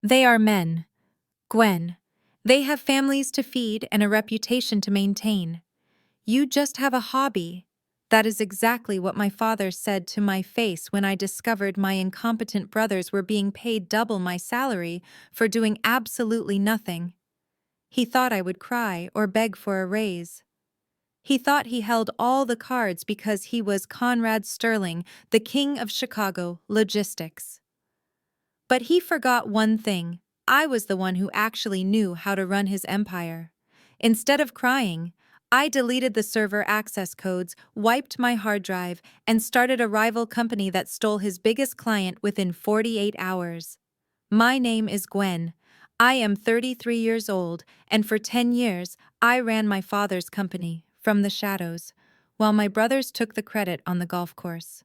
They are men, Gwen. They have families to feed and a reputation to maintain. You just have a hobby. That is exactly what my father said to my face when I discovered my incompetent brothers were being paid double my salary for doing absolutely nothing. He thought I would cry or beg for a raise. He thought he held all the cards because he was Conrad Sterling, the king of Chicago logistics. But he forgot one thing. I was the one who actually knew how to run his empire. Instead of crying, I deleted the server access codes, wiped my hard drive, and started a rival company that stole his biggest client within 48 hours. My name is Gwen. I am 33 years old, and for 10 years, I ran my father's company, from the shadows, while my brothers took the credit on the golf course.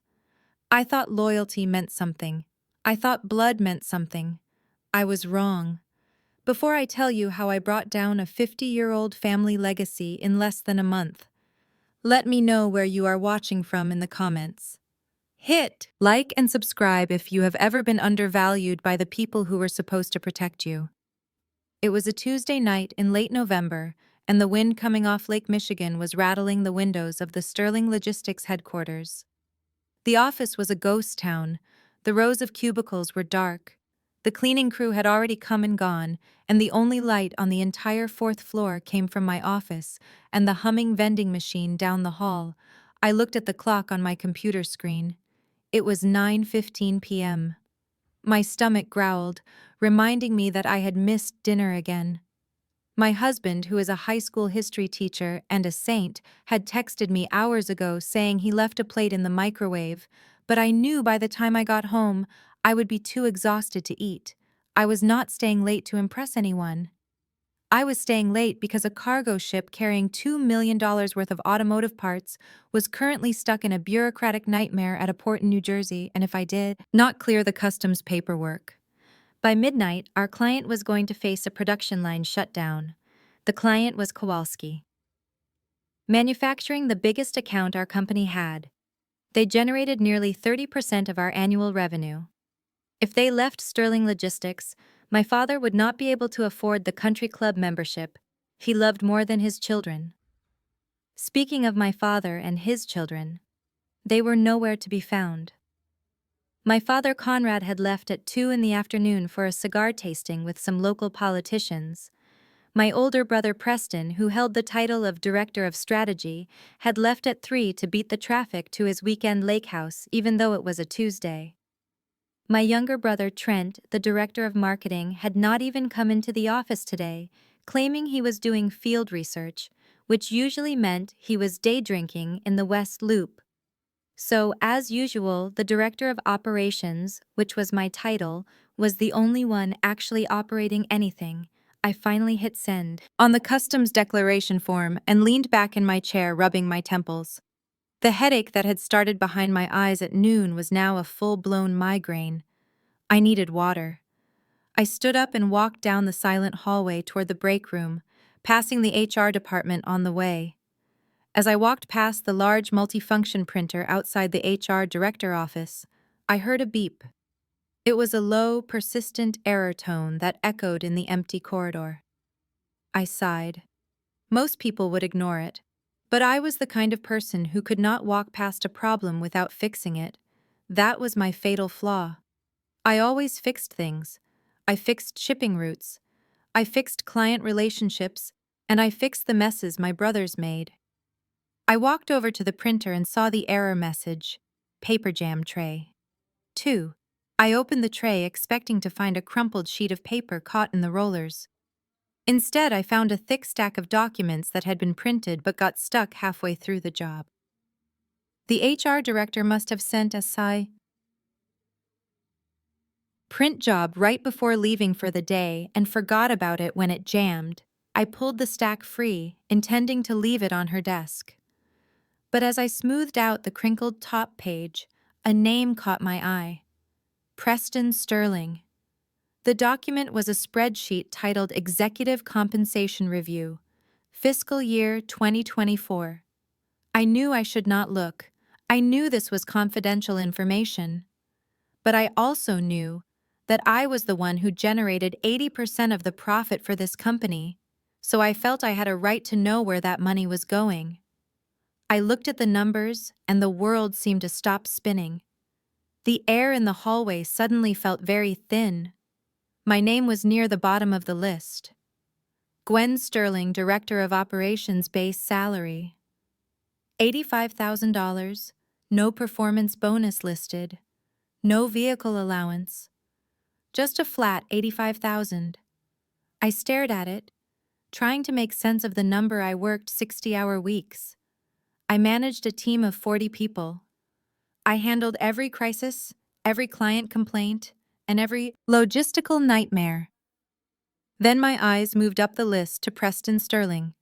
I thought loyalty meant something. I thought blood meant something. I was wrong. Before I tell you how I brought down a 50-year-old family legacy in less than a month, let me know where you are watching from in the comments. Hit like and subscribe if you have ever been undervalued by the people who were supposed to protect you. It was a Tuesday night in late November, and the wind coming off Lake Michigan was rattling the windows of the Sterling Logistics headquarters. The office was a ghost town. The rows of cubicles were dark. The cleaning crew had already come and gone, and the only light on the entire fourth floor came from my office and the humming vending machine down the hall. I looked at the clock on my computer screen. It was 9:15 p.m. My stomach growled, reminding me that I had missed dinner again. My husband, who is a high school history teacher and a saint, had texted me hours ago saying he left a plate in the microwave, but I knew by the time I got home, I would be too exhausted to eat. I was not staying late to impress anyone. I was staying late because a cargo ship carrying $2 million worth of automotive parts was currently stuck in a bureaucratic nightmare at a port in New Jersey, and if I did not clear the customs paperwork. By midnight, our client was going to face a production line shutdown. The client was Kowalski. Manufacturing the biggest account our company had. They generated nearly 30% of our annual revenue. If they left Sterling Logistics, my father would not be able to afford the country club membership he loved more than his children. Speaking of my father and his children, they were nowhere to be found. My father Conrad had left at 2 in the afternoon for a cigar tasting with some local politicians. My older brother Preston, who held the title of Director of Strategy, had left at 3 to beat the traffic to his weekend lake house, even though it was a Tuesday. My younger brother Trent, the Director of Marketing, had not even come into the office today, claiming he was doing field research, which usually meant he was day drinking in the West Loop. So, as usual, the Director of Operations, which was my title, was the only one actually operating anything. I finally hit send on the customs declaration form and leaned back in my chair, rubbing my temples. The headache that had started behind my eyes at noon was now a full-blown migraine. I needed water. I stood up and walked down the silent hallway toward the break room, passing the HR department on the way. As I walked past the large multifunction printer outside the HR director office, I heard a beep. It was a low, persistent error tone that echoed in the empty corridor. I sighed. Most people would ignore it, but I was the kind of person who could not walk past a problem without fixing it. That was my fatal flaw. I always fixed things. I fixed shipping routes. I fixed client relationships, and I fixed the messes my brothers made. I walked over to the printer and saw the error message, paper jam tray. 2. I opened the tray expecting to find a crumpled sheet of paper caught in the rollers. Instead, I found a thick stack of documents that had been printed but got stuck halfway through the job. The HR director must have sent a print job right before leaving for the day and forgot about it when it jammed. I pulled the stack free, intending to leave it on her desk. But as I smoothed out the crinkled top page, a name caught my eye. Preston Sterling. The document was a spreadsheet titled Executive Compensation Review, Fiscal Year 2024. I knew I should not look. I knew this was confidential information. But I also knew that I was the one who generated 80% of the profit for this company, so I felt I had a right to know where that money was going. I looked at the numbers, and the world seemed to stop spinning. The air in the hallway suddenly felt very thin. My name was near the bottom of the list. Gwen Sterling, Director of Operations, base salary $85,000, no performance bonus listed, no vehicle allowance, just a flat $85,000. I stared at it, trying to make sense of the number. I worked 60-hour weeks. I managed a team of 40 people. I handled every crisis, every client complaint, and every logistical nightmare. Then my eyes moved up the list to Preston Sterling,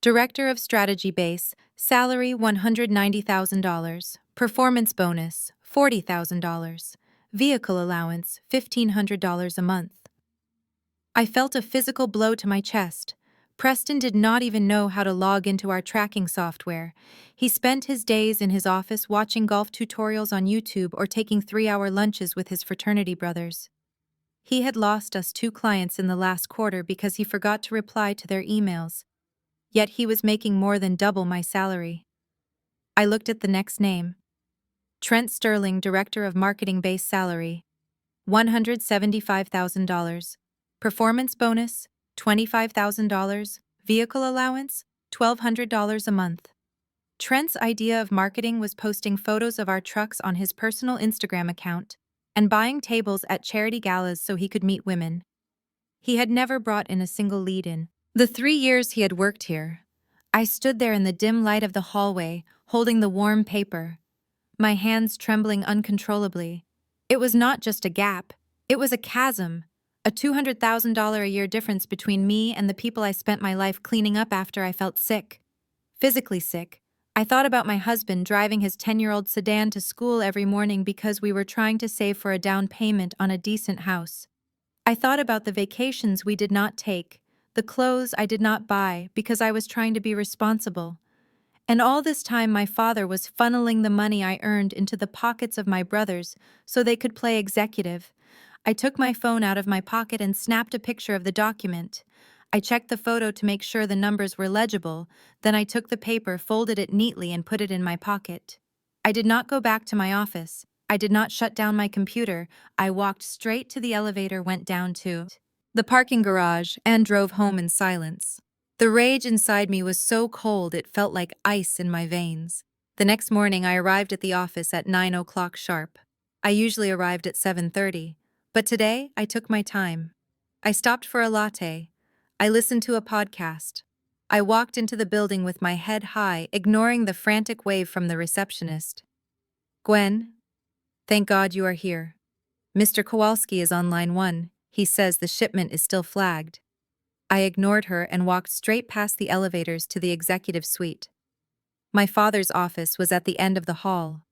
Director of Strategy, base salary $190,000, performance bonus $40,000, vehicle allowance $1,500 a month. I felt a physical blow to my chest. Preston did not even know how to log into our tracking software. He spent his days in his office watching golf tutorials on YouTube or taking 3-hour lunches with his fraternity brothers. He had lost us 2 clients in the last quarter because he forgot to reply to their emails. Yet he was making more than double my salary. I looked at the next name. Trent Sterling, Director of Marketing, base salary $175,000. Performance bonus $25,000. Vehicle allowance $1,200 a month. Trent's idea of marketing was posting photos of our trucks on his personal Instagram account and buying tables at charity galas so he could meet women. He had never brought in a single lead in the 3 years he had worked here. I stood there in the dim light of the hallway, holding the warm paper, my hands trembling uncontrollably. It was not just a gap, it was a chasm, a $200,000 a year difference between me and the people I spent my life cleaning up after I felt sick. Physically sick. I thought about my husband driving his 10-year-old sedan to school every morning because we were trying to save for a down payment on a decent house. I thought about the vacations we did not take, the clothes I did not buy because I was trying to be responsible. And all this time my father was funneling the money I earned into the pockets of my brothers so they could play executive. I took my phone out of my pocket and snapped a picture of the document. I checked the photo to make sure the numbers were legible, then I took the paper, folded it neatly, and put it in my pocket. I did not go back to my office. I did not shut down my computer. I walked straight to the elevator, went down to the parking garage, and drove home in silence. The rage inside me was so cold it felt like ice in my veins. The next morning I arrived at the office at 9 o'clock sharp. I usually arrived at 7:30, but today I took my time. I stopped for a latte. I listened to a podcast. I walked into the building with my head high, ignoring the frantic wave from the receptionist. "Gwen, thank God you are here. Mr. Kowalski is on line 1. He says the shipment is still flagged." I ignored her and walked straight past the elevators to the executive suite. My father's office was at the end of the hall,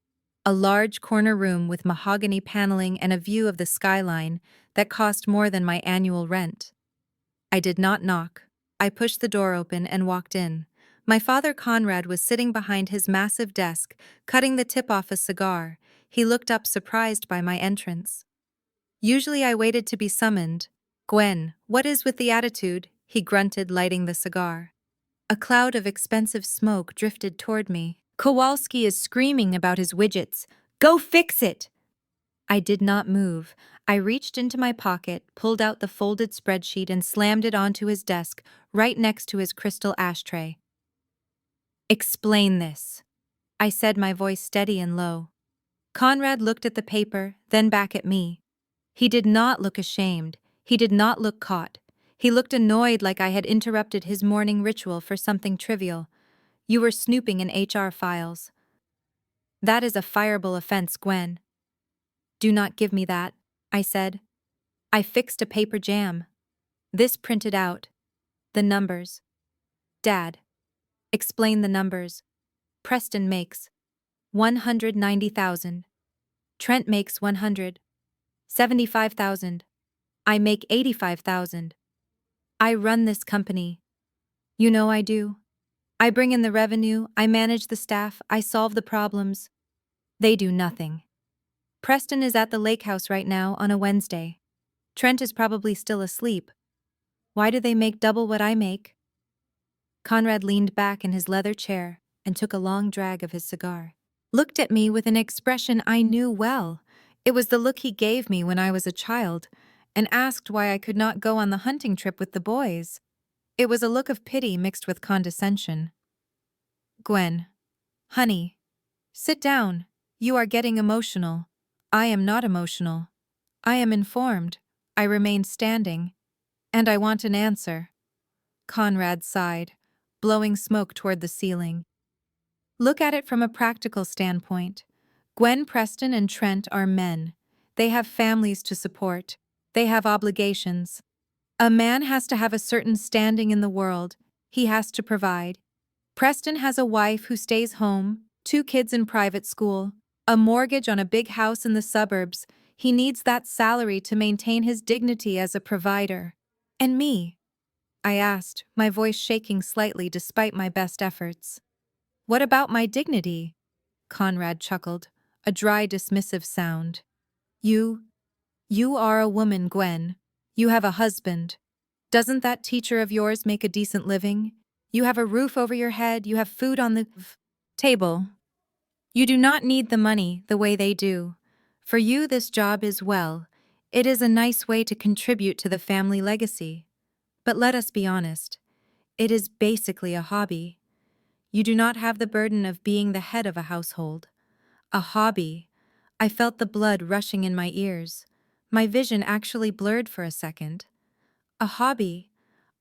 a large corner room with mahogany paneling and a view of the skyline that cost more than my annual rent. I did not knock. I pushed the door open and walked in. My father, Conrad, was sitting behind his massive desk, cutting the tip off a cigar. He looked up, surprised by my entrance. Usually I waited to be summoned. "Gwen, what is with the attitude?" he grunted, lighting the cigar. A cloud of expensive smoke drifted toward me. "Kowalski is screaming about his widgets. Go fix it!" I did not move. I reached into my pocket, pulled out the folded spreadsheet, and slammed it onto his desk, right next to his crystal ashtray. "Explain this," I said, my voice steady and low. Conrad looked at the paper, then back at me. He did not look ashamed. He did not look caught. He looked annoyed, like I had interrupted his morning ritual for something trivial. "You were snooping in HR files. That is a fireable offense, Gwen." "Do not give me that," I said. I fixed a paper jam. This printed out. The numbers. "Dad, explain the numbers. Preston makes 190,000. Trent makes 175,000. I make 85,000. I run this company. You know I do. I bring in the revenue, I manage the staff, I solve the problems. They do nothing. Preston is at the lake house right now on a Wednesday. Trent is probably still asleep. Why do they make double what I make? Conrad leaned back in his leather chair and took a long drag of his cigar. Looked at me with an expression I knew well. It was the look he gave me when I was a child, and asked why I could not go on the hunting trip with the boys. It was a look of pity mixed with condescension. Gwen. Honey. Sit down. You are getting emotional. I am not emotional. I am informed. I remained standing. And I want an answer. Conrad sighed, blowing smoke toward the ceiling. Look at it from a practical standpoint. Gwen Preston and Trent are men. They have families to support. They have obligations. A man has to have a certain standing in the world. He has to provide. Preston has a wife who stays home, 2 kids in private school, a mortgage on a big house in the suburbs. He needs that salary to maintain his dignity as a provider. And me? I asked, my voice shaking slightly despite my best efforts. What about my dignity? Conrad chuckled, a dry, dismissive sound. You are a woman, Gwen. You have a husband. Doesn't that teacher of yours make a decent living? You have a roof over your head, you have food on the table. You do not need the money the way they do. For you, this job is, well, it is a nice way to contribute to the family legacy. But let us be honest, it is basically a hobby. You do not have the burden of being the head of a household. A hobby. I felt the blood rushing in my ears. My vision actually blurred for a second. A hobby.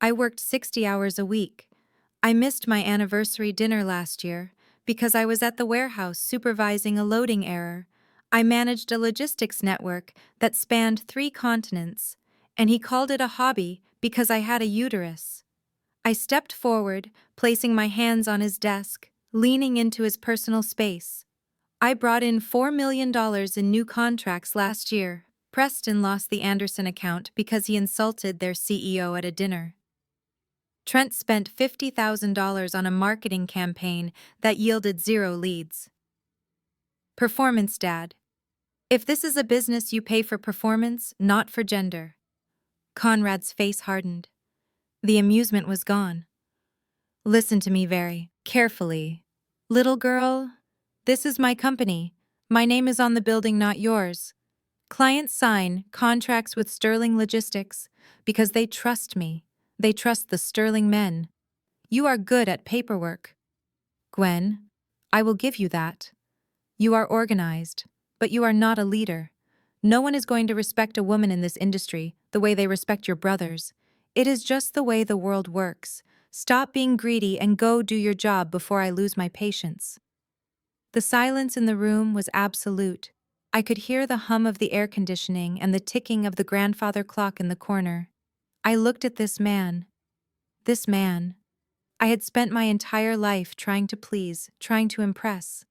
I worked 60 hours a week. I missed my anniversary dinner last year because I was at the warehouse supervising a loading error. I managed a logistics network that spanned 3 continents, and he called it a hobby because I had a uterus. I stepped forward, placing my hands on his desk, leaning into his personal space. I brought in $4 million in new contracts last year. Preston lost the Anderson account because he insulted their CEO at a dinner. Trent spent $50,000 on a marketing campaign that yielded 0 leads. Performance Dad. If this is a business, you pay for performance, not for gender. Conrad's face hardened. The amusement was gone. Listen to me very carefully. Little girl, this is my company. My name is on the building, not yours. Clients sign contracts with Sterling Logistics because they trust me. They trust the Sterling men. You are good at paperwork. Gwen, I will give you that. You are organized, but you are not a leader. No one is going to respect a woman in this industry the way they respect your brothers. It is just the way the world works. Stop being greedy and go do your job before I lose my patience. The silence in the room was absolute. I could hear the hum of the air conditioning and the ticking of the grandfather clock in the corner. I looked at this man. This man. I had spent my entire life trying to please, trying to impress.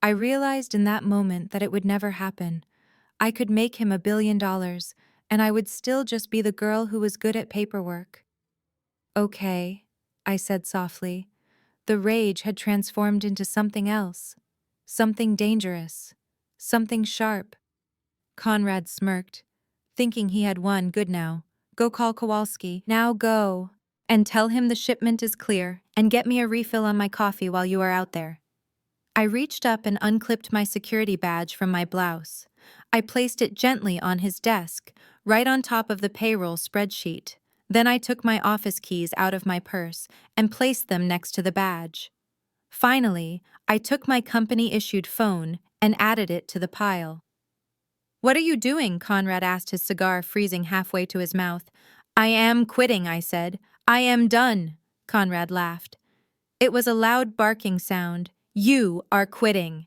I realized in that moment that it would never happen. I could make him $1 billion, and I would still just be the girl who was good at paperwork. Okay, I said softly. The rage had transformed into something else. Something dangerous. Something sharp. Conrad smirked, thinking he had won good now. Go call Kowalski. Now go. And tell him the shipment is clear, and get me a refill on my coffee while you are out there. I reached up and unclipped my security badge from my blouse. I placed it gently on his desk, right on top of the payroll spreadsheet. Then I took my office keys out of my purse and placed them next to the badge. Finally, I took my company-issued phone and added it to the pile. What are you doing? Conrad asked, his cigar freezing halfway to his mouth. I am quitting, I said. I am done, Conrad laughed. It was a loud barking sound. You are quitting.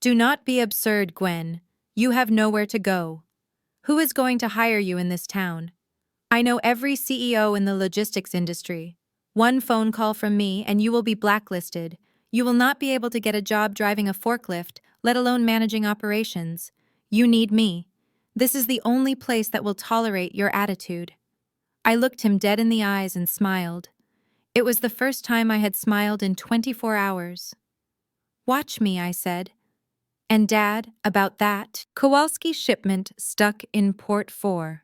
Do not be absurd, Gwen. You have nowhere to go. Who is going to hire you in this town? I know every CEO in the logistics industry. One phone call from me and you will be blacklisted. You will not be able to get a job driving a forklift, let alone managing operations. You need me. This is the only place that will tolerate your attitude. I looked him dead in the eyes and smiled. It was the first time I had smiled in 24 hours. Watch me, I said. And Dad, about that, Kowalski shipment stuck in port 4.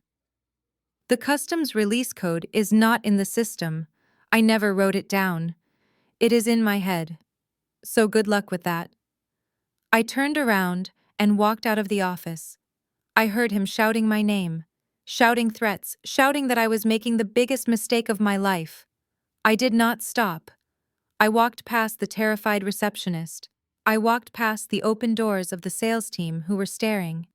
The customs release code is not in the system. I never wrote it down. It is in my head. So good luck with that. I turned around and walked out of the office. I heard him shouting my name, shouting threats, shouting that I was making the biggest mistake of my life. I did not stop. I walked past the terrified receptionist. I walked past the open doors of the sales team who were staring.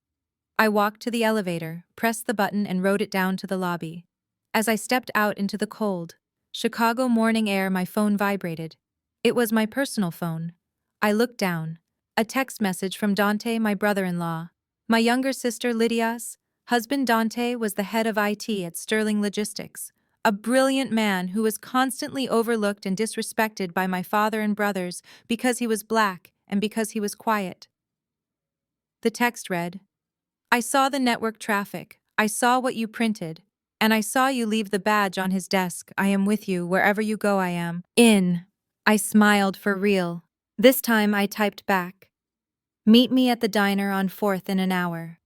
I walked to the elevator, pressed the button, and rode it down to the lobby. As I stepped out into the cold, Chicago morning air, my phone vibrated. It was my personal phone. I looked down. A text message from Dante, my brother-in-law. My younger sister Lydia's husband Dante was the head of IT at Sterling Logistics, a brilliant man who was constantly overlooked and disrespected by my father and brothers because he was black and because he was quiet. The text read, I saw the network traffic, I saw what you printed, and I saw you leave the badge on his desk. I am with you, wherever you go I am. In. I smiled for real. This time I typed back. Meet me at the diner on 4th in an hour.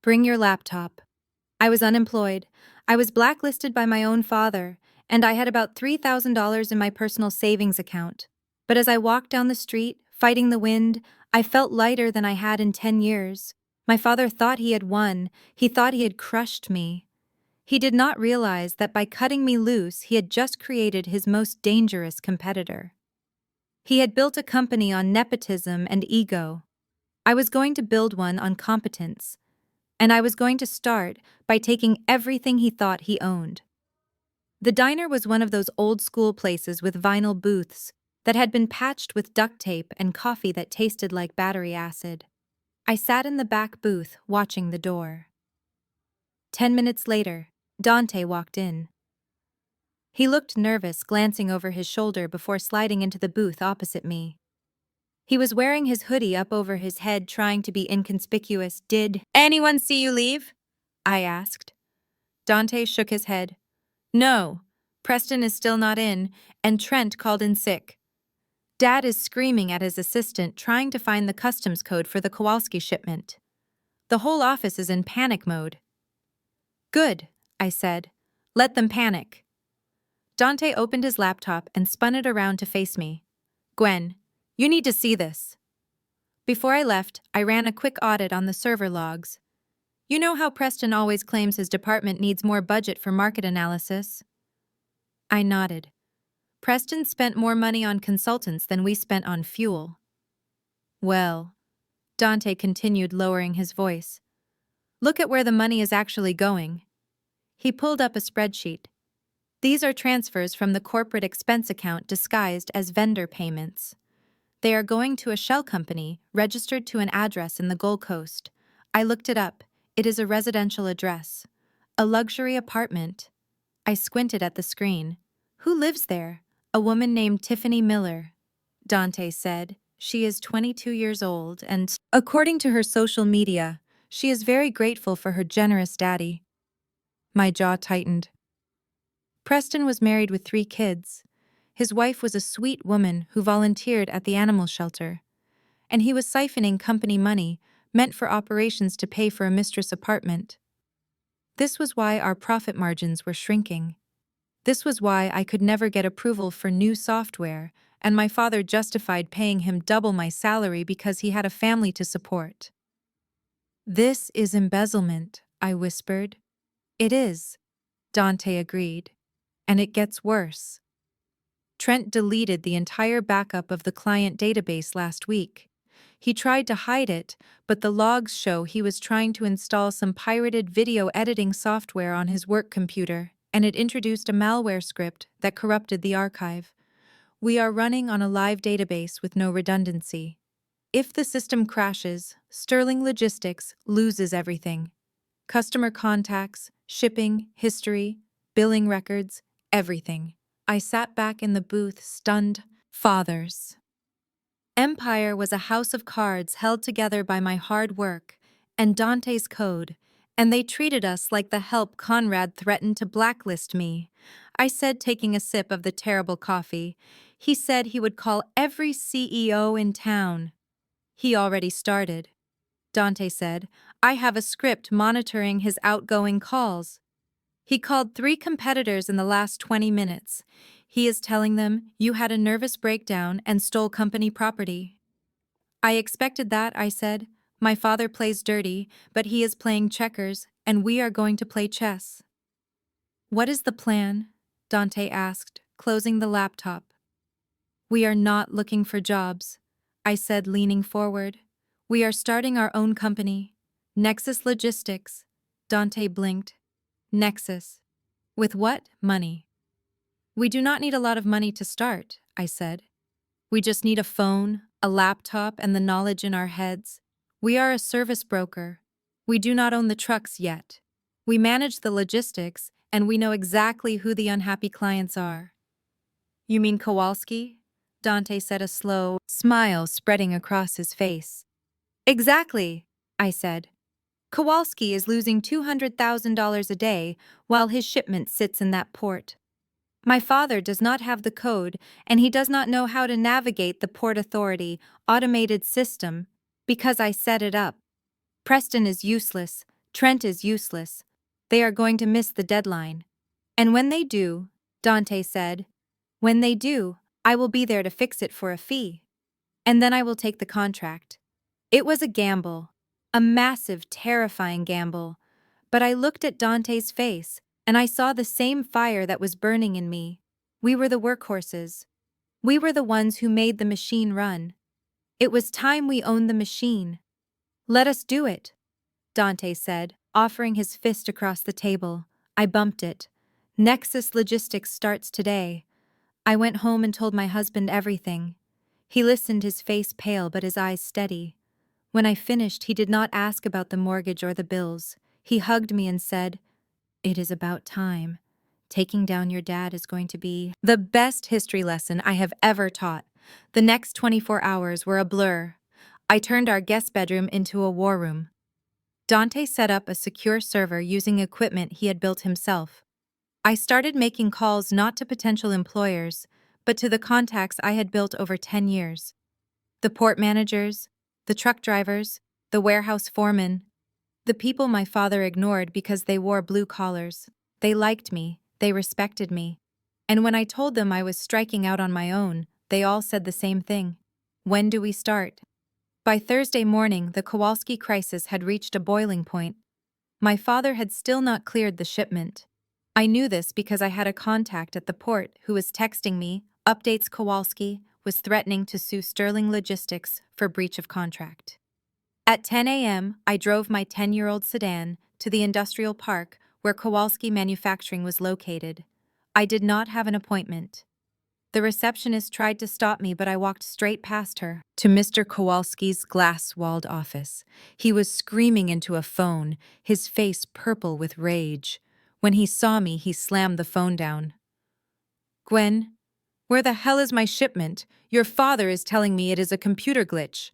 Bring your laptop. I was unemployed. I was blacklisted by my own father, and I had about $3,000 in my personal savings account. But as I walked down the street, fighting the wind, I felt lighter than I had in 10 years. My father thought he had won. He thought he had crushed me. He did not realize that by cutting me loose, he had just created his most dangerous competitor. He had built a company on nepotism and ego. I was going to build one on competence. And I was going to start by taking everything he thought he owned. The diner was one of those old-school places with vinyl booths that had been patched with duct tape and coffee that tasted like battery acid. I sat in the back booth, watching the door. 10 minutes later, Dante walked in. He looked nervous, glancing over his shoulder before sliding into the booth opposite me. He was wearing his hoodie up over his head, trying to be inconspicuous. Did anyone see you leave? I asked. Dante shook his head. No, Preston is still not in, and Trent called in sick. Dad is screaming at his assistant, trying to find the customs code for the Kowalski shipment. The whole office is in panic mode. Good, I said. Let them panic. Dante opened his laptop and spun it around to face me. Gwen, you need to see this. Before I left, I ran a quick audit on the server logs. You know how Preston always claims his department needs more budget for market analysis? I nodded. Preston spent more money on consultants than we spent on fuel. Well, Dante continued, lowering his voice. Look at where the money is actually going. He pulled up a spreadsheet. These are transfers from the corporate expense account disguised as vendor payments. They are going to a shell company registered to an address in the Gold Coast. I looked it up. It is a residential address. A luxury apartment. I squinted at the screen. Who lives there? A woman named Tiffany Miller. Dante said. She is 22 years old and, according to her social media, she is very grateful for her generous daddy. My jaw tightened. Preston was married with 3 kids. His wife was a sweet woman who volunteered at the animal shelter. And he was siphoning company money meant for operations to pay for a mistress apartment. This was why our profit margins were shrinking. This was why I could never get approval for new software, and my father justified paying him double my salary because he had a family to support. This is embezzlement, I whispered. It is, Dante agreed. And it gets worse. Trent deleted the entire backup of the client database last week. He tried to hide it, but the logs show he was trying to install some pirated video editing software on his work computer, and it introduced a malware script that corrupted the archive. We are running on a live database with no redundancy. If the system crashes, Sterling Logistics loses everything. Customer contacts, shipping, history, billing records, everything. I sat back in the booth, stunned. Fathers. Empire was a house of cards held together by my hard work and Dante's code, and they treated us like the help Conrad threatened to blacklist me. I said, taking a sip of the terrible coffee. He said he would call every CEO in town. He already started. Dante said, I have a script monitoring his outgoing calls. He called 3 competitors in the last 20 minutes. He is telling them you had a nervous breakdown and stole company property. I expected that, I said. My father plays dirty, but he is playing checkers, and we are going to play chess. What is the plan? Dante asked, closing the laptop. We are not looking for jobs, I said, leaning forward. We are starting our own company. Nexus Logistics. Dante blinked. Nexus. With what money? We do not need a lot of money to start, I said. We just need a phone, a laptop, and the knowledge in our heads. We are a service broker. We do not own the trucks yet. We manage the logistics, and we know exactly who the unhappy clients are. You mean Kowalski? Dante said, a slow smile spreading across his face. Exactly, I said. Kowalski is losing $200,000 a day while his shipment sits in that port. My father does not have the code, and he does not know how to navigate the Port Authority automated system because I set it up. Preston is useless. Trent is useless. They are going to miss the deadline. And when they do, Dante said, when they do, I will be there to fix it for a fee. And then I will take the contract. It was a gamble, a massive, terrifying gamble. But I looked at Dante's face, and I saw the same fire that was burning in me. We were the workhorses. We were the ones who made the machine run. It was time we owned the machine. Let us do it, Dante said, offering his fist across the table. I bumped it. Nexus Logistics starts today. I went home and told my husband everything. He listened, his face pale but his eyes steady. When I finished, he did not ask about the mortgage or the bills. He hugged me and said, "It is about time. Taking down your dad is going to be the best history lesson I have ever taught." The next 24 hours were a blur. I turned our guest bedroom into a war room. Dante set up a secure server using equipment he had built himself. I started making calls not to potential employers, but to the contacts I had built over 10 years. The port managers, the truck drivers, the warehouse foremen, the people my father ignored because they wore blue collars. They liked me, they respected me. And when I told them I was striking out on my own, they all said the same thing. When do we start? By Thursday morning, the Kowalski crisis had reached a boiling point. My father had still not cleared the shipment. I knew this because I had a contact at the port who was texting me, updates Kowalski was threatening to sue Sterling Logistics for breach of contract. At 10 a.m., I drove my 10-year-old sedan to the industrial park where Kowalski Manufacturing was located. I did not have an appointment. The receptionist tried to stop me, but I walked straight past her to Mr. Kowalski's glass-walled office. He was screaming into a phone, his face purple with rage. When he saw me, he slammed the phone down. "Gwen, where the hell is my shipment? Your father is telling me it is a computer glitch."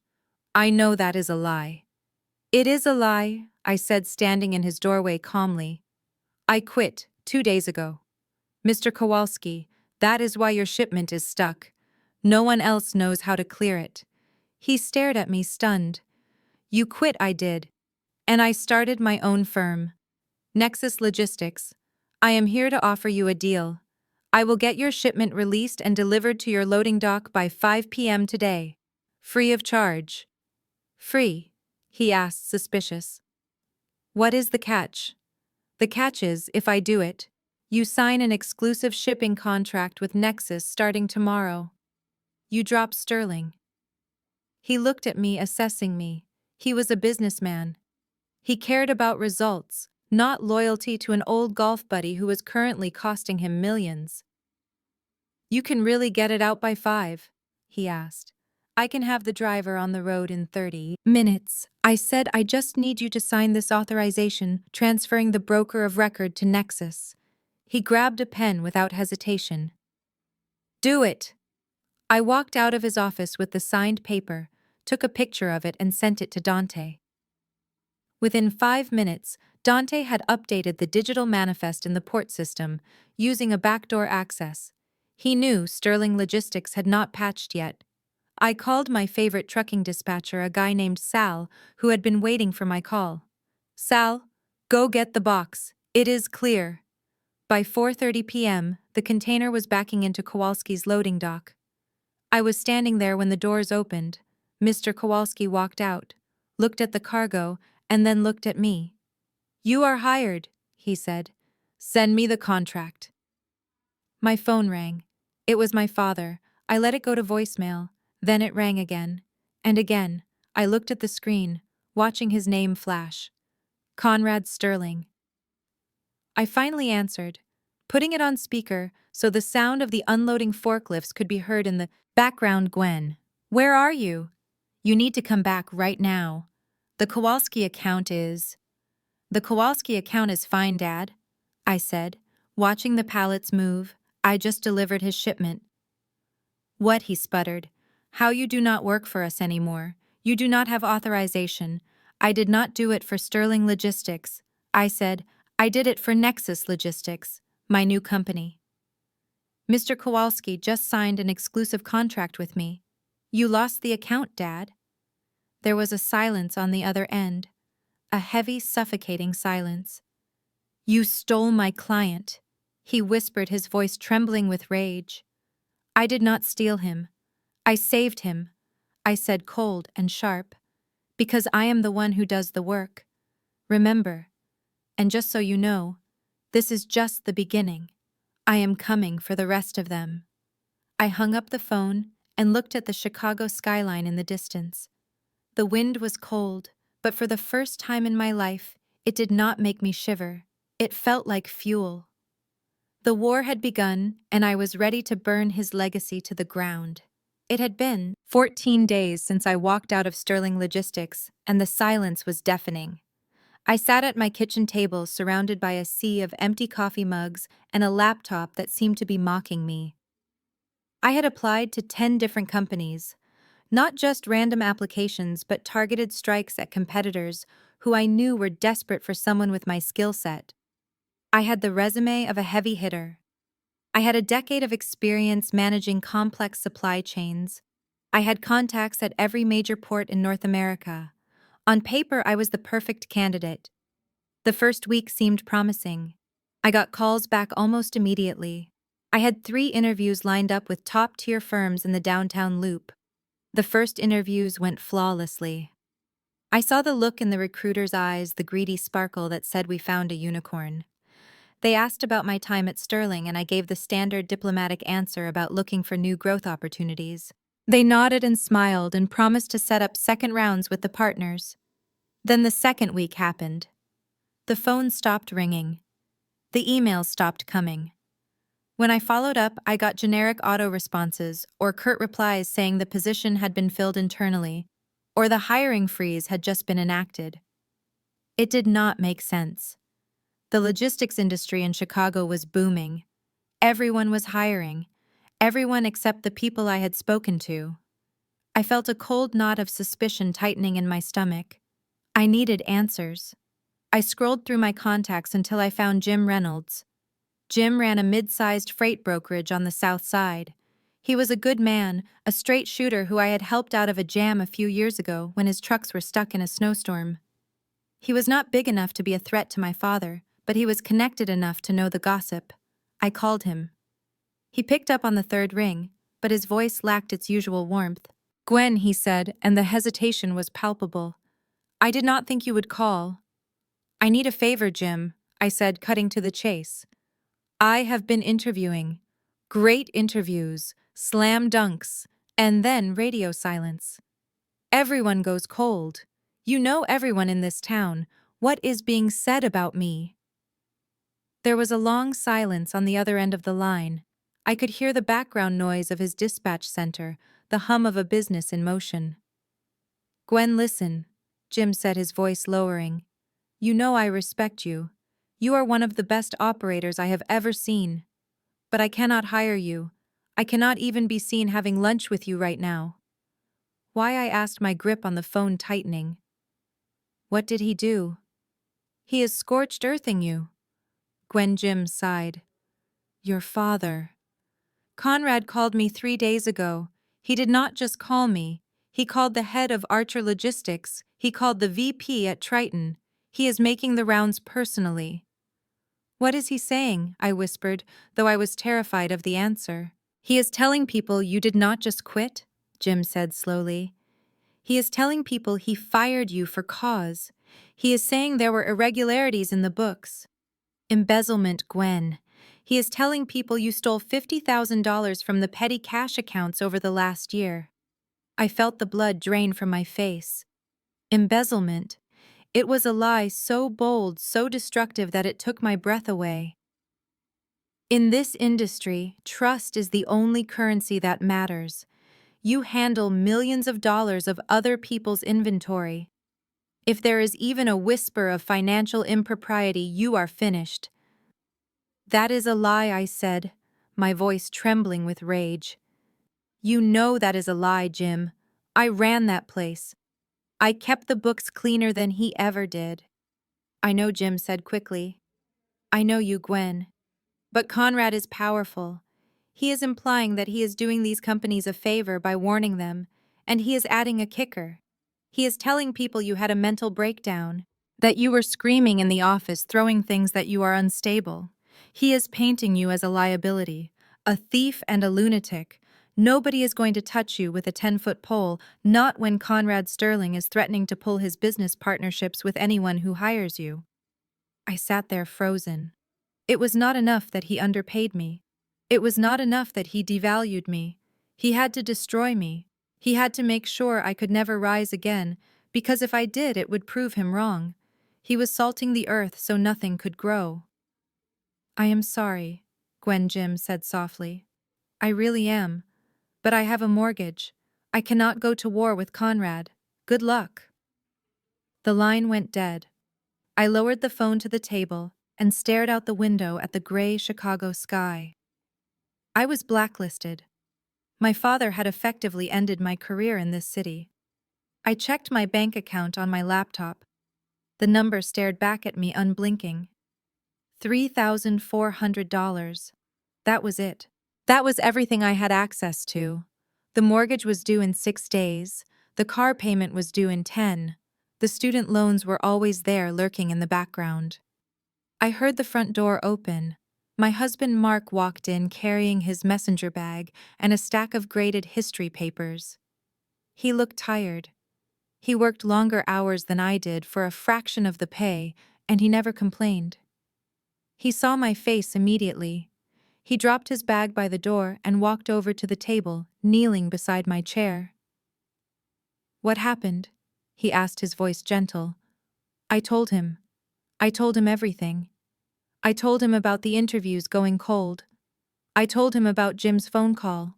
"I know that is a lie." "It is a lie," I said, standing in his doorway calmly. "I quit 2 days ago. Mr. Kowalski, that is why your shipment is stuck. No one else knows how to clear it." He stared at me, stunned. "You quit," I did. "And I started my own firm. Nexus Logistics. I am here to offer you a deal. I will get your shipment released and delivered to your loading dock by 5 p.m. today. Free of charge." "Free?" he asked, suspicious. "What is the catch?" "The catch is, if I do it, you sign an exclusive shipping contract with Nexus starting tomorrow. You drop Sterling." He looked at me, assessing me. He was a businessman. He cared about results, not loyalty to an old golf buddy who was currently costing him millions. "You can really get it out by 5? He asked. "I can have the driver on the road in 30 minutes. I said, "I just need you to sign this authorization, transferring the broker of record to Nexus." He grabbed a pen without hesitation. "Do it." I walked out of his office with the signed paper, took a picture of it and sent it to Dante. Within 5 minutes, Dante had updated the digital manifest in the port system, using a backdoor access. He knew Sterling Logistics had not patched yet. I called my favorite trucking dispatcher, a guy named Sal, who had been waiting for my call. "Sal, go get the box. It is clear." By 4:30 p.m., the container was backing into Kowalski's loading dock. I was standing there when the doors opened. Mr. Kowalski walked out, looked at the cargo, and then looked at me. "You are hired," he said. "Send me the contract." My phone rang. It was my father. I let it go to voicemail. Then it rang again. And again. I looked at the screen, watching his name flash. Conrad Sterling. I finally answered, putting it on speaker so the sound of the unloading forklifts could be heard in the background. "Gwen, where are you? You need to come back right now. The Kowalski account is..." "The Kowalski account is fine, Dad," I said, watching the pallets move. "I just delivered his shipment." "What?" he sputtered. "How you do not work for us anymore. You do not have authorization." "I did not do it for Sterling Logistics," I said. "I did it for Nexus Logistics, my new company." "Mr. Kowalski just signed an exclusive contract with me." "You lost the account, Dad." There was a silence on the other end, a heavy, suffocating silence. "You stole my client," he whispered, his voice trembling with rage. "I did not steal him. I saved him," I said, cold and sharp, "because I am the one who does the work. Remember, and just so you know, this is just the beginning. I am coming for the rest of them." I hung up the phone and looked at the Chicago skyline in the distance. The wind was cold, but for the first time in my life, it did not make me shiver. It felt like fuel. The war had begun, and I was ready to burn his legacy to the ground. It had been 14 days since I walked out of Sterling Logistics, and the silence was deafening. I sat at my kitchen table surrounded by a sea of empty coffee mugs and a laptop that seemed to be mocking me. I had applied to 10 different companies, not just random applications but targeted strikes at competitors who I knew were desperate for someone with my skill set. I had the resume of a heavy hitter. I had a decade of experience managing complex supply chains. I had contacts at every major port in North America. On paper, I was the perfect candidate. The first week seemed promising. I got calls back almost immediately. I had 3 interviews lined up with top-tier firms in the downtown loop. The first interviews went flawlessly. I saw the look in the recruiter's eyes, the greedy sparkle that said we found a unicorn. They asked about my time at Sterling, and I gave the standard diplomatic answer about looking for new growth opportunities. They nodded and smiled and promised to set up second rounds with the partners. Then the second week happened. The phone stopped ringing. The emails stopped coming. When I followed up, I got generic auto-responses or curt replies saying the position had been filled internally, or the hiring freeze had just been enacted. It did not make sense. The logistics industry in Chicago was booming. Everyone was hiring. Everyone except the people I had spoken to. I felt a cold knot of suspicion tightening in my stomach. I needed answers. I scrolled through my contacts until I found Jim Reynolds. Jim ran a mid-sized freight brokerage on the South Side. He was a good man, a straight shooter who I had helped out of a jam a few years ago when his trucks were stuck in a snowstorm. He was not big enough to be a threat to my father, but he was connected enough to know the gossip. I called him. He picked up on the third ring, but his voice lacked its usual warmth. "Gwen," he said, and the hesitation was palpable. "I did not think you would call." "I need a favor, Jim," I said, cutting to the chase. "I have been interviewing. Great interviews, slam dunks, and then radio silence. Everyone goes cold. You know everyone in this town. What is being said about me?" There was a long silence on the other end of the line. I could hear the background noise of his dispatch center, the hum of a business in motion. "Gwen, listen," Jim said, his voice lowering. "You know I respect you. You are one of the best operators I have ever seen. But I cannot hire you. I cannot even be seen having lunch with you right now." Why, I asked, my grip on the phone tightening. "What did he do?" "He is scorched earthing you." Gwen, Jim sighed. "Your father." "Conrad called me 3 days ago. He did not just call me. He called the head of Archer Logistics. He called the VP at Triton. He is making the rounds personally." What is he saying? I whispered, though I was terrified of the answer. He is telling people you did not just quit, Jim said slowly. He is telling people he fired you for cause. He is saying there were irregularities in the books. Embezzlement, Gwen. He is telling people you stole $50,000 from the petty cash accounts over the last year. I felt the blood drain from my face. Embezzlement. It was a lie so bold, so destructive that it took my breath away. In this industry, trust is the only currency that matters. You handle millions of dollars of other people's inventory. If there is even a whisper of financial impropriety, you are finished. That is a lie, I said, my voice trembling with rage. You know that is a lie, Jim. I ran that place. I kept the books cleaner than he ever did. I know, Jim said quickly. I know you, Gwen. But Conrad is powerful. He is implying that he is doing these companies a favor by warning them, and he is adding a kicker. He is telling people you had a mental breakdown, that you were screaming in the office, throwing things, that you are unstable. He is painting you as a liability, a thief and a lunatic. Nobody is going to touch you with a 10-foot pole, not when Conrad Sterling is threatening to pull his business partnerships with anyone who hires you. I sat there frozen. It was not enough that he underpaid me. It was not enough that he devalued me. He had to destroy me. He had to make sure I could never rise again, because if I did, it would prove him wrong. He was salting the earth so nothing could grow. I am sorry, Jim said softly. I really am. But I have a mortgage. I cannot go to war with Conrad. Good luck. The line went dead. I lowered the phone to the table and stared out the window at the gray Chicago sky. I was blacklisted. My father had effectively ended my career in this city. I checked my bank account on my laptop. The number stared back at me unblinking. $3,400. That was it. That was everything I had access to. The mortgage was due in 6 days. The car payment was due in 10. The student loans were always there, lurking in the background. I heard the front door open. My husband Mark walked in carrying his messenger bag and a stack of graded history papers. He looked tired. He worked longer hours than I did for a fraction of the pay, and he never complained. He saw my face immediately. He dropped his bag by the door and walked over to the table, kneeling beside my chair. What happened? He asked, his voice gentle. I told him. I told him everything. I told him about the interviews going cold. I told him about Jim's phone call.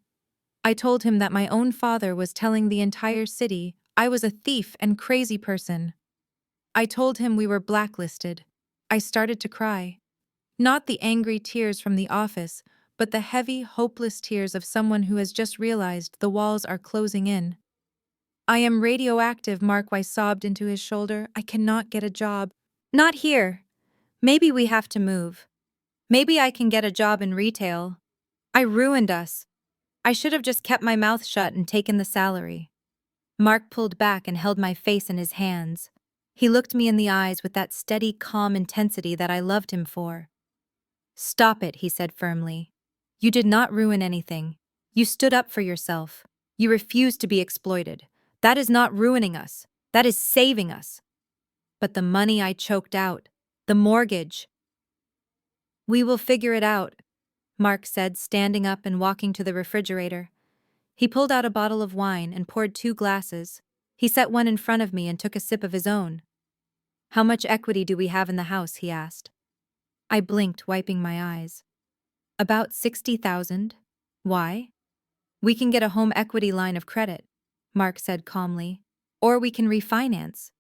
I told him that my own father was telling the entire city I was a thief and crazy person. I told him we were blacklisted. I started to cry. Not the angry tears from the office, but the heavy, hopeless tears of someone who has just realized the walls are closing in. I am radioactive, Mark Weiss sobbed into his shoulder. I cannot get a job. Not here. Maybe we have to move. Maybe I can get a job in retail. I ruined us. I should have just kept my mouth shut and taken the salary. Mark pulled back and held my face in his hands. He looked me in the eyes with that steady, calm intensity that I loved him for. Stop it, he said firmly. You did not ruin anything. You stood up for yourself. You refused to be exploited. That is not ruining us. That is saving us. But the money, I choked out. The mortgage. We will figure it out, Mark said, standing up and walking to the refrigerator. He pulled out a bottle of wine and poured 2 glasses. He set one in front of me and took a sip of his own. How much equity do we have in the house? He asked. I blinked, wiping my eyes. About 60,000. Why? We can get a home equity line of credit, Mark said calmly. Or we can refinance.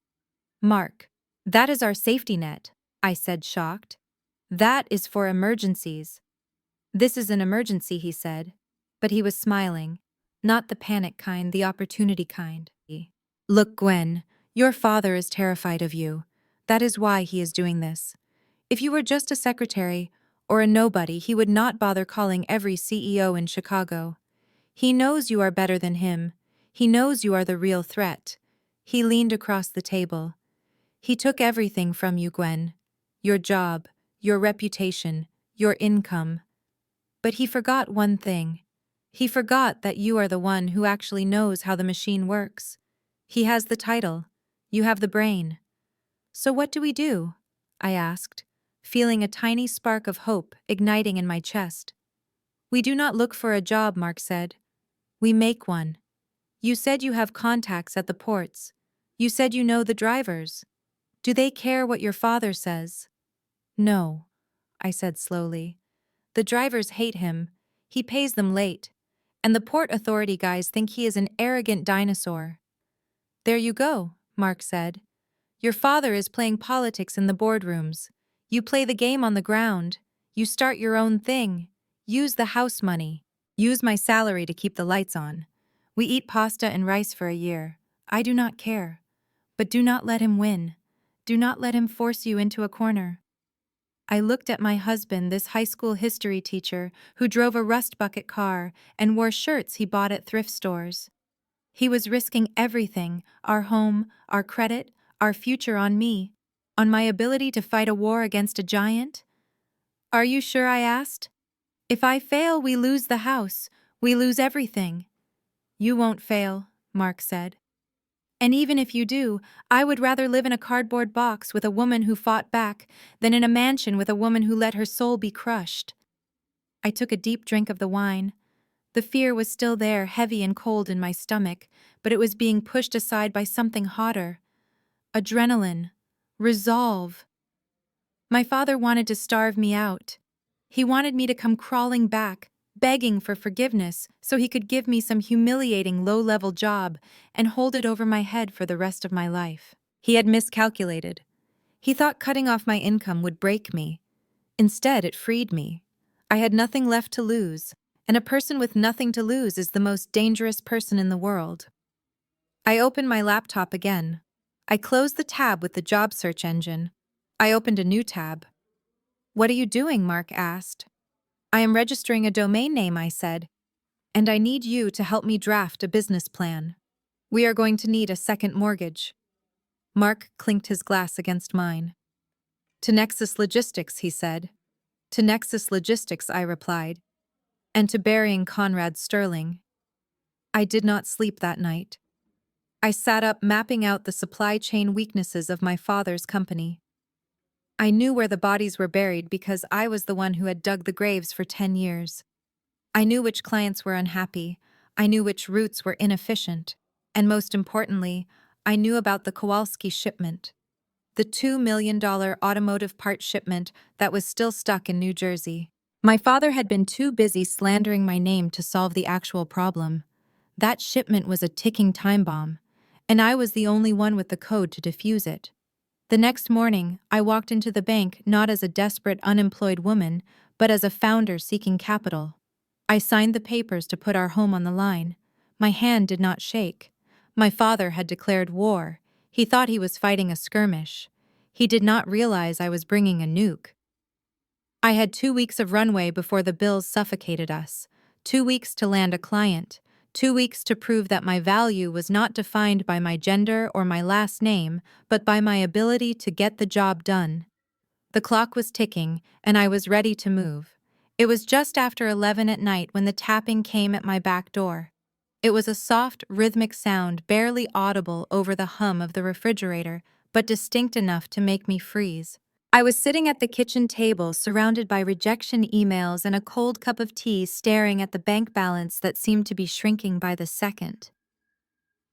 Mark, that is our safety net, I said, shocked. That is for emergencies. This is an emergency, he said, but he was smiling. Not the panic kind, the opportunity kind. Look, Gwen, your father is terrified of you. That is why he is doing this. If you were just a secretary or a nobody, he would not bother calling every CEO in Chicago. He knows you are better than him. He knows you are the real threat. He leaned across the table. He took everything from you, Gwen. Your job, your reputation, your income. But he forgot one thing. He forgot that you are the one who actually knows how the machine works. He has the title. You have the brain. So what do we do? I asked, feeling a tiny spark of hope igniting in my chest. We do not look for a job, Mark said. We make one. You said you have contacts at the ports. You said you know the drivers. Do they care what your father says? No, I said slowly. The drivers hate him. He pays them late. And the port authority guys think he is an arrogant dinosaur. There you go, Mark said. Your father is playing politics in the boardrooms. You play the game on the ground. You start your own thing. Use the house money. Use my salary to keep the lights on. We eat pasta and rice for a year. I do not care. But do not let him win. Do not let him force you into a corner. I looked at my husband, this high school history teacher who drove a rust bucket car and wore shirts he bought at thrift stores. He was risking everything, our home, our credit, our future on me, on my ability to fight a war against a giant. Are you sure? I asked. If I fail, we lose the house. We lose everything. You won't fail, Mark said. And even if you do, I would rather live in a cardboard box with a woman who fought back than in a mansion with a woman who let her soul be crushed. I took a deep drink of the wine. The fear was still there, heavy and cold in my stomach, but it was being pushed aside by something hotter. Adrenaline. Resolve. My father wanted to starve me out. He wanted me to come crawling back, begging for forgiveness so he could give me some humiliating low-level job and hold it over my head for the rest of my life. He had miscalculated. He thought cutting off my income would break me. Instead, it freed me. I had nothing left to lose, and a person with nothing to lose is the most dangerous person in the world. I opened my laptop again. I closed the tab with the job search engine. I opened a new tab. What are you doing? Mark asked. I am registering a domain name, I said, and I need you to help me draft a business plan. We are going to need a second mortgage. Mark clinked his glass against mine. To Nexus Logistics, he said. To Nexus Logistics, I replied. And to burying Conrad Sterling. I did not sleep that night. I sat up mapping out the supply chain weaknesses of my father's company. I knew where the bodies were buried because I was the one who had dug the graves for 10 years. I knew which clients were unhappy, I knew which routes were inefficient, and most importantly, I knew about the Kowalski shipment. The $2 million automotive part shipment that was still stuck in New Jersey. My father had been too busy slandering my name to solve the actual problem. That shipment was a ticking time bomb, and I was the only one with the code to defuse it. The next morning, I walked into the bank not as a desperate unemployed woman, but as a founder seeking capital. I signed the papers to put our home on the line. My hand did not shake. My father had declared war. He thought he was fighting a skirmish. He did not realize I was bringing a nuke. I had 2 weeks of runway before the bills suffocated us. 2 weeks to land a client. 2 weeks to prove that my value was not defined by my gender or my last name, but by my ability to get the job done. The clock was ticking, and I was ready to move. It was just after 11 at night when the tapping came at my back door. It was a soft, rhythmic sound barely audible over the hum of the refrigerator, but distinct enough to make me freeze. I was sitting at the kitchen table surrounded by rejection emails and a cold cup of tea staring at the bank balance that seemed to be shrinking by the second.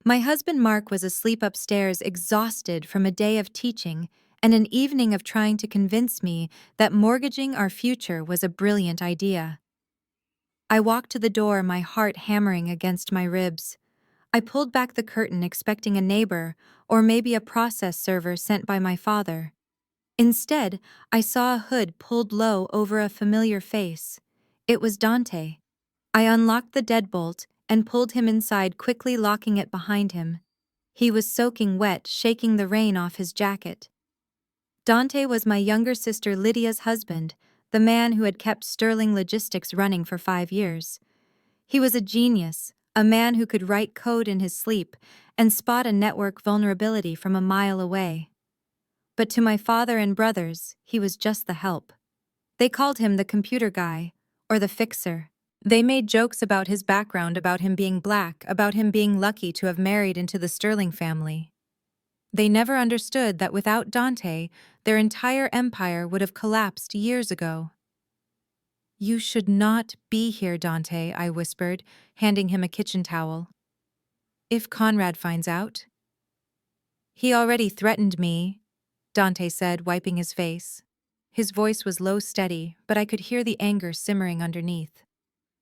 My husband Mark was asleep upstairs, exhausted from a day of teaching and an evening of trying to convince me that mortgaging our future was a brilliant idea. I walked to the door, my heart hammering against my ribs. I pulled back the curtain expecting a neighbor or maybe a process server sent by my father. Instead, I saw a hood pulled low over a familiar face. It was Dante. I unlocked the deadbolt and pulled him inside, quickly locking it behind him. He was soaking wet, shaking the rain off his jacket. Dante was my younger sister Lydia's husband, the man who had kept Sterling Logistics running for 5 years. He was a genius, a man who could write code in his sleep and spot a network vulnerability from a mile away. But to my father and brothers, he was just the help. They called him the computer guy, or the fixer. They made jokes about his background, about him being black, about him being lucky to have married into the Sterling family. They never understood that without Dante, their entire empire would have collapsed years ago. "You should not be here, Dante," I whispered, handing him a kitchen towel. "If Conrad finds out?" "He already threatened me," Dante said, wiping his face. His voice was low, steady, but I could hear the anger simmering underneath.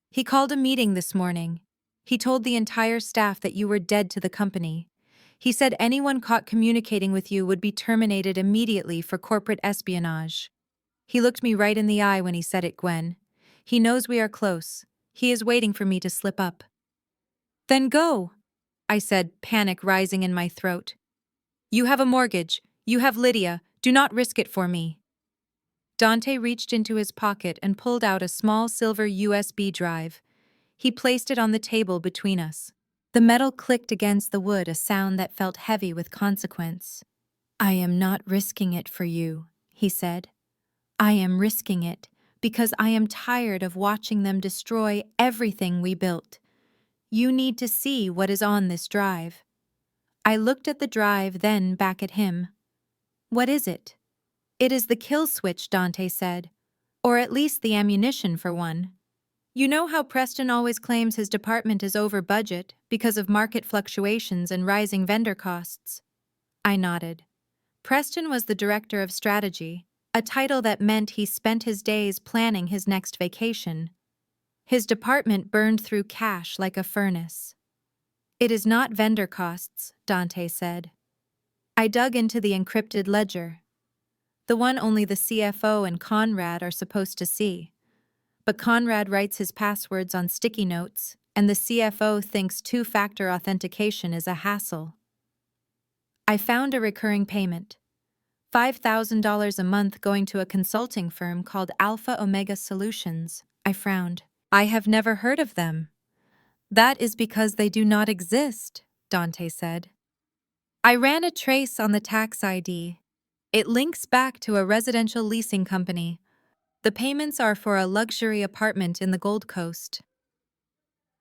"He called a meeting this morning. He told the entire staff that you were dead to the company. He said anyone caught communicating with you would be terminated immediately for corporate espionage. He looked me right in the eye when he said it, Gwen. He knows we are close. He is waiting for me to slip up." "Then go," I said, panic rising in my throat. "You have a mortgage. You have Lydia. Do not risk it for me." Dante reached into his pocket and pulled out a small silver USB drive. He placed it on the table between us. The metal clicked against the wood, a sound that felt heavy with consequence. "I am not risking it for you," he said. "I am risking it because I am tired of watching them destroy everything we built. You need to see what is on this drive." I looked at the drive, then back at him. "What is it?" "It is the kill switch," Dante said. "Or at least the ammunition for one. You know how Preston always claims his department is over budget because of market fluctuations and rising vendor costs?" I nodded. Preston was the director of strategy, a title that meant he spent his days planning his next vacation. His department burned through cash like a furnace. "It is not vendor costs," Dante said. I dug into the encrypted ledger, the one only the CFO and Conrad are supposed to see. But Conrad writes his passwords on sticky notes, and the CFO thinks two-factor authentication is a hassle. I found a recurring payment, $5,000 a month going to a consulting firm called Alpha Omega Solutions. I frowned. "I have never heard of them." "That is because they do not exist," Dante said. I ran a trace on the tax ID. It links back to a residential leasing company. The payments are for a luxury apartment in the Gold Coast.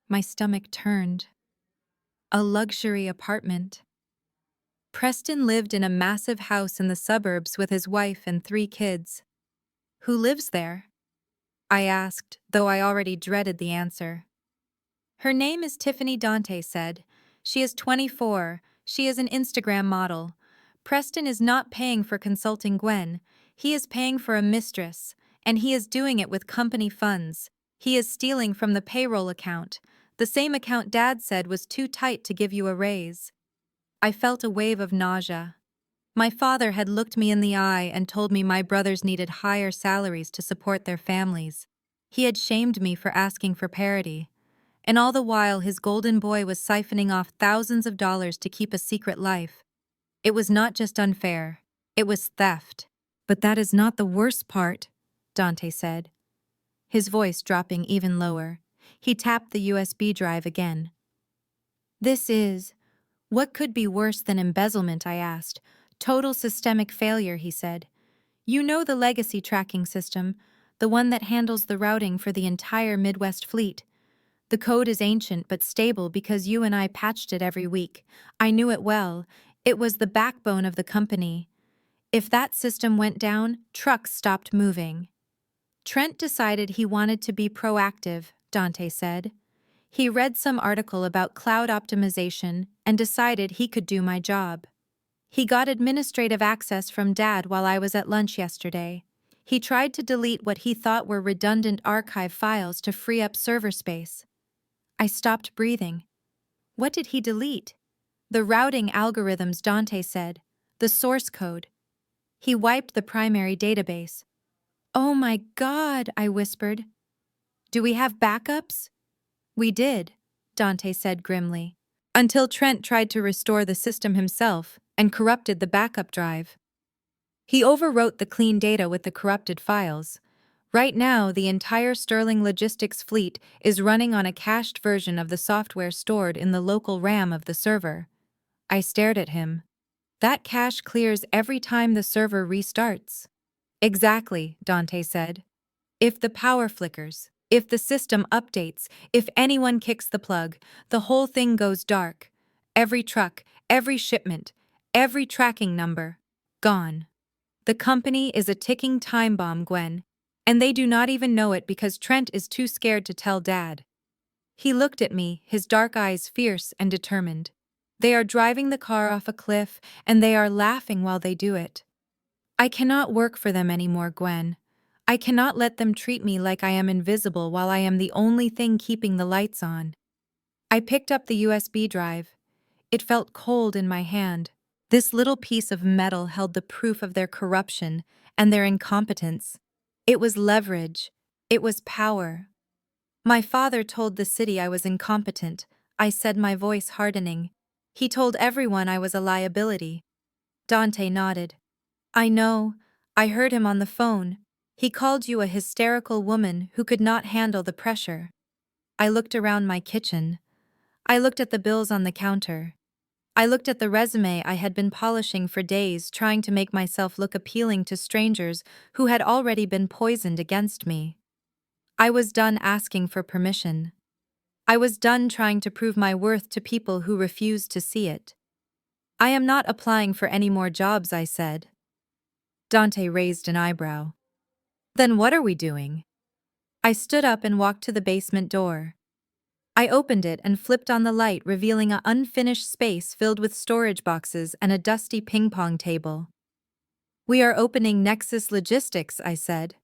My stomach turned. A luxury apartment. Preston lived in a massive house in the suburbs with his wife and 3 kids. "Who lives there?" I asked, though I already dreaded the answer. "Her name is Tiffany," Dante said. "She is 24. She is an Instagram model. Preston is not paying for consulting Gwen. He is paying for a mistress, and he is doing it with company funds. He is stealing from the payroll account, the same account Dad said was too tight to give you a raise." I felt a wave of nausea. My father had looked me in the eye and told me my brothers needed higher salaries to support their families. He had shamed me for asking for parity. And all the while his golden boy was siphoning off thousands of dollars to keep a secret life. It was not just unfair, it was theft. "But that is not the worst part," Dante said, his voice dropping even lower. He tapped the USB drive again. "This is... What could be worse than embezzlement?" I asked. "Total systemic failure," he said. "You know the legacy tracking system, the one that handles the routing for the entire Midwest fleet. The code is ancient but stable because you and I patched it every week. I knew it well. It was the backbone of the company. If that system went down, trucks stopped moving." "Trent decided he wanted to be proactive," Dante said. "He read some article about cloud optimization and decided he could do my job. He got administrative access from Dad while I was at lunch yesterday. He tried to delete what he thought were redundant archive files to free up server space." I stopped breathing. What did he delete? "The routing algorithms," Dante said. "The source code." He wiped the primary database. "Oh my God," I whispered. "Do we have backups?" "We did," Dante said grimly, "until Trent tried to restore the system himself and corrupted the backup drive. He overwrote the clean data with the corrupted files. Right now, the entire Sterling Logistics fleet is running on a cached version of the software stored in the local RAM of the server." I stared at him. "That cache clears every time the server restarts." "Exactly," Dante said. If the power flickers, if the system updates, if anyone kicks the plug, the whole thing goes dark. Every truck, every shipment, every tracking number, gone. The company is a ticking time bomb, Gwen, and they do not even know it because Trent is too scared to tell Dad. He looked at me, his dark eyes fierce and determined. They are driving the car off a cliff, and they are laughing while they do it. I cannot work for them anymore, Gwen. I cannot let them treat me like I am invisible while I am the only thing keeping the lights on. I picked up the USB drive. It felt cold in my hand. This little piece of metal held the proof of their corruption and their incompetence. It was leverage. It was power. My father told the city I was incompetent. I said, my voice hardening. He told everyone I was a liability. Dante nodded. I know. I heard him on the phone. He called you a hysterical woman who could not handle the pressure. I looked around my kitchen. I looked at the bills on the counter. I looked at the resume I had been polishing for days, trying to make myself look appealing to strangers who had already been poisoned against me. I was done asking for permission. I was done trying to prove my worth to people who refused to see it. I am not applying for any more jobs, I said. Dante raised an eyebrow. Then what are we doing? I stood up and walked to the basement door. I opened it and flipped on the light, revealing an unfinished space filled with storage boxes and a dusty ping-pong table. We are opening Nexus Logistics, I said.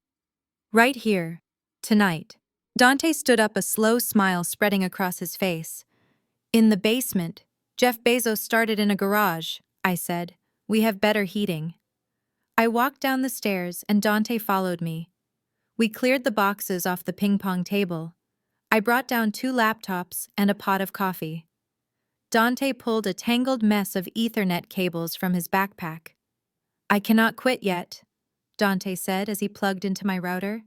Right here. Tonight. Dante stood up, a slow smile spreading across his face. In the basement. Jeff Bezos started in a garage, I said. We have better heating. I walked down the stairs and Dante followed me. We cleared the boxes off the ping-pong table. I brought down 2 laptops and a pot of coffee. Dante pulled a tangled mess of Ethernet cables from his backpack. I cannot quit yet, Dante said as he plugged into my router.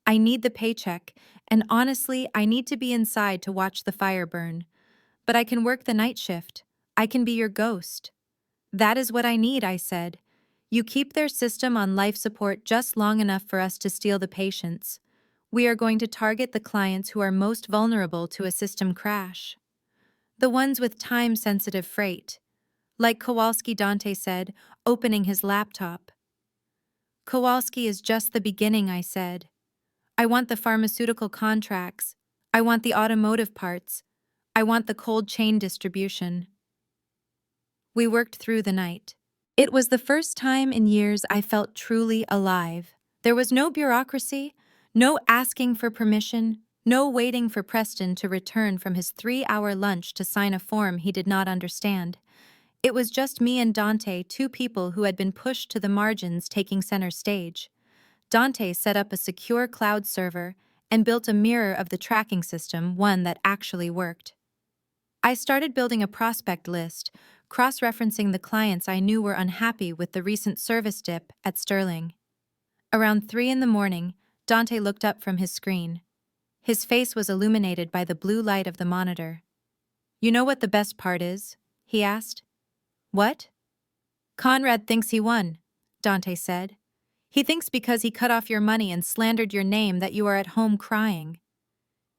I need the paycheck, and honestly, I need to be inside to watch the fire burn. But I can work the night shift. I can be your ghost. That is what I need, I said. You keep their system on life support just long enough for us to steal the patients. We are going to target the clients who are most vulnerable to a system crash. The ones with time-sensitive freight. Like Kowalski, Dante said, opening his laptop. Kowalski is just the beginning, I said. I want the pharmaceutical contracts. I want the automotive parts. I want the cold chain distribution. We worked through the night. It was the first time in years I felt truly alive. There was no bureaucracy, no asking for permission, no waiting for Preston to return from his 3-hour lunch to sign a form he did not understand. It was just me and Dante, 2 people who had been pushed to the margins, taking center stage. Dante set up a secure cloud server and built a mirror of the tracking system, one that actually worked. I started building a prospect list, cross-referencing the clients I knew were unhappy with the recent service dip at Sterling. Around 3 in the morning, Dante looked up from his screen. His face was illuminated by the blue light of the monitor. You know what the best part is? He asked. What? Conrad thinks he won, Dante said. He thinks because he cut off your money and slandered your name that you are at home crying.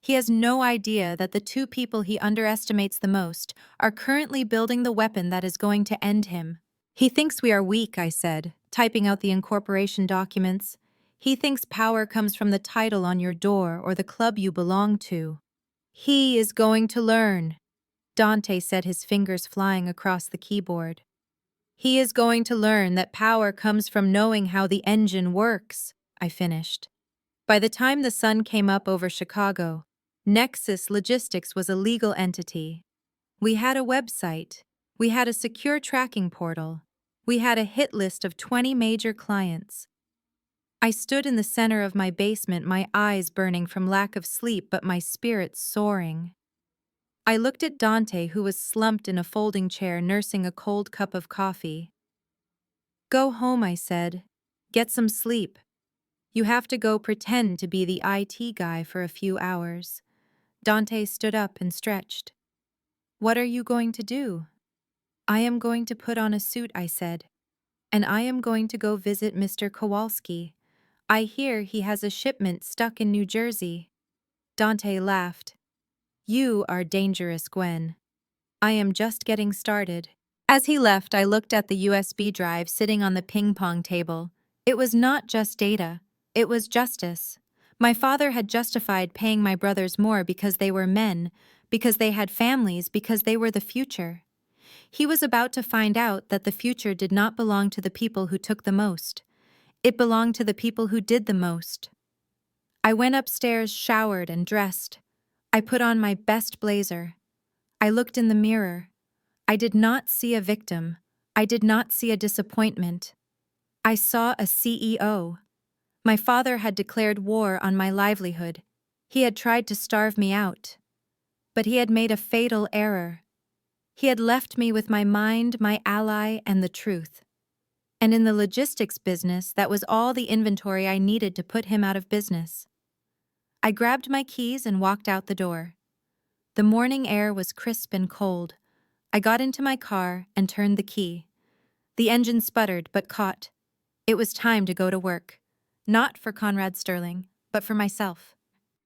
He has no idea that the 2 people he underestimates the most are currently building the weapon that is going to end him. He thinks we are weak, I said, typing out the incorporation documents. He thinks power comes from the title on your door or the club you belong to. He is going to learn, Dante said, his fingers flying across the keyboard. He is going to learn that power comes from knowing how the engine works, I finished. By the time the sun came up over Chicago, Nexus Logistics was a legal entity. We had a website. We had a secure tracking portal. We had a hit list of 20 major clients. I stood in the center of my basement, my eyes burning from lack of sleep but my spirits soaring. I looked at Dante, who was slumped in a folding chair nursing a cold cup of coffee. Go home, I said. Get some sleep. You have to go pretend to be the IT guy for a few hours. Dante stood up and stretched. What are you going to do? I am going to put on a suit, I said. And I am going to go visit Mr. Kowalski. I hear he has a shipment stuck in New Jersey. Dante laughed. You are dangerous, Gwen. I am just getting started. As he left, I looked at the USB drive sitting on the ping-pong table. It was not just data. It was justice. My father had justified paying my brothers more because they were men, because they had families, because they were the future. He was about to find out that the future did not belong to the people who took the most. It belonged to the people who did the most. I went upstairs, showered and dressed. I put on my best blazer. I looked in the mirror. I did not see a victim. I did not see a disappointment. I saw a CEO. My father had declared war on my livelihood. He had tried to starve me out. But he had made a fatal error. He had left me with my mind, my ally, and the truth. And in the logistics business, that was all the inventory I needed to put him out of business. I grabbed my keys and walked out the door. The morning air was crisp and cold. I got into my car and turned the key. The engine sputtered but caught. It was time to go to work. Not for Conrad Sterling, but for myself.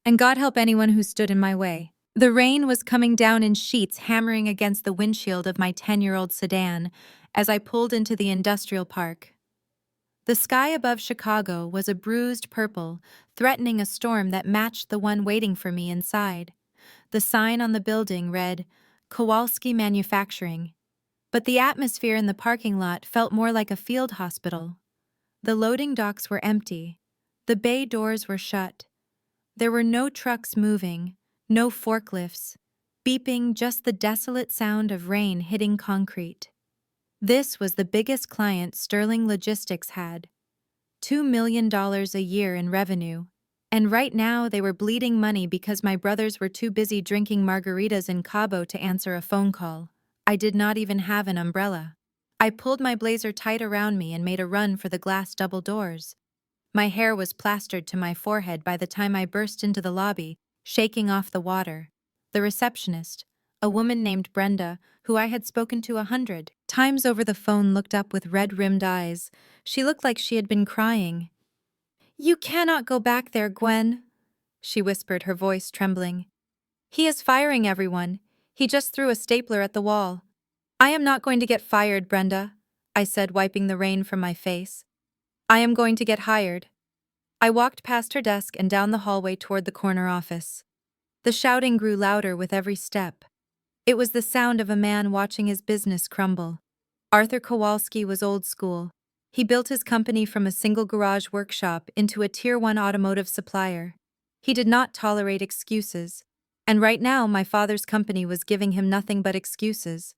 And God help anyone who stood in my way. The rain was coming down in sheets, hammering against the windshield of my 10-year-old sedan as I pulled into the industrial park. The sky above Chicago was a bruised purple, threatening a storm that matched the one waiting for me inside. The sign on the building read, Kowalski Manufacturing. But the atmosphere in the parking lot felt more like a field hospital. The loading docks were empty. The bay doors were shut. There were no trucks moving, no forklifts, beeping, just the desolate sound of rain hitting concrete. This was the biggest client Sterling Logistics had, $2 million a year in revenue. And right now they were bleeding money because my brothers were too busy drinking margaritas in Cabo to answer a phone call. I did not even have an umbrella. I pulled my blazer tight around me and made a run for the glass double doors. My hair was plastered to my forehead by the time I burst into the lobby, shaking off the water. The receptionist, a woman named Brenda, who I had spoken to 100 times over the phone, looked up with red-rimmed eyes. She looked like she had been crying. You cannot go back there, Gwen, she whispered, her voice trembling. He is firing everyone. He just threw a stapler at the wall. I am not going to get fired, Brenda, I said, wiping the rain from my face. I am going to get hired. I walked past her desk and down the hallway toward the corner office. The shouting grew louder with every step. It was the sound of a man watching his business crumble. Arthur Kowalski was old school. He built his company from a single garage workshop into a Tier 1 automotive supplier. He did not tolerate excuses. And right now, my father's company was giving him nothing but excuses.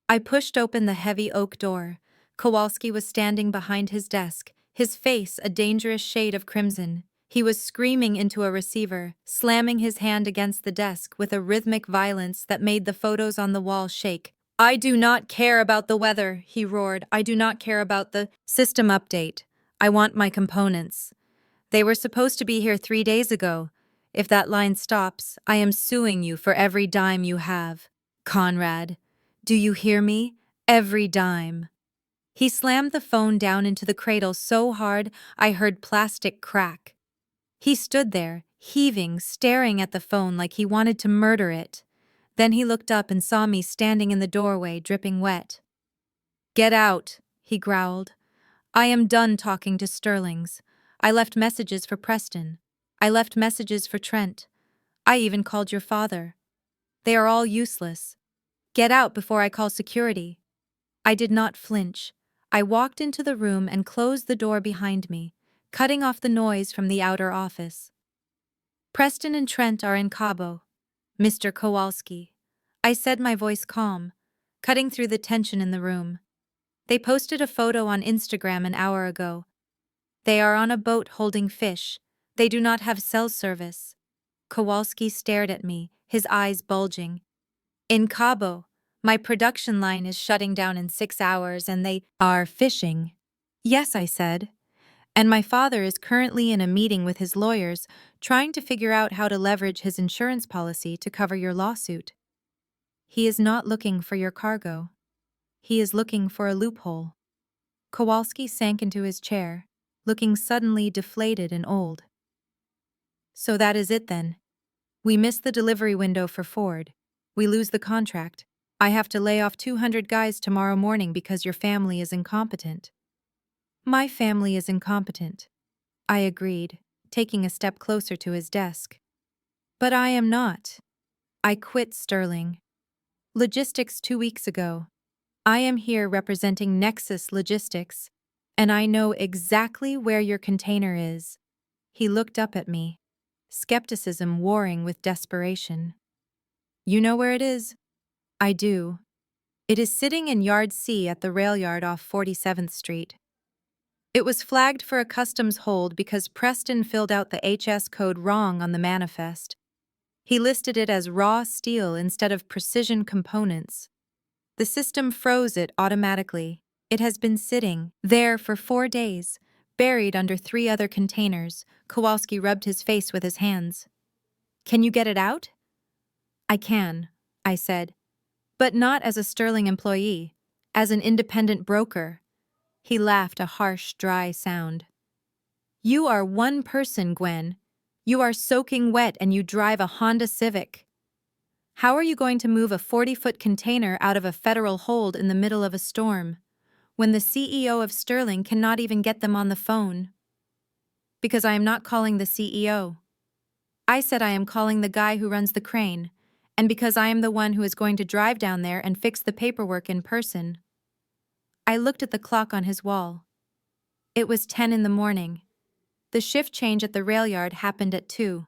I pushed open the heavy oak door. Kowalski was standing behind his desk, his face a dangerous shade of crimson. He was screaming into a receiver, slamming his hand against the desk with a rhythmic violence that made the photos on the wall shake. I do not care about the weather, he roared. I do not care about the system update. I want my components. They were supposed to be here 3 days ago. If that line stops, I am suing you for every dime you have. Conrad, do you hear me? Every dime. He slammed the phone down into the cradle so hard I heard plastic crack. He stood there, heaving, staring at the phone like he wanted to murder it. Then he looked up and saw me standing in the doorway, dripping wet. Get out, he growled. I am done talking to Sterlings. I left messages for Preston. I left messages for Trent. I even called your father. They are all useless. Get out before I call security. I did not flinch. I walked into the room and closed the door behind me, cutting off the noise from the outer office. Preston and Trent are in Cabo. Mr. Kowalski. I said, my voice calm, cutting through the tension in the room. They posted a photo on Instagram an hour ago. They are on a boat holding fish. They do not have cell service. Kowalski stared at me, his eyes bulging. In Cabo, my production line is shutting down in 6 hours and they are fishing. Yes, I said. And my father is currently in a meeting with his lawyers, trying to figure out how to leverage his insurance policy to cover your lawsuit. He is not looking for your cargo. He is looking for a loophole. Kowalski sank into his chair. looking suddenly deflated and old. So that is it then. We miss the delivery window for Ford. We lose the contract. I have to lay off 200 guys tomorrow morning because your family is incompetent. My family is incompetent, I agreed, taking a step closer to his desk. But I am not. I quit Sterling Logistics 2 weeks ago. I am here representing Nexus Logistics, and I know exactly where your container is. He looked up at me, skepticism warring with desperation. You know where it is? I do. It is sitting in Yard C at the rail yard off 47th Street. It was flagged for a customs hold because Preston filled out the HS code wrong on the manifest. He listed it as raw steel instead of precision components. The system froze it automatically. It has been sitting there for 4 days, buried under 3 other containers. Kowalski rubbed his face with his hands. Can you get it out? I can, I said. But not as a Sterling employee, as an independent broker. He laughed a harsh, dry sound. You are one person, Gwen. You are soaking wet and you drive a Honda Civic. How are you going to move a 40-foot container out of a federal hold in the middle of a storm, when the CEO of Sterling cannot even get them on the phone? Because I am not calling the CEO. I said I am calling the guy who runs the crane, and because I am the one who is going to drive down there and fix the paperwork in person. I looked at the clock on his wall. It was 10 in the morning. The shift change at the rail yard happened at 2.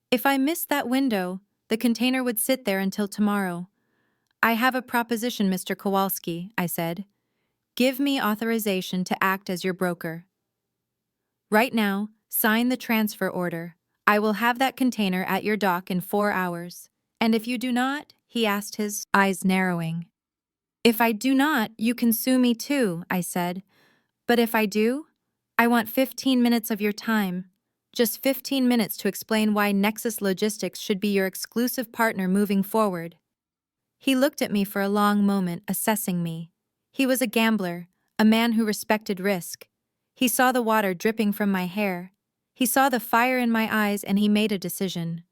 If I missed that window, the container would sit there until tomorrow. I have a proposition, Mr. Kowalski, I said. Give me authorization to act as your broker. Right now, sign the transfer order. I will have that container at your dock in 4 hours. And if you do not, he asked, his eyes narrowing. If I do not, you can sue me too, I said. But if I do, I want 15 minutes of your time. Just 15 minutes to explain why Nexus Logistics should be your exclusive partner moving forward. He looked at me for a long moment, assessing me. He was a gambler, a man who respected risk. He saw the water dripping from my hair. He saw the fire in my eyes, and he made a decision.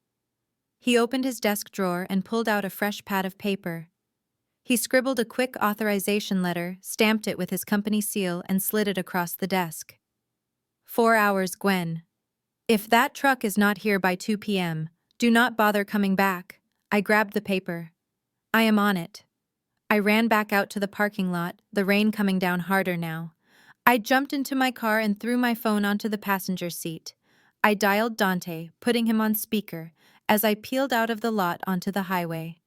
He opened his desk drawer and pulled out a fresh pad of paper. He scribbled a quick authorization letter, stamped it with his company seal, and slid it across the desk. 4 hours, Gwen. If that truck is not here by 2 p.m., do not bother coming back. I grabbed the paper. I am on it. I ran back out to the parking lot, the rain coming down harder now. I jumped into my car and threw my phone onto the passenger seat. I dialed Dante, putting him on speaker, as I peeled out of the lot onto the highway.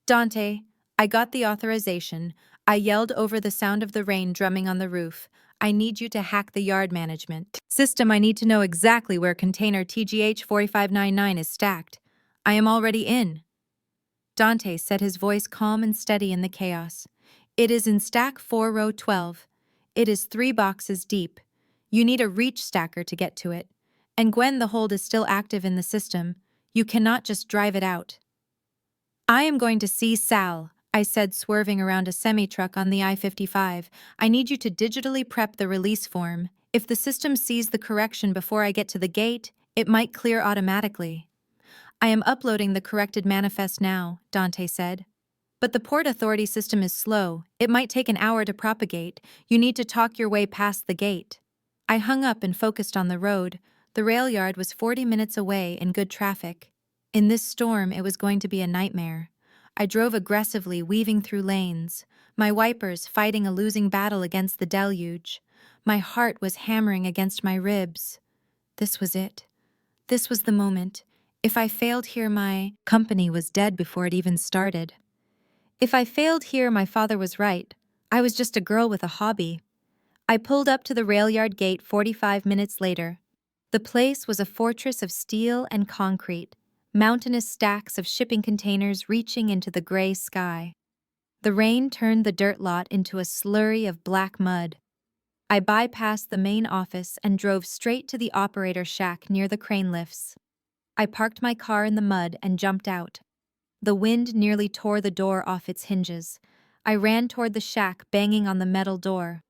Dante, I got the authorization. I yelled over the sound of the rain drumming on the roof. I need you to hack the yard management system. I need to know exactly where container TGH 4599 is stacked. I am already in. Dante said, his voice calm and steady in the chaos. It is in stack 4, row 12. It is 3 boxes deep. You need a reach stacker to get to it. And Gwen, the hold is still active in the system. You cannot just drive it out. I am going to see Sal, I said, swerving around a semi-truck on the I-55. I need you to digitally prep the release form. If the system sees the correction before I get to the gate, it might clear automatically. I am uploading the corrected manifest now, Dante said. But the Port Authority system is slow. It might take an hour to propagate. You need to talk your way past the gate. I hung up and focused on the road. The rail yard was 40 minutes away in good traffic. In this storm, it was going to be a nightmare. I drove aggressively, weaving through lanes, my wipers fighting a losing battle against the deluge. My heart was hammering against my ribs. This was it. This was the moment. If I failed here, my company was dead before it even started. If I failed here, my father was right. I was just a girl with a hobby. I pulled up to the rail yard gate 45 minutes later. The place was a fortress of steel and concrete, mountainous stacks of shipping containers reaching into the gray sky. The rain turned the dirt lot into a slurry of black mud. I bypassed the main office and drove straight to the operator shack near the crane lifts. I parked my car in the mud and jumped out. The wind nearly tore the door off its hinges. I ran toward the shack, banging on the metal door.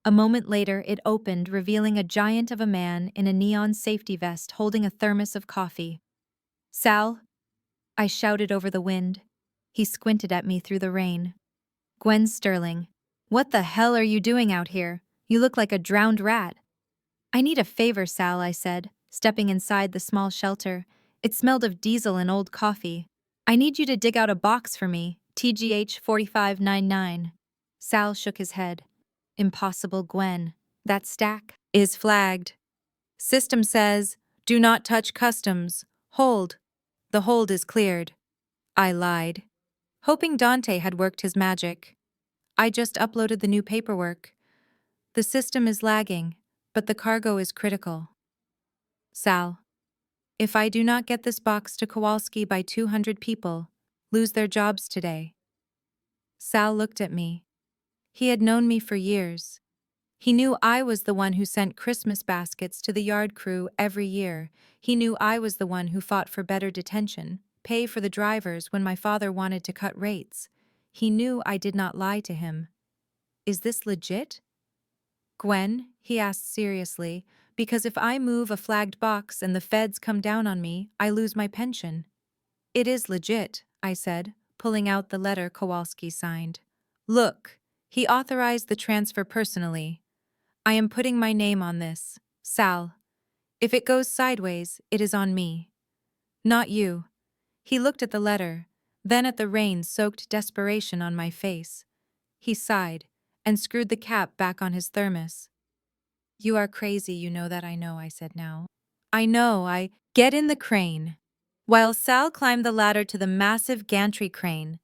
A moment later, it opened, revealing a giant of a man in a neon safety vest holding a thermos of coffee. "Sal," I shouted over the wind. He squinted at me through the rain. "Gwen Sterling, what the hell are you doing out here? You look like a drowned rat." "I need a favor, Sal," I said, stepping inside the small shelter. It smelled of diesel and old coffee. "I need you to dig out a box for me, TGH 4599. Sal shook his head. "Impossible, Gwen. That stack is flagged. System says, do not touch customs. Hold. The hold is cleared." I lied, hoping Dante had worked his magic. "I just uploaded the new paperwork. The system is lagging, but the cargo is critical." "Sal, if I do not get this box to Kowalski by 200 people, lose their jobs today." Sal looked at me. He had known me for years. He knew I was the one who sent Christmas baskets to the yard crew every year. He knew I was the one who fought for better detention, pay for the drivers when my father wanted to cut rates. He knew I did not lie to him. "Is this legit?" "Gwen," he asked seriously, "because if I move a flagged box and the feds come down on me, I lose my pension." "It is legit," I said, pulling out the letter Kowalski signed. "Look, he authorized the transfer personally. I am putting my name on this. Sal. If it goes sideways, it is on me. Not you." He looked at the letter, then at the rain-soaked desperation on my face. He sighed and screwed the cap back on his thermos. "You are crazy, you know that." "I know," I said now. "I know, I get in the crane." While Sal climbed the ladder to the massive gantry crane,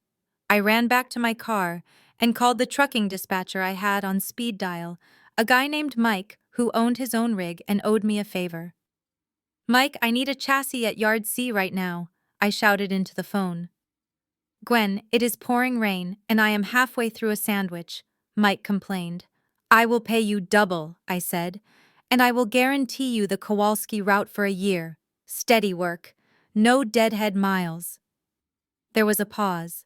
I ran back to my car and called the trucking dispatcher I had on speed dial, a guy named Mike who owned his own rig and owed me a favor. "Mike, I need a chassis at Yard C right now," I shouted into the phone. "Gwen, it is pouring rain and I am halfway through a sandwich," Mike complained. "I will pay you double," I said, "and I will guarantee you the Kowalski route for a year. Steady work. No deadhead miles." There was a pause.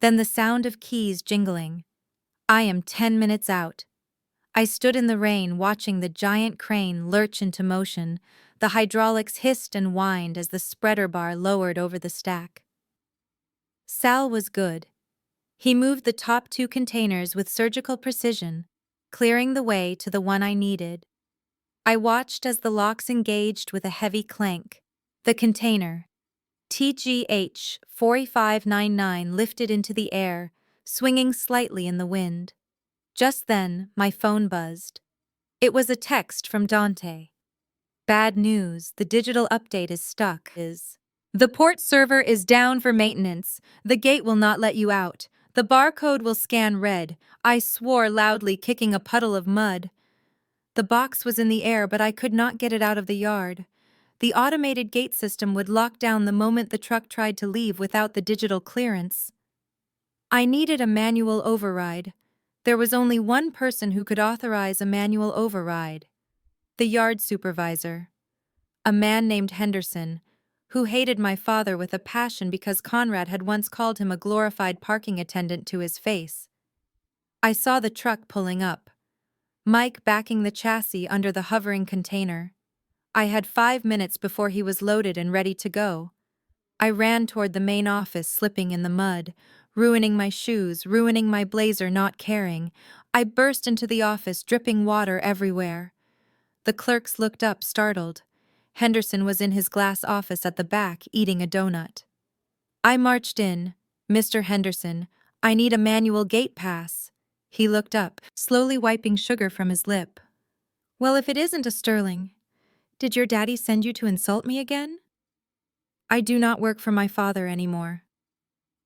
Then the sound of keys jingling. "I am 10 minutes out." I stood in the rain watching the giant crane lurch into motion. The hydraulics hissed and whined as the spreader bar lowered over the stack. Sal was good. He moved the top 2 containers with surgical precision, clearing the way to the one I needed. I watched as the locks engaged with a heavy clank. The container, TGH 4599, lifted into the air, swinging slightly in the wind. Just then, my phone buzzed. It was a text from Dante. "Bad news, the digital update is stuck. The port server is down for maintenance. The gate will not let you out. The barcode will scan red." I swore loudly, kicking a puddle of mud. The box was in the air, but I could not get it out of the yard. The automated gate system would lock down the moment the truck tried to leave without the digital clearance. I needed a manual override. There was only one person who could authorize a manual override: the yard supervisor. A man named Henderson, who hated my father with a passion because Conrad had once called him a glorified parking attendant to his face. I saw the truck pulling up, Mike backing the chassis under the hovering container. I had 5 minutes before he was loaded and ready to go. I ran toward the main office, slipping in the mud, ruining my shoes, ruining my blazer, not caring. I burst into the office, dripping water everywhere. The clerks looked up, startled. Henderson was in his glass office at the back, eating a donut. I marched in. "Mr. Henderson, I need a manual gate pass." He looked up, slowly wiping sugar from his lip. "Well, if it isn't a Sterling, did your daddy send you to insult me again?" "I do not work for my father anymore,"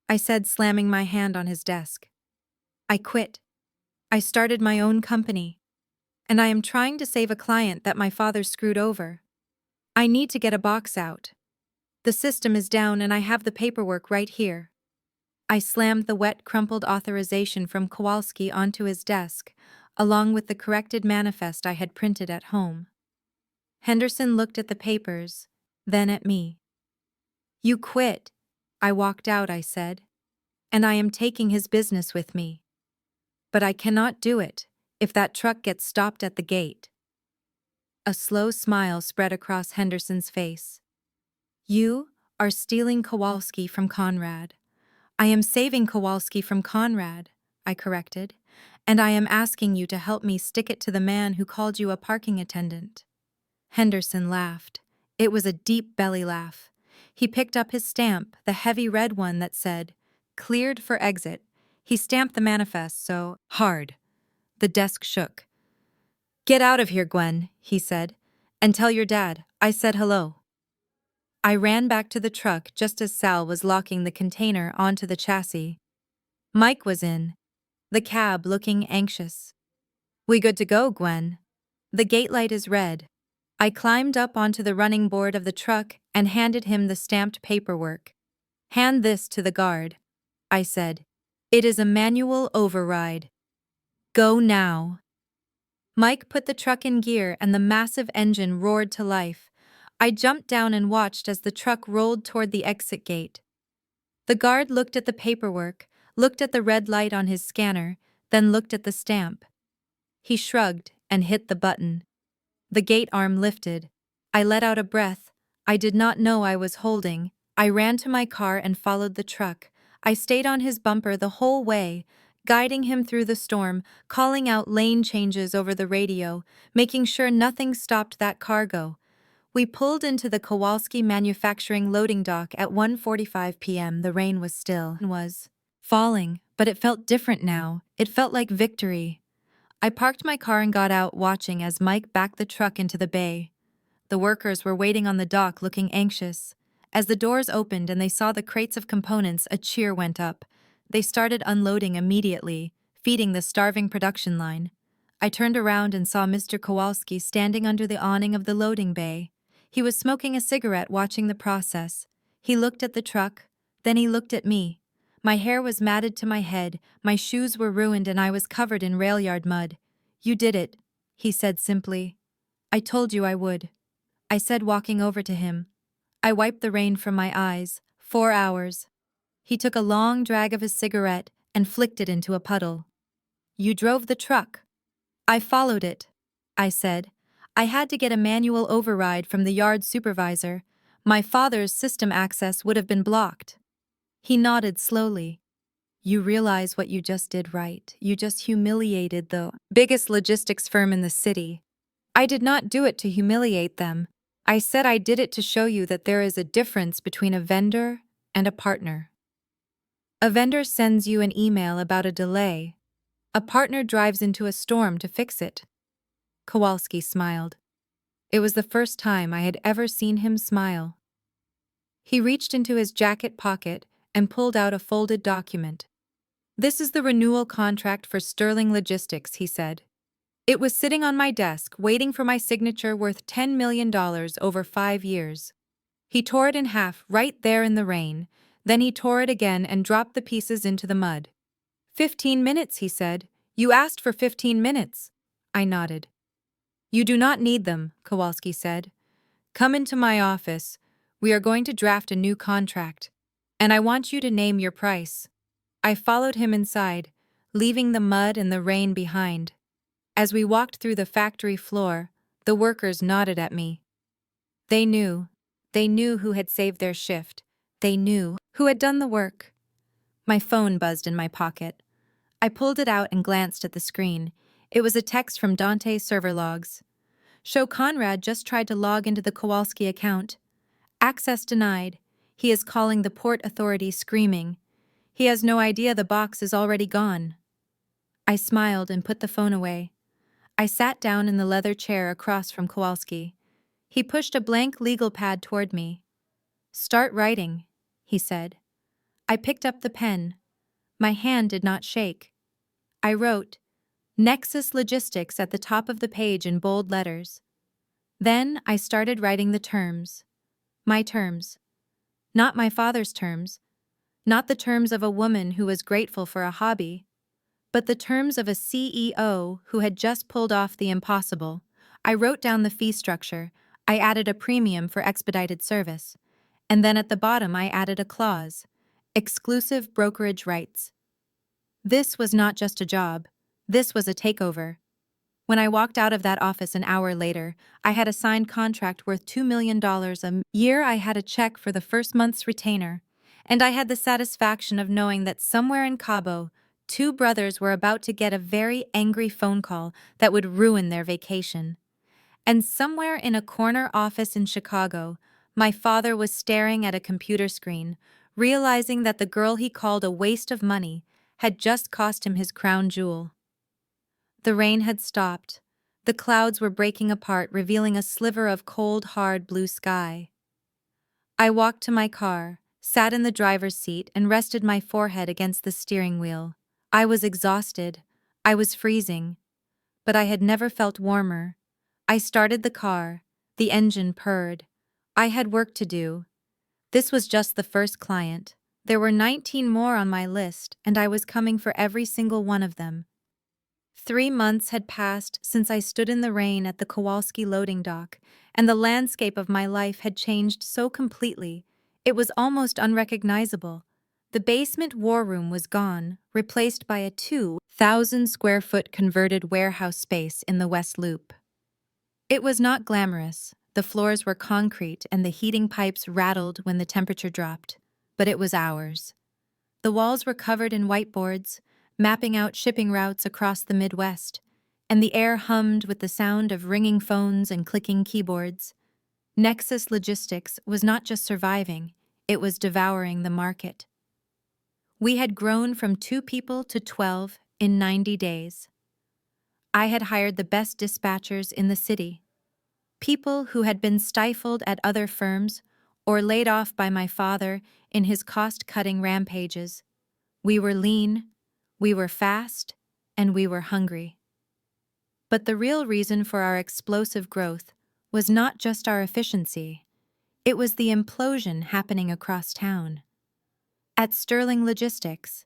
I said, slamming my hand on his desk. "I quit. I started my own company, and I am trying to save a client that my father screwed over. I need to get a box out. The system is down and I have the paperwork right here." I slammed the wet, crumpled authorization from Kowalski onto his desk, along with the corrected manifest I had printed at home. Henderson looked at the papers, then at me. "You quit." "I walked out," I said, "and I am taking his business with me. But I cannot do it. if that truck gets stopped at the gate. A slow smile spread across Henderson's face. You are stealing Kowalski from Conrad. I am saving Kowalski from Conrad, I corrected, and I am asking you to help me stick it to the man who called you a parking attendant. Henderson laughed. It was a deep belly laugh. He picked up his stamp, the heavy red one that said, "Cleared for exit." He stamped the manifest so hard. The desk shook. "Get out of here, Gwen," he said, "and tell your dad I said hello." I ran back to the truck just as Sal was locking the container onto the chassis. Mike was in the cab looking anxious. "We good to go, Gwen?" "The gate light is red." I climbed up onto the running board of the truck and handed him the stamped paperwork. "Hand this to the guard," I said. "It is a manual override. Go now." Mike put the truck in gear and the massive engine roared to life. I jumped down and watched as the truck rolled toward the exit gate. The guard looked at the paperwork, looked at the red light on his scanner, then looked at the stamp. He shrugged and hit the button. The gate arm lifted. I let out a breath. I did not know I was holding. I ran to my car and followed the truck. I stayed on his bumper the whole way, guiding him through the storm, calling out lane changes over the radio, making sure nothing stopped that cargo. We pulled into the Kowalski manufacturing loading dock at 1:45 p.m. The rain was still and was falling, but it felt different now. It felt like victory. I parked my car and got out, watching as Mike backed the truck into the bay. The workers were waiting on the dock, looking anxious. As the doors opened and they saw the crates of components, a cheer went up. They started unloading immediately, feeding the starving production line. I turned around and saw Mr. Kowalski standing under the awning of the loading bay. He was smoking a cigarette, watching the process. He looked at the truck, then he looked at me. My hair was matted to my head, my shoes were ruined, and I was covered in rail yard mud. "You did it," he said simply. "I told you I would," I said, walking over to him. I wiped the rain from my eyes. 4 hours. He took a long drag of his cigarette and flicked it into a puddle. "You drove the truck." "I followed it," I said. "I had to get a manual override from the yard supervisor. My father's system access would have been blocked." He nodded slowly. "You realize what you just did, right? You just humiliated the biggest logistics firm in the city." "I did not do it to humiliate them. I said I did it to show you that there is a difference between a vendor and a partner. A vendor sends you an email about a delay. A partner drives into a storm to fix it." Kowalski smiled. It was the first time I had ever seen him smile. He reached into his jacket pocket and pulled out a folded document. "This is the renewal contract for Sterling Logistics," he said. It was sitting on my desk, waiting for my signature, worth $10 million over 5 years. He tore it in half right there in the rain. Then he tore it again and dropped the pieces into the mud. 15 minutes, he said. "You asked for 15 minutes. I nodded. "You do not need them," Kowalski said. "Come into my office. We are going to draft a new contract. And I want you to name your price." I followed him inside, leaving the mud and the rain behind. As we walked through the factory floor, the workers nodded at me. They knew. They knew who had saved their shift. They knew who had done the work. My phone buzzed in my pocket. I pulled it out and glanced at the screen. It was a text from Dante's server logs. "Show Conrad just tried to log into the Kowalski account. Access denied. He is calling the port authority, screaming. He has no idea the box is already gone." I smiled and put the phone away. I sat down in the leather chair across from Kowalski. He pushed a blank legal pad toward me. "Start writing," he said. I picked up the pen. My hand did not shake. I wrote, "Nexus Logistics" at the top of the page in bold letters. Then I started writing the terms. My terms. Not my father's terms. Not the terms of a woman who was grateful for a hobby, but the terms of a CEO who had just pulled off the impossible. I wrote down the fee structure. I added a premium for expedited service. And then at the bottom I added a clause. Exclusive brokerage rights. This was not just a job. This was a takeover. When I walked out of that office an hour later, I had a signed contract worth $2 million a year. I had a check for the first month's retainer, and I had the satisfaction of knowing that somewhere in Cabo, two brothers were about to get a very angry phone call that would ruin their vacation. And somewhere in a corner office in Chicago, my father was staring at a computer screen, realizing that the girl he called a waste of money had just cost him his crown jewel. The rain had stopped. The clouds were breaking apart, revealing a sliver of cold, hard blue sky. I walked to my car, sat in the driver's seat, and rested my forehead against the steering wheel. I was exhausted. I was freezing. But I had never felt warmer. I started the car. The engine purred. I had work to do. This was just the first client. There were 19 more on my list, and I was coming for every single one of them. 3 months had passed since I stood in the rain at the Kowalski loading dock, and the landscape of my life had changed so completely, it was almost unrecognizable. The basement war room was gone, replaced by a 2,000-square-foot converted warehouse space in the West Loop. It was not glamorous. The floors were concrete and the heating pipes rattled when the temperature dropped, but it was ours. The walls were covered in whiteboards, mapping out shipping routes across the Midwest, and the air hummed with the sound of ringing phones and clicking keyboards. Nexus Logistics was not just surviving, it was devouring the market. We had grown from 2 people to 12 in 90 days. I had hired the best dispatchers in the city, people who had been stifled at other firms or laid off by my father in his cost-cutting rampages. We were lean, we were fast, and we were hungry. But the real reason for our explosive growth was not just our efficiency. It was the implosion happening across town. At Sterling Logistics,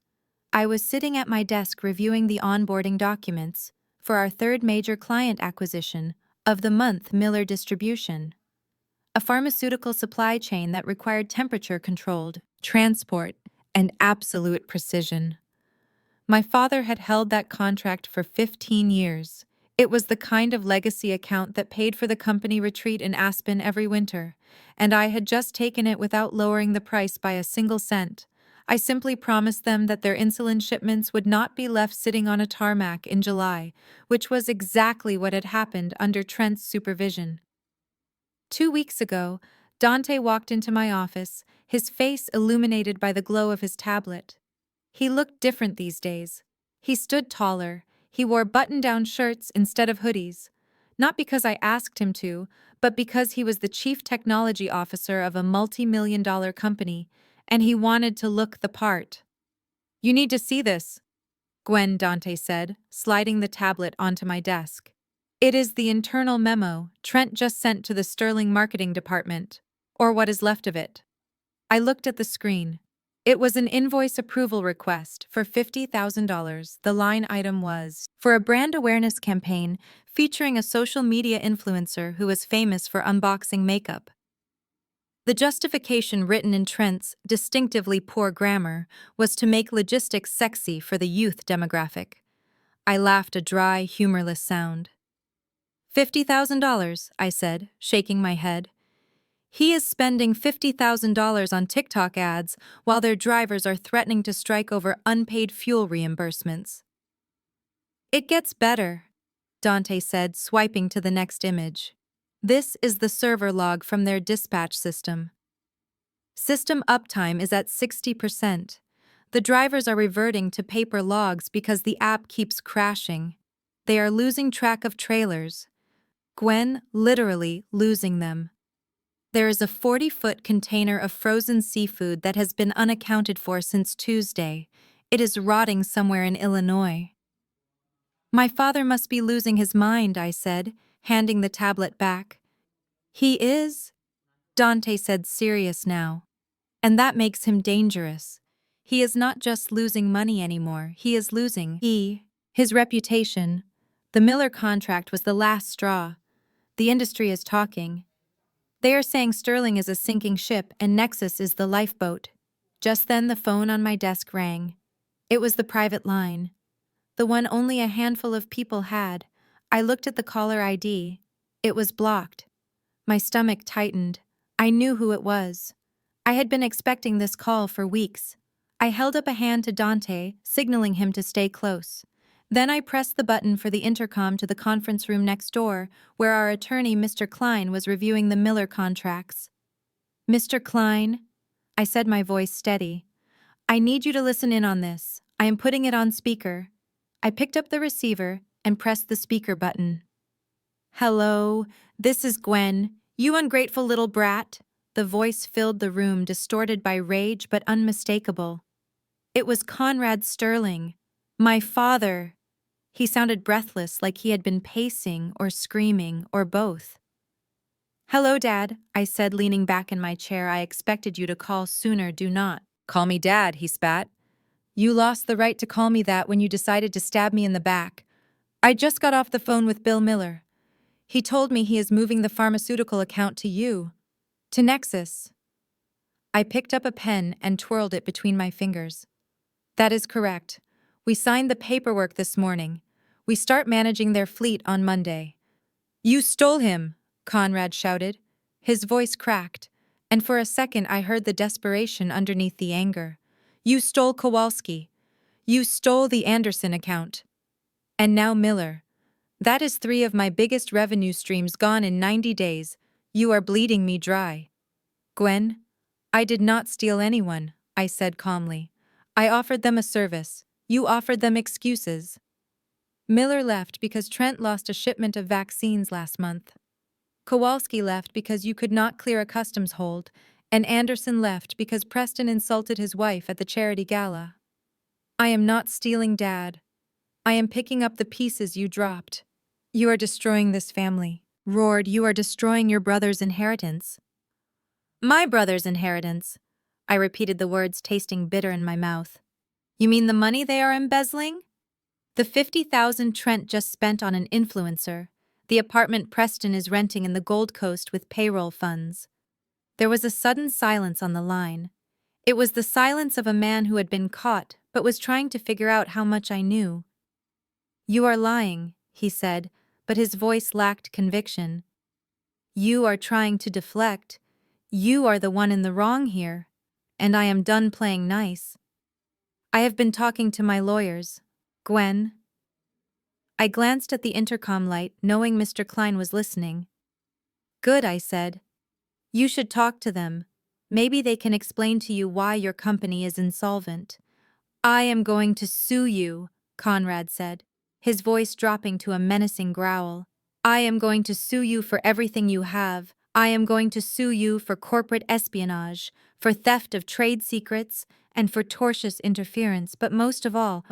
I was sitting at my desk reviewing the onboarding documents for our third major client acquisition of the month, Miller Distribution, a pharmaceutical supply chain that required temperature-controlled transport and absolute precision. My father had held that contract for 15 years. It was the kind of legacy account that paid for the company retreat in Aspen every winter, and I had just taken it without lowering the price by a single cent. I simply promised them that their insulin shipments would not be left sitting on a tarmac in July, which was exactly what had happened under Trent's supervision. 2 weeks ago, Dante walked into my office, his face illuminated by the glow of his tablet. He looked different these days. He stood taller. He wore button-down shirts instead of hoodies. Not because I asked him to, but because he was the chief technology officer of a multi-million-dollar company, and he wanted to look the part. "You need to see this," Gwen, Dante said, sliding the tablet onto my desk. "It is the internal memo Trent just sent to the Sterling marketing department, or what is left of it." I looked at the screen. It was an invoice approval request for $50,000. The line item was for a brand awareness campaign featuring a social media influencer who is famous for unboxing makeup. The justification, written in Trent's distinctively poor grammar, was to make logistics sexy for the youth demographic. I laughed a dry, humorless sound. $50,000, I said, shaking my head. He is spending $50,000 on TikTok ads while their drivers are threatening to strike over unpaid fuel reimbursements. "It gets better," Dante said, swiping to the next image. "This is the server log from their dispatch system. System uptime is at 60%. The drivers are reverting to paper logs because the app keeps crashing. They are losing track of trailers. Gwen, literally losing them. There is a 40-foot container of frozen seafood that has been unaccounted for since Tuesday. It is rotting somewhere in Illinois." "My father must be losing his mind," I said, handing the tablet back. "He is," Dante said, serious now. "And that makes him dangerous. He is not just losing money anymore, he is losing his reputation. The Miller contract was the last straw. The industry is talking. They are saying Sterling is a sinking ship and Nexus is the lifeboat." Just then the phone on my desk rang. It was the private line, the one only a handful of people had. I looked at the caller ID. It was blocked. My stomach tightened. I knew who it was. I had been expecting this call for weeks. I held up a hand to Dante, signaling him to stay close. Then I pressed the button for the intercom to the conference room next door, where our attorney, Mr. Klein, was reviewing the Miller contracts. Mr. Klein, I said, my voice steady. I need you to listen in on this. I am putting it on speaker. I picked up the receiver and pressed the speaker button. Hello, this is Gwen. You ungrateful little brat. The voice filled the room, distorted by rage but unmistakable. It was Conrad Sterling, my father. He sounded breathless, like he had been pacing or screaming or both. Hello, Dad, I said, leaning back in my chair. I expected you to call sooner. Do not call me Dad, he spat. You lost the right to call me that when you decided to stab me in the back. I just got off the phone with Bill Miller. He told me he is moving the pharmaceutical account to you, to Nexus. I picked up a pen and twirled it between my fingers. That is correct. We signed the paperwork this morning. We start managing their fleet on Monday. You stole him, Conrad shouted. His voice cracked, and for a second I heard the desperation underneath the anger. You stole Kowalski. You stole the Anderson account. And now Miller. That is 3 of my biggest revenue streams gone in 90 days. You are bleeding me dry. Gwen, I did not steal anyone, I said calmly. I offered them a service. You offered them excuses. Miller left because Trent lost a shipment of vaccines last month. Kowalski left because you could not clear a customs hold, and Anderson left because Preston insulted his wife at the charity gala. I am not stealing, Dad. I am picking up the pieces you dropped. You are destroying this family. Roared, you are destroying your brother's inheritance. My brother's inheritance. I repeated the words, tasting bitter in my mouth. You mean the money they are embezzling? The $50,000 Trent just spent on an influencer, the apartment Preston is renting in the Gold Coast with payroll funds. There was a sudden silence on the line. It was the silence of a man who had been caught but was trying to figure out how much I knew. You are lying, he said, but his voice lacked conviction. You are trying to deflect. You are the one in the wrong here, and I am done playing nice. I have been talking to my lawyers. Gwen. I glanced at the intercom light, knowing Mr. Klein was listening. Good, I said. You should talk to them. Maybe they can explain to you why your company is insolvent. I am going to sue you, Conrad said, his voice dropping to a menacing growl. I am going to sue you for everything you have. I am going to sue you for corporate espionage, for theft of trade secrets, and for tortious interference, but most of all,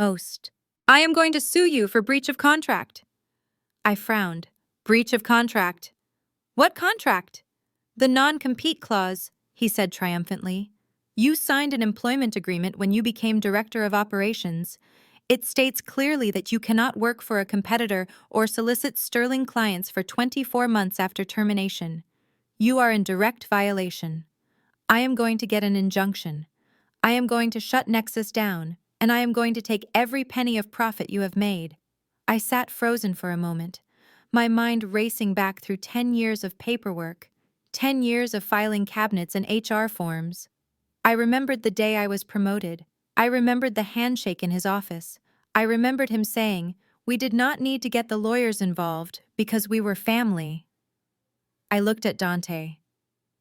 I am going to sue you for breach of contract. I frowned. Breach of contract? What contract? The non-compete clause, he said triumphantly. You signed an employment agreement when you became director of operations. It states clearly that you cannot work for a competitor or solicit Sterling clients for 24 months after termination. You are in direct violation. I am going to get an injunction. I am going to shut Nexus down, and I am going to take every penny of profit you have made. I sat frozen for a moment, my mind racing back through 10 years of paperwork, 10 years of filing cabinets and HR forms. I remembered the day I was promoted. I remembered the handshake in his office. I remembered him saying, we did not need to get the lawyers involved because we were family. I looked at Dante.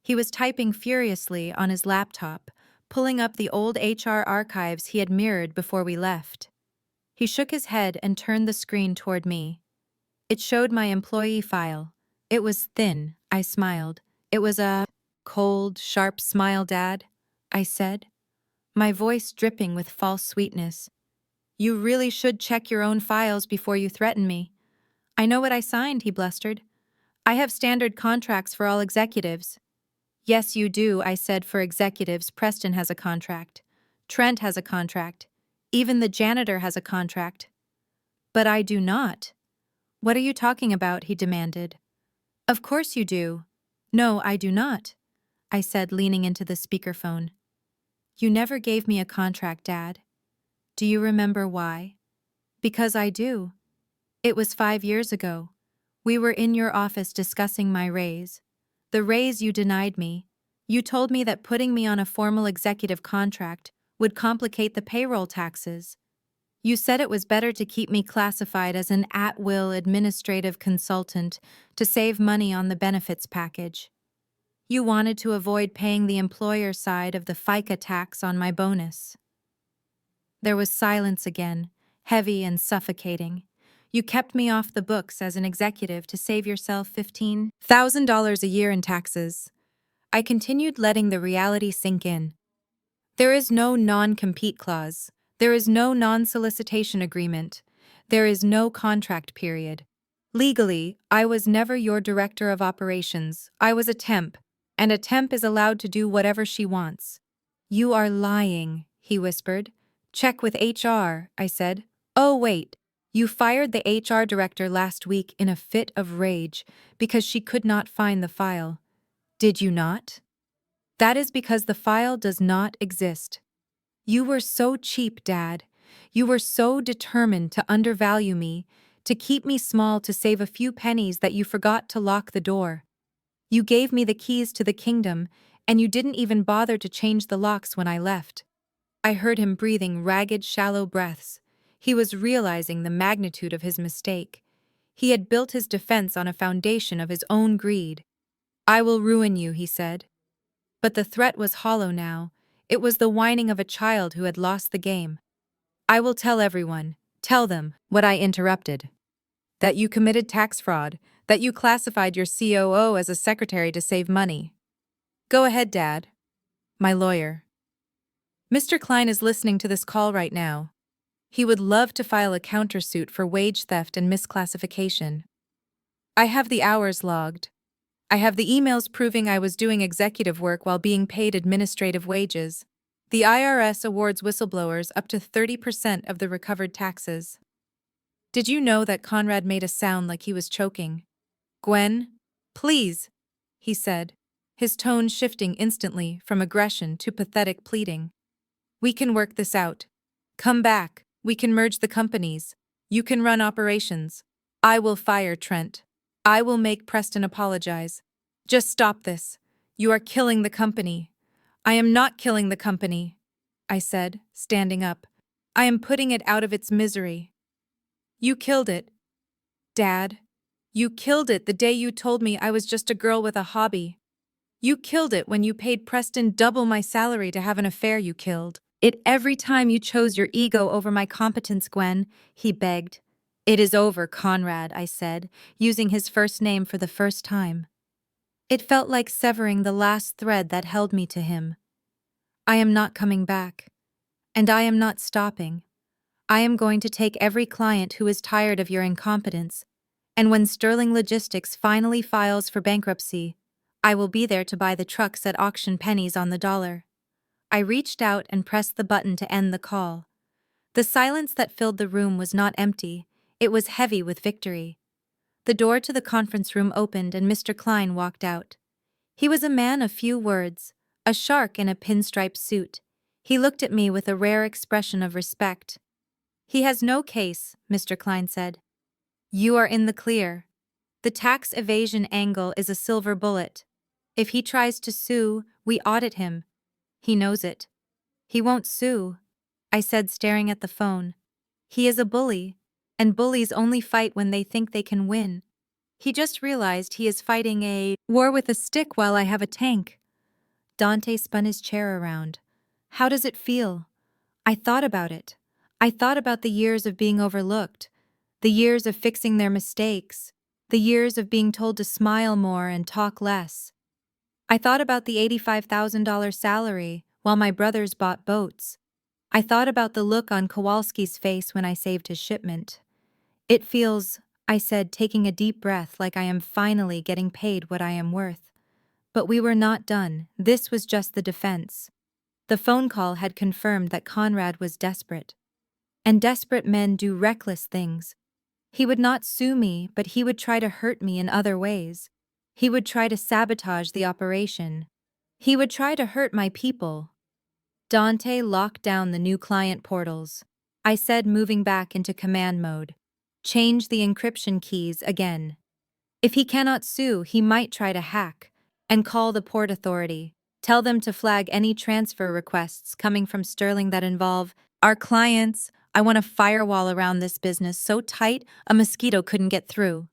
He was typing furiously on his laptop, pulling up the old HR archives he had mirrored before we left. He shook his head and turned the screen toward me. It showed my employee file. It was thin. I smiled. It was a cold, sharp smile, Dad, I said, my voice dripping with false sweetness. You really should check your own files before you threaten me. I know what I signed, he blustered. I have standard contracts for all executives. Yes, you do, I said. For executives, Preston has a contract. Trent has a contract. Even the janitor has a contract. But I do not. What are you talking about? He demanded. Of course you do. No, I do not, I said, leaning into the speakerphone. You never gave me a contract, Dad. Do you remember why? Because I do. It was 5 years ago. We were in your office discussing my raise. The raise you denied me. You told me that putting me on a formal executive contract would complicate the payroll taxes. You said it was better to keep me classified as an at-will administrative consultant to save money on the benefits package. You wanted to avoid paying the employer side of the FICA tax on my bonus. There was silence again, heavy and suffocating. You kept me off the books as an executive to save yourself $15,000 a year in taxes. I continued letting the reality sink in. There is no non-compete clause. There is no non-solicitation agreement. There is no contract period. Legally, I was never your director of operations. I was a temp, and a temp is allowed to do whatever she wants. You are lying, he whispered. Check with HR, I said. Oh, wait. You fired the HR director last week in a fit of rage because she could not find the file. Did you not? That is because the file does not exist. You were so cheap, Dad. You were so determined to undervalue me, to keep me small to save a few pennies that you forgot to lock the door. You gave me the keys to the kingdom, and you didn't even bother to change the locks when I left. I heard him breathing ragged, shallow breaths. He was realizing the magnitude of his mistake. He had built his defense on a foundation of his own greed. I will ruin you, he said. But the threat was hollow now. It was the whining of a child who had lost the game. I will tell everyone. Tell them what I interrupted. That you committed tax fraud, that you classified your COO as a secretary to save money. Go ahead, Dad. My lawyer. Mr. Klein is listening to this call right now. He would love to file a countersuit for wage theft and misclassification. I have the hours logged. I have the emails proving I was doing executive work while being paid administrative wages. The IRS awards whistleblowers up to 30% of the recovered taxes. Did you know that Conrad made a sound like he was choking? Gwen, please, he said, his tone shifting instantly from aggression to pathetic pleading. We can work this out. Come back. We can merge the companies. You can run operations. I will fire Trent. I will make Preston apologize. Just stop this. You are killing the company. I am not killing the company, I said, standing up. I am putting it out of its misery. You killed it, Dad. You killed it the day you told me I was just a girl with a hobby. You killed it when you paid Preston double my salary to have an affair. You killed it every time you chose your ego over my competence, Gwen, he begged. It is over, Conrad, I said, using his first name for the first time. It felt like severing the last thread that held me to him. I am not coming back. And I am not stopping. I am going to take every client who is tired of your incompetence, and when Sterling Logistics finally files for bankruptcy, I will be there to buy the trucks at auction pennies on the dollar. I reached out and pressed the button to end the call. The silence that filled the room was not empty, it was heavy with victory. The door to the conference room opened and Mr. Klein walked out. He was a man of few words, a shark in a pinstripe suit. He looked at me with a rare expression of respect. He has no case, Mr. Klein said. You are in the clear. The tax evasion angle is a silver bullet. If he tries to sue, we audit him. He knows it. He won't sue, I said, staring at the phone. He is a bully, and bullies only fight when they think they can win. He just realized he is fighting a war with a stick while I have a tank. Dante spun his chair around. How does it feel? I thought about it. I thought about the years of being overlooked, the years of fixing their mistakes, the years of being told to smile more and talk less. I thought about the $85,000 salary while my brothers bought boats. I thought about the look on Kowalski's face when I saved his shipment. It feels, I said, taking a deep breath, like I am finally getting paid what I am worth. But we were not done. This was just the defense. The phone call had confirmed that Conrad was desperate. And desperate men do reckless things. He would not sue me, but he would try to hurt me in other ways. He would try to sabotage the operation. He would try to hurt my people. Dante locked down the new client portals. I said, moving back into command mode. Change the encryption keys again. If he cannot sue, he might try to hack and call the port authority. Tell them to flag any transfer requests coming from Sterling that involve our clients. I want a firewall around this business so tight a mosquito couldn't get through.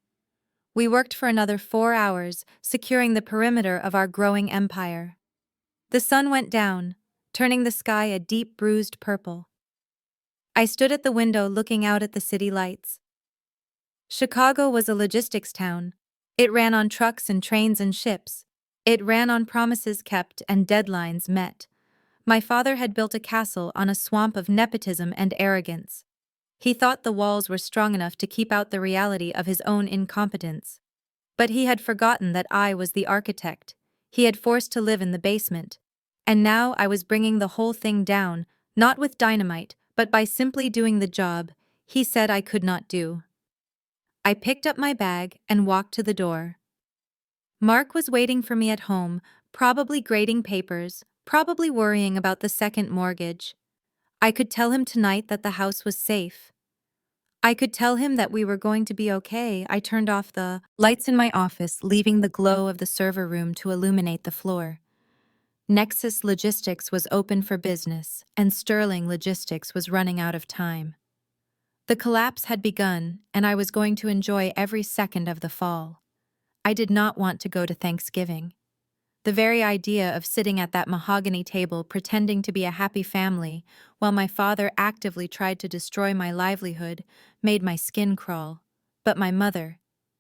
We worked for another 4 hours, securing the perimeter of our growing empire. The sun went down, turning the sky a deep bruised purple. I stood at the window looking out at the city lights. Chicago was a logistics town. It ran on trucks and trains and ships. It ran on promises kept and deadlines met. My father had built a castle on a swamp of nepotism and arrogance. He thought the walls were strong enough to keep out the reality of his own incompetence. But he had forgotten that I was the architect. He had forced to live in the basement. And now I was bringing the whole thing down, not with dynamite, but by simply doing the job he said I could not do. I picked up my bag and walked to the door. Mark was waiting for me at home, probably grading papers, probably worrying about the second mortgage. I could tell him tonight that the house was safe. I could tell him that we were going to be okay. I turned off the lights in my office, leaving the glow of the server room to illuminate the floor. Nexus Logistics was open for business, and Sterling Logistics was running out of time. The collapse had begun, and I was going to enjoy every second of the fall. I did not want to go to Thanksgiving. The very idea of sitting at that mahogany table pretending to be a happy family while my father actively tried to destroy my livelihood made my skin crawl. But my mother,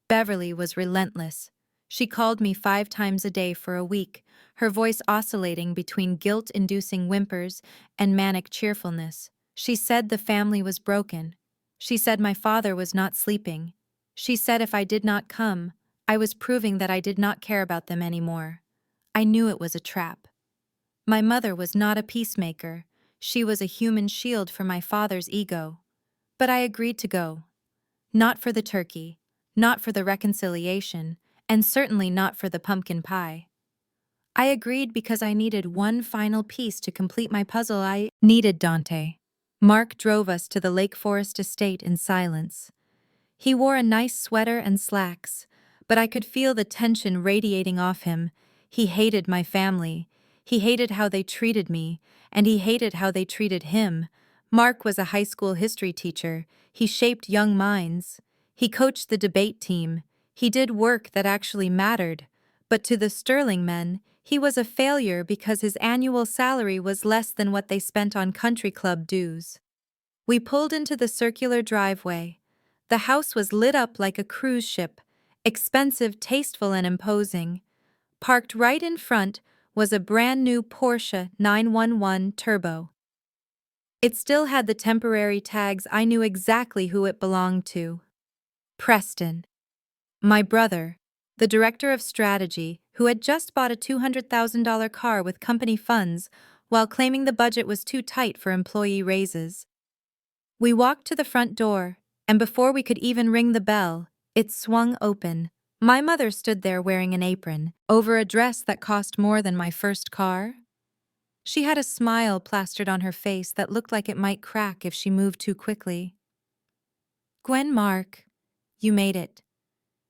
Beverly, was relentless. She called me 5 times a day for a week, her voice oscillating between guilt-inducing whimpers and manic cheerfulness. She said the family was broken. She said my father was not sleeping. She said if I did not come, I was proving that I did not care about them anymore. I knew it was a trap. My mother was not a peacemaker. She was a human shield for my father's ego. But I agreed to go. Not for the turkey, not for the reconciliation, and certainly not for the pumpkin pie. I agreed because I needed one final piece to complete my puzzle. I needed Dante. Mark drove us to the Lake Forest estate in silence. He wore a nice sweater and slacks, but I could feel the tension radiating off him. He hated my family. He hated how they treated me, and he hated how they treated him. Mark was a high school history teacher. He shaped young minds. He coached the debate team. He did work that actually mattered. But to the Sterling men, he was a failure because his annual salary was less than what they spent on country club dues. We pulled into the circular driveway. The house was lit up like a cruise ship, expensive, tasteful, and imposing. Parked right in front was a brand new Porsche 911 Turbo. It still had the temporary tags. I knew exactly who it belonged to. Preston. My brother, the director of strategy, who had just bought a $200,000 car with company funds while claiming the budget was too tight for employee raises. We walked to the front door, and before we could even ring the bell, it swung open. My mother stood there wearing an apron over a dress that cost more than my first car. She had a smile plastered on her face that looked like it might crack if she moved too quickly. "Gwen, Mark, you made it."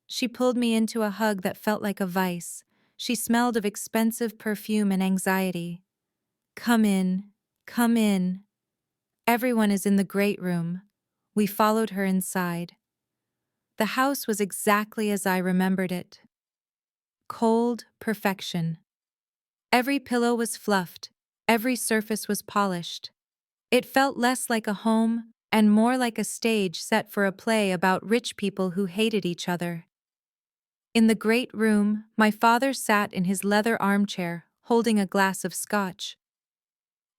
She pulled me into a hug that felt like a vice. She smelled of expensive perfume and anxiety. "Come in, come in. Everyone is in the great room." We followed her inside. The house was exactly as I remembered it. Cold perfection. Every pillow was fluffed, every surface was polished. It felt less like a home and more like a stage set for a play about rich people who hated each other. In the great room, my father sat in his leather armchair, holding a glass of scotch.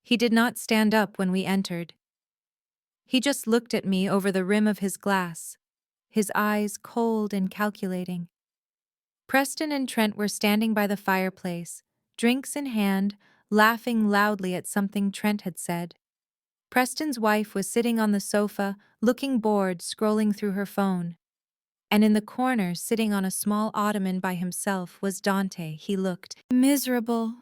He did not stand up when we entered. He just looked at me over the rim of his glass, his eyes cold and calculating. Preston and Trent were standing by the fireplace, drinks in hand, laughing loudly at something Trent had said. Preston's wife was sitting on the sofa, looking bored, scrolling through her phone. And in the corner, sitting on a small ottoman by himself, was Dante. He looked miserable.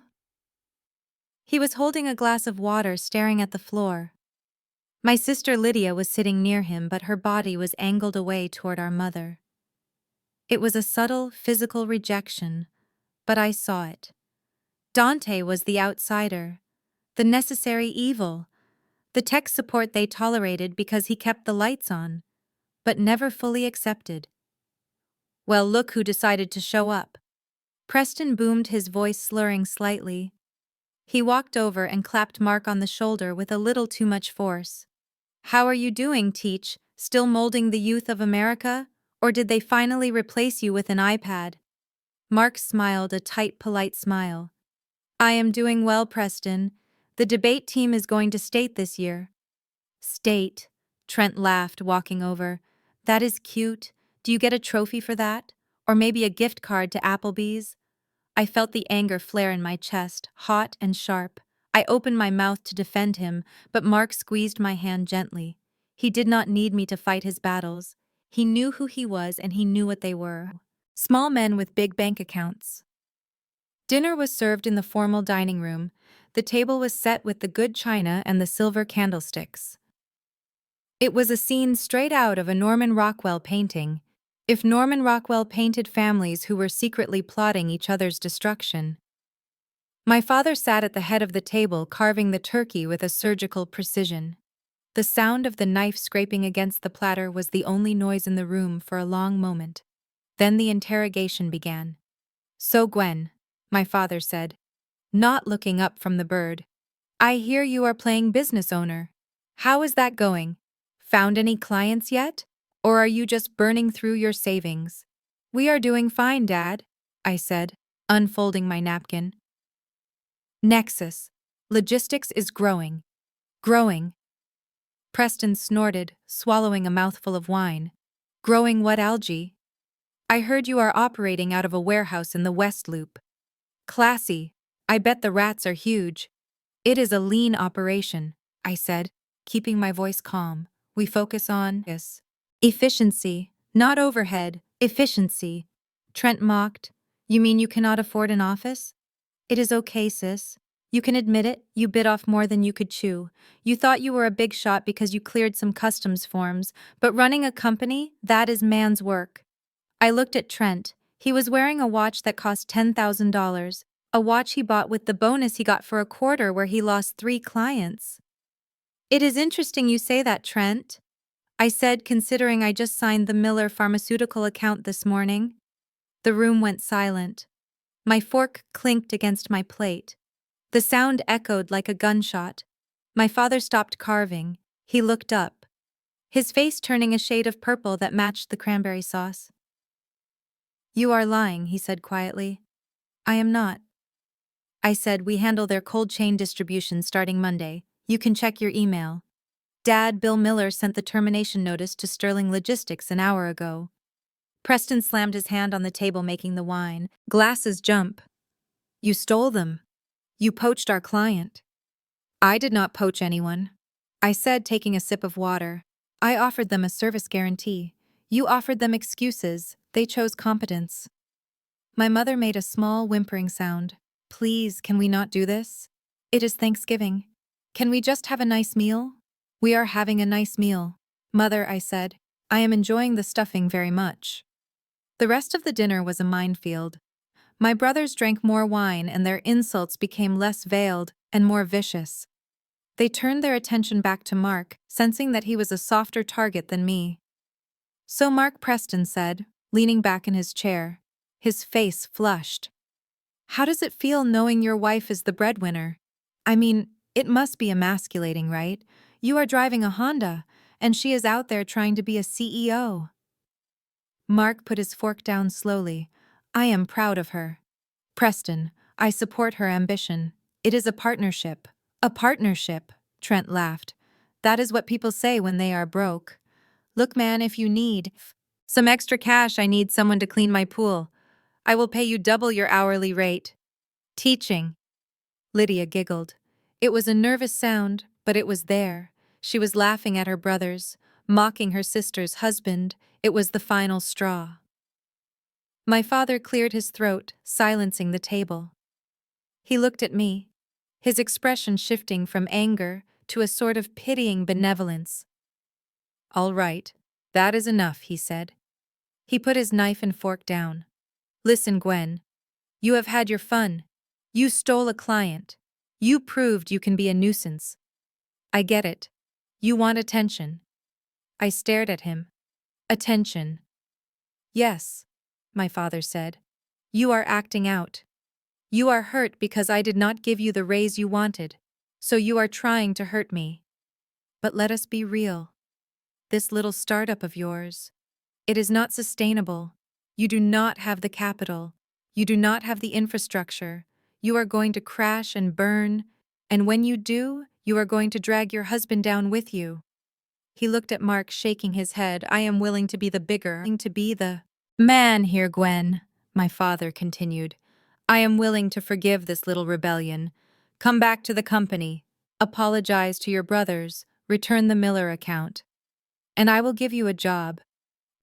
He was holding a glass of water, staring at the floor. My sister Lydia was sitting near him, but her body was angled away toward our mother. It was a subtle, physical rejection, but I saw it. Dante was the outsider, the necessary evil, the tech support they tolerated because he kept the lights on, but never fully accepted. Well, look who decided to show up. Preston boomed, his voice slurring slightly. He walked over and clapped Mark on the shoulder with a little too much force. How are you doing, Teach? Still molding the youth of America? Or did they finally replace you with an iPad? Mark smiled, a tight, polite smile. I am doing well, Preston. The debate team is going to state this year. State, Trent laughed, walking over. That is cute. Do you get a trophy for that? Or maybe a gift card to Applebee's? I felt the anger flare in my chest, hot and sharp. I opened my mouth to defend him, but Mark squeezed my hand gently. He did not need me to fight his battles. He knew who he was and he knew what they were. Small men with big bank accounts. Dinner was served in the formal dining room. The table was set with the good china and the silver candlesticks. It was a scene straight out of a Norman Rockwell painting, if Norman Rockwell painted families who were secretly plotting each other's destruction. My father sat at the head of the table, carving the turkey with a surgical precision. The sound of the knife scraping against the platter was the only noise in the room for a long moment. Then the interrogation began. So, Gwen, my father said, not looking up from the bird, I hear you are playing business owner. How is that going? Found any clients yet? Or are you just burning through your savings? We are doing fine, Dad, I said, unfolding my napkin. Nexus. Logistics is growing. Growing. Preston snorted, swallowing a mouthful of wine. Growing what, algae? I heard you are operating out of a warehouse in the West Loop. Classy. I bet the rats are huge. It is a lean operation, I said, keeping my voice calm. We focus on efficiency, not overhead, efficiency. Trent mocked. You mean you cannot afford an office? It is okay, sis. You can admit it, you bit off more than you could chew. You thought you were a big shot because you cleared some customs forms, but running a company, that is man's work. I looked at Trent. He was wearing a watch that cost $10,000, a watch he bought with the bonus he got for a quarter where he lost 3 clients. It is interesting you say that, Trent, I said, considering I just signed the Miller Pharmaceutical account this morning. The room went silent. My fork clinked against my plate. The sound echoed like a gunshot. My father stopped carving. He looked up, his face turning a shade of purple that matched the cranberry sauce. You are lying, he said quietly. I am not. I said, we handle their cold chain distribution starting Monday. You can check your email. Dad, Bill Miller sent the termination notice to Sterling Logistics an hour ago. Preston slammed his hand on the table, making the wine glasses jump. You stole them. You poached our client. I did not poach anyone, I said, taking a sip of water. I offered them a service guarantee. You offered them excuses. They chose competence. My mother made a small, whimpering sound. Please, can we not do this? It is Thanksgiving. Can we just have a nice meal? We are having a nice meal. Mother, I said, I am enjoying the stuffing very much. The rest of the dinner was a minefield. My brothers drank more wine and their insults became less veiled and more vicious. They turned their attention back to Mark, sensing that he was a softer target than me. So Mark, Preston said, leaning back in his chair, his face flushed. How does it feel knowing your wife is the breadwinner? I mean, it must be emasculating, right? You are driving a Honda, and she is out there trying to be a CEO. Mark put his fork down slowly. I am proud of her. Preston, I support her ambition. It is a partnership. A partnership, Trent laughed. That is what people say when they are broke. Look, man, if you need some extra cash, I need someone to clean my pool. I will pay you double your hourly rate. Teaching. Lydia giggled. It was a nervous sound, but it was there. She was laughing at her brothers, mocking her sister's husband. It was the final straw. My father cleared his throat, silencing the table. He looked at me, his expression shifting from anger to a sort of pitying benevolence. "All right, that is enough," he said. He put his knife and fork down. "Listen, Gwen. You have had your fun. You stole a client. You proved you can be a nuisance. I get it. You want attention." I stared at him. "Attention." "Yes," my father said. "You are acting out. You are hurt because I did not give you the raise you wanted, so you are trying to hurt me. But let us be real. This little startup of yours, it is not sustainable. You do not have the capital. You do not have the infrastructure. You are going to crash and burn, and when you do, you are going to drag your husband down with you." He looked at Mark, shaking his head. "I am willing to be the man here, Gwen," my father continued. "I am willing to forgive this little rebellion. Come back to the company. Apologize to your brothers. Return the Miller account. And I will give you a job."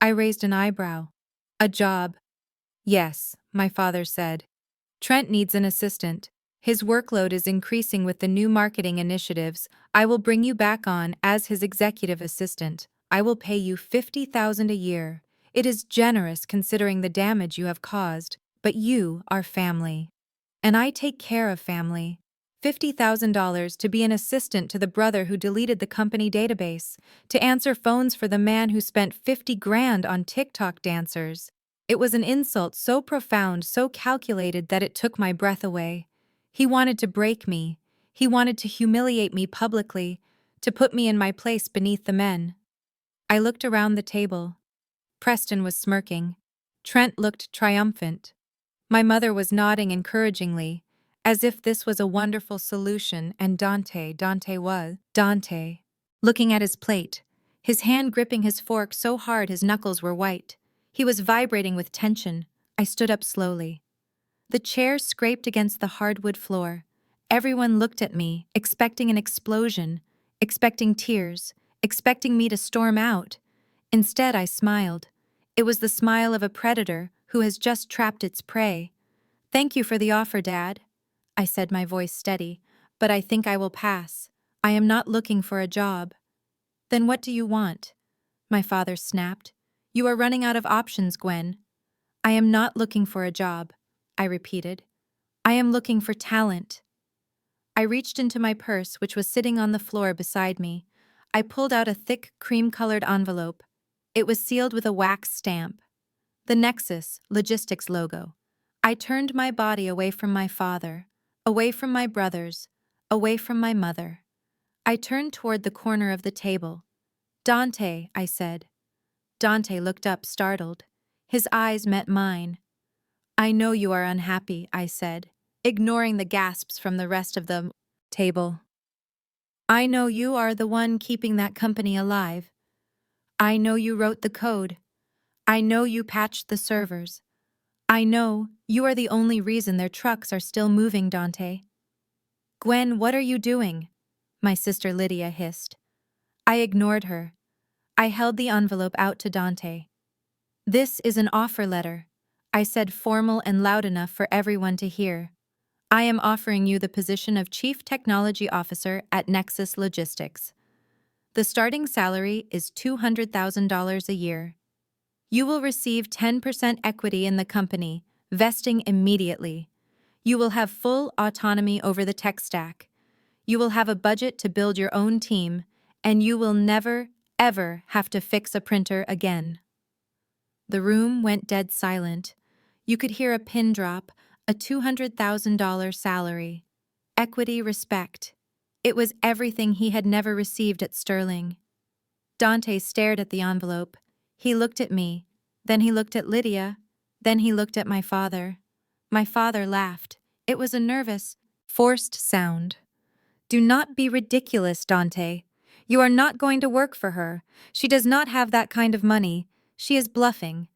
I raised an eyebrow. "A job?" "Yes," my father said. "Trent needs an assistant. His workload is increasing with the new marketing initiatives. I will bring you back on as his executive assistant. I will pay you $50,000 a year. It is generous considering the damage you have caused, but you are family. And I take care of family. $50,000 to be an assistant to the brother who deleted the company database, to answer phones for the man who spent 50 grand on TikTok dancers. It was an insult so profound, so calculated that it took my breath away. He wanted to break me. He wanted to humiliate me publicly, to put me in my place beneath the men. I looked around the table. Preston was smirking. Trent looked triumphant. My mother was nodding encouragingly, as if this was a wonderful solution, and Dante, looking at his plate, his hand gripping his fork so hard his knuckles were white. He was vibrating with tension. I stood up slowly. The chair scraped against the hardwood floor. Everyone looked at me, expecting an explosion, expecting tears, expecting me to storm out. Instead, I smiled. It was the smile of a predator who has just trapped its prey. "Thank you for the offer, Dad," I said, my voice steady, "but I think I will pass. I am not looking for a job." "Then what do you want?" my father snapped. "You are running out of options, Gwen." "I am not looking for a job," I repeated. "I am looking for talent." I reached into my purse, which was sitting on the floor beside me. I pulled out a thick, cream-colored envelope. It was sealed with a wax stamp. The Nexus Logistics logo. I turned my body away from my father, away from my brothers, away from my mother. I turned toward the corner of the table. "Dante," I said. Dante looked up, startled. His eyes met mine. "I know you are unhappy," I said, ignoring the gasps from the rest of the table. "I know you are the one keeping that company alive. I know you wrote the code. I know you patched the servers. I know you are the only reason their trucks are still moving, Dante." "Gwen, what are you doing?" my sister Lydia hissed. I ignored her. I held the envelope out to Dante. "This is an offer letter," I said, formal and loud enough for everyone to hear. "I am offering you the position of Chief Technology Officer at Nexus Logistics. The starting salary is $200,000 a year. You will receive 10% equity in the company, vesting immediately. You will have full autonomy over the tech stack. You will have a budget to build your own team, and you will never, ever have to fix a printer again." The room went dead silent. You could hear a pin drop, a $200,000 salary. Equity, respect. It was everything he had never received at Sterling. Dante stared at the envelope. He looked at me. Then he looked at Lydia. Then he looked at my father. My father laughed. It was a nervous, forced sound. "Do not be ridiculous, Dante. You are not going to work for her. She does not have that kind of money. She is bluffing.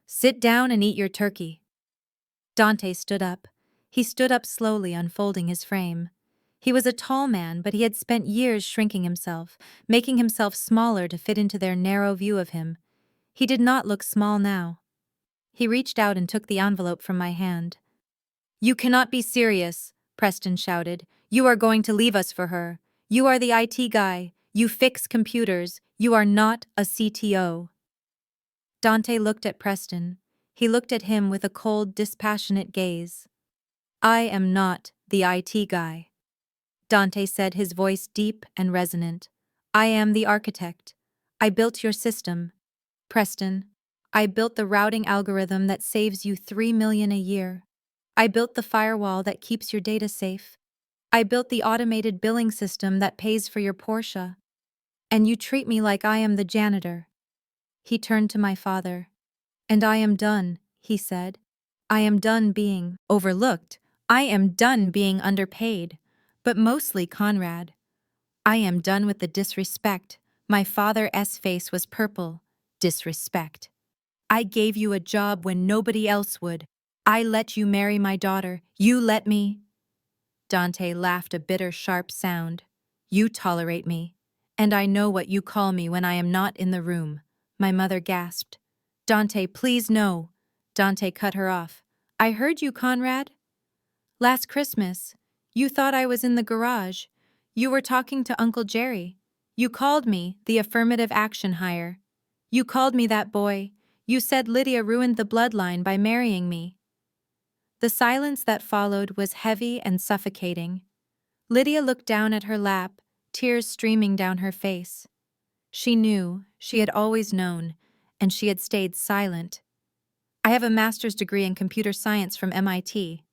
Sit down and eat your turkey." Dante stood up. He stood up slowly, unfolding his frame. He was a tall man, but he had spent years shrinking himself, making himself smaller to fit into their narrow view of him. He did not look small now. He reached out and took the envelope from my hand. "You cannot be serious," Preston shouted. "You are going to leave us for her. You are the IT guy. You fix computers. You are not a CTO. Dante looked at Preston. He looked at him with a cold, dispassionate gaze. I am not the IT guy. Dante said, his voice deep and resonant. I am the architect. I built your system. Preston, I built the routing algorithm that saves you $3 million a year. I built the firewall that keeps your data safe. I built the automated billing system that pays for your Porsche. And you treat me like I am the janitor. He turned to my father. And I am done, he said. I am done being overlooked. I am done being underpaid. But mostly Conrad. I am done with the disrespect. My father's face was purple. Disrespect. I gave you a job when nobody else would. I let you marry my daughter. You let me. Dante laughed a bitter, sharp sound. You tolerate me. And I know what you call me when I am not in the room. My mother gasped. Dante, please no. Dante cut her off. I heard you, Conrad. Last Christmas, you thought I was in the garage. You were talking to Uncle Jerry. You called me the affirmative action hire. You called me that boy. You said Lydia ruined the bloodline by marrying me. The silence that followed was heavy and suffocating. Lydia looked down at her lap, tears streaming down her face. She knew, she had always known, and she had stayed silent. I have a master's degree in computer science from MIT.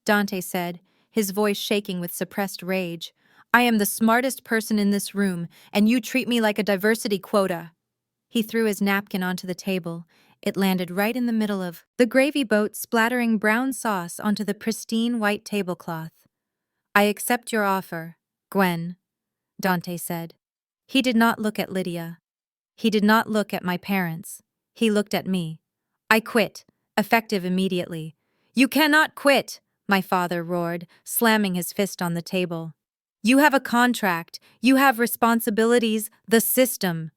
Dante said, his voice shaking with suppressed rage. I am the smartest person in this room, and you treat me like a diversity quota. He threw his napkin onto the table. It landed right in the middle of the gravy boat, splattering brown sauce onto the pristine white tablecloth. I accept your offer, Gwen, Dante said. He did not look at Lydia. He did not look at my parents. He looked at me. I quit, effective immediately. You cannot quit, my father roared, slamming his fist on the table. You have a contract. You have responsibilities. The system.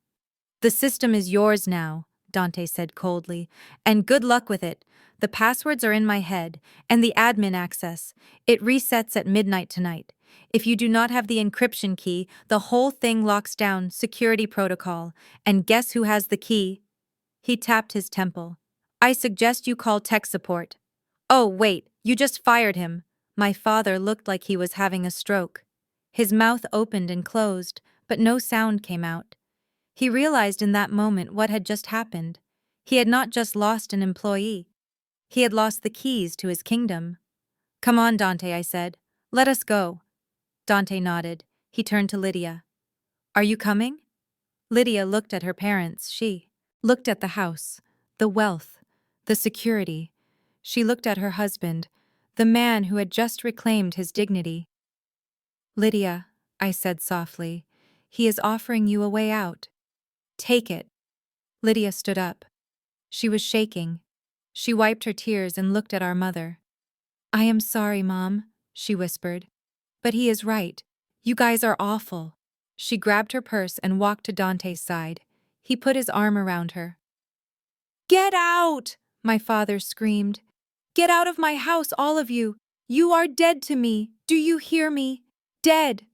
The system is yours now, Dante said coldly, and good luck with it. The passwords are in my head, and the admin access. It resets at midnight tonight. If you do not have the encryption key, the whole thing locks down, security protocol. And guess who has the key? He tapped his temple. I suggest you call tech support. Oh, wait, you just fired him. My father looked like he was having a stroke. His mouth opened and closed, but no sound came out. He realized in that moment what had just happened. He had not just lost an employee. He had lost the keys to his kingdom. Come on, Dante, I said. Let us go. Dante nodded. He turned to Lydia. Are you coming? Lydia looked at her parents. She looked at the house, the wealth, the security. She looked at her husband, the man who had just reclaimed his dignity. Lydia, I said softly, he is offering you a way out. Take it. Lydia stood up. She was shaking. She wiped her tears and looked at our mother. I am sorry, Mom, she whispered. But he is right. You guys are awful. She grabbed her purse and walked to Dante's side. He put his arm around her. Get out! My father screamed. Get out of my house, all of you! You are dead to me! Do you hear me? Dead!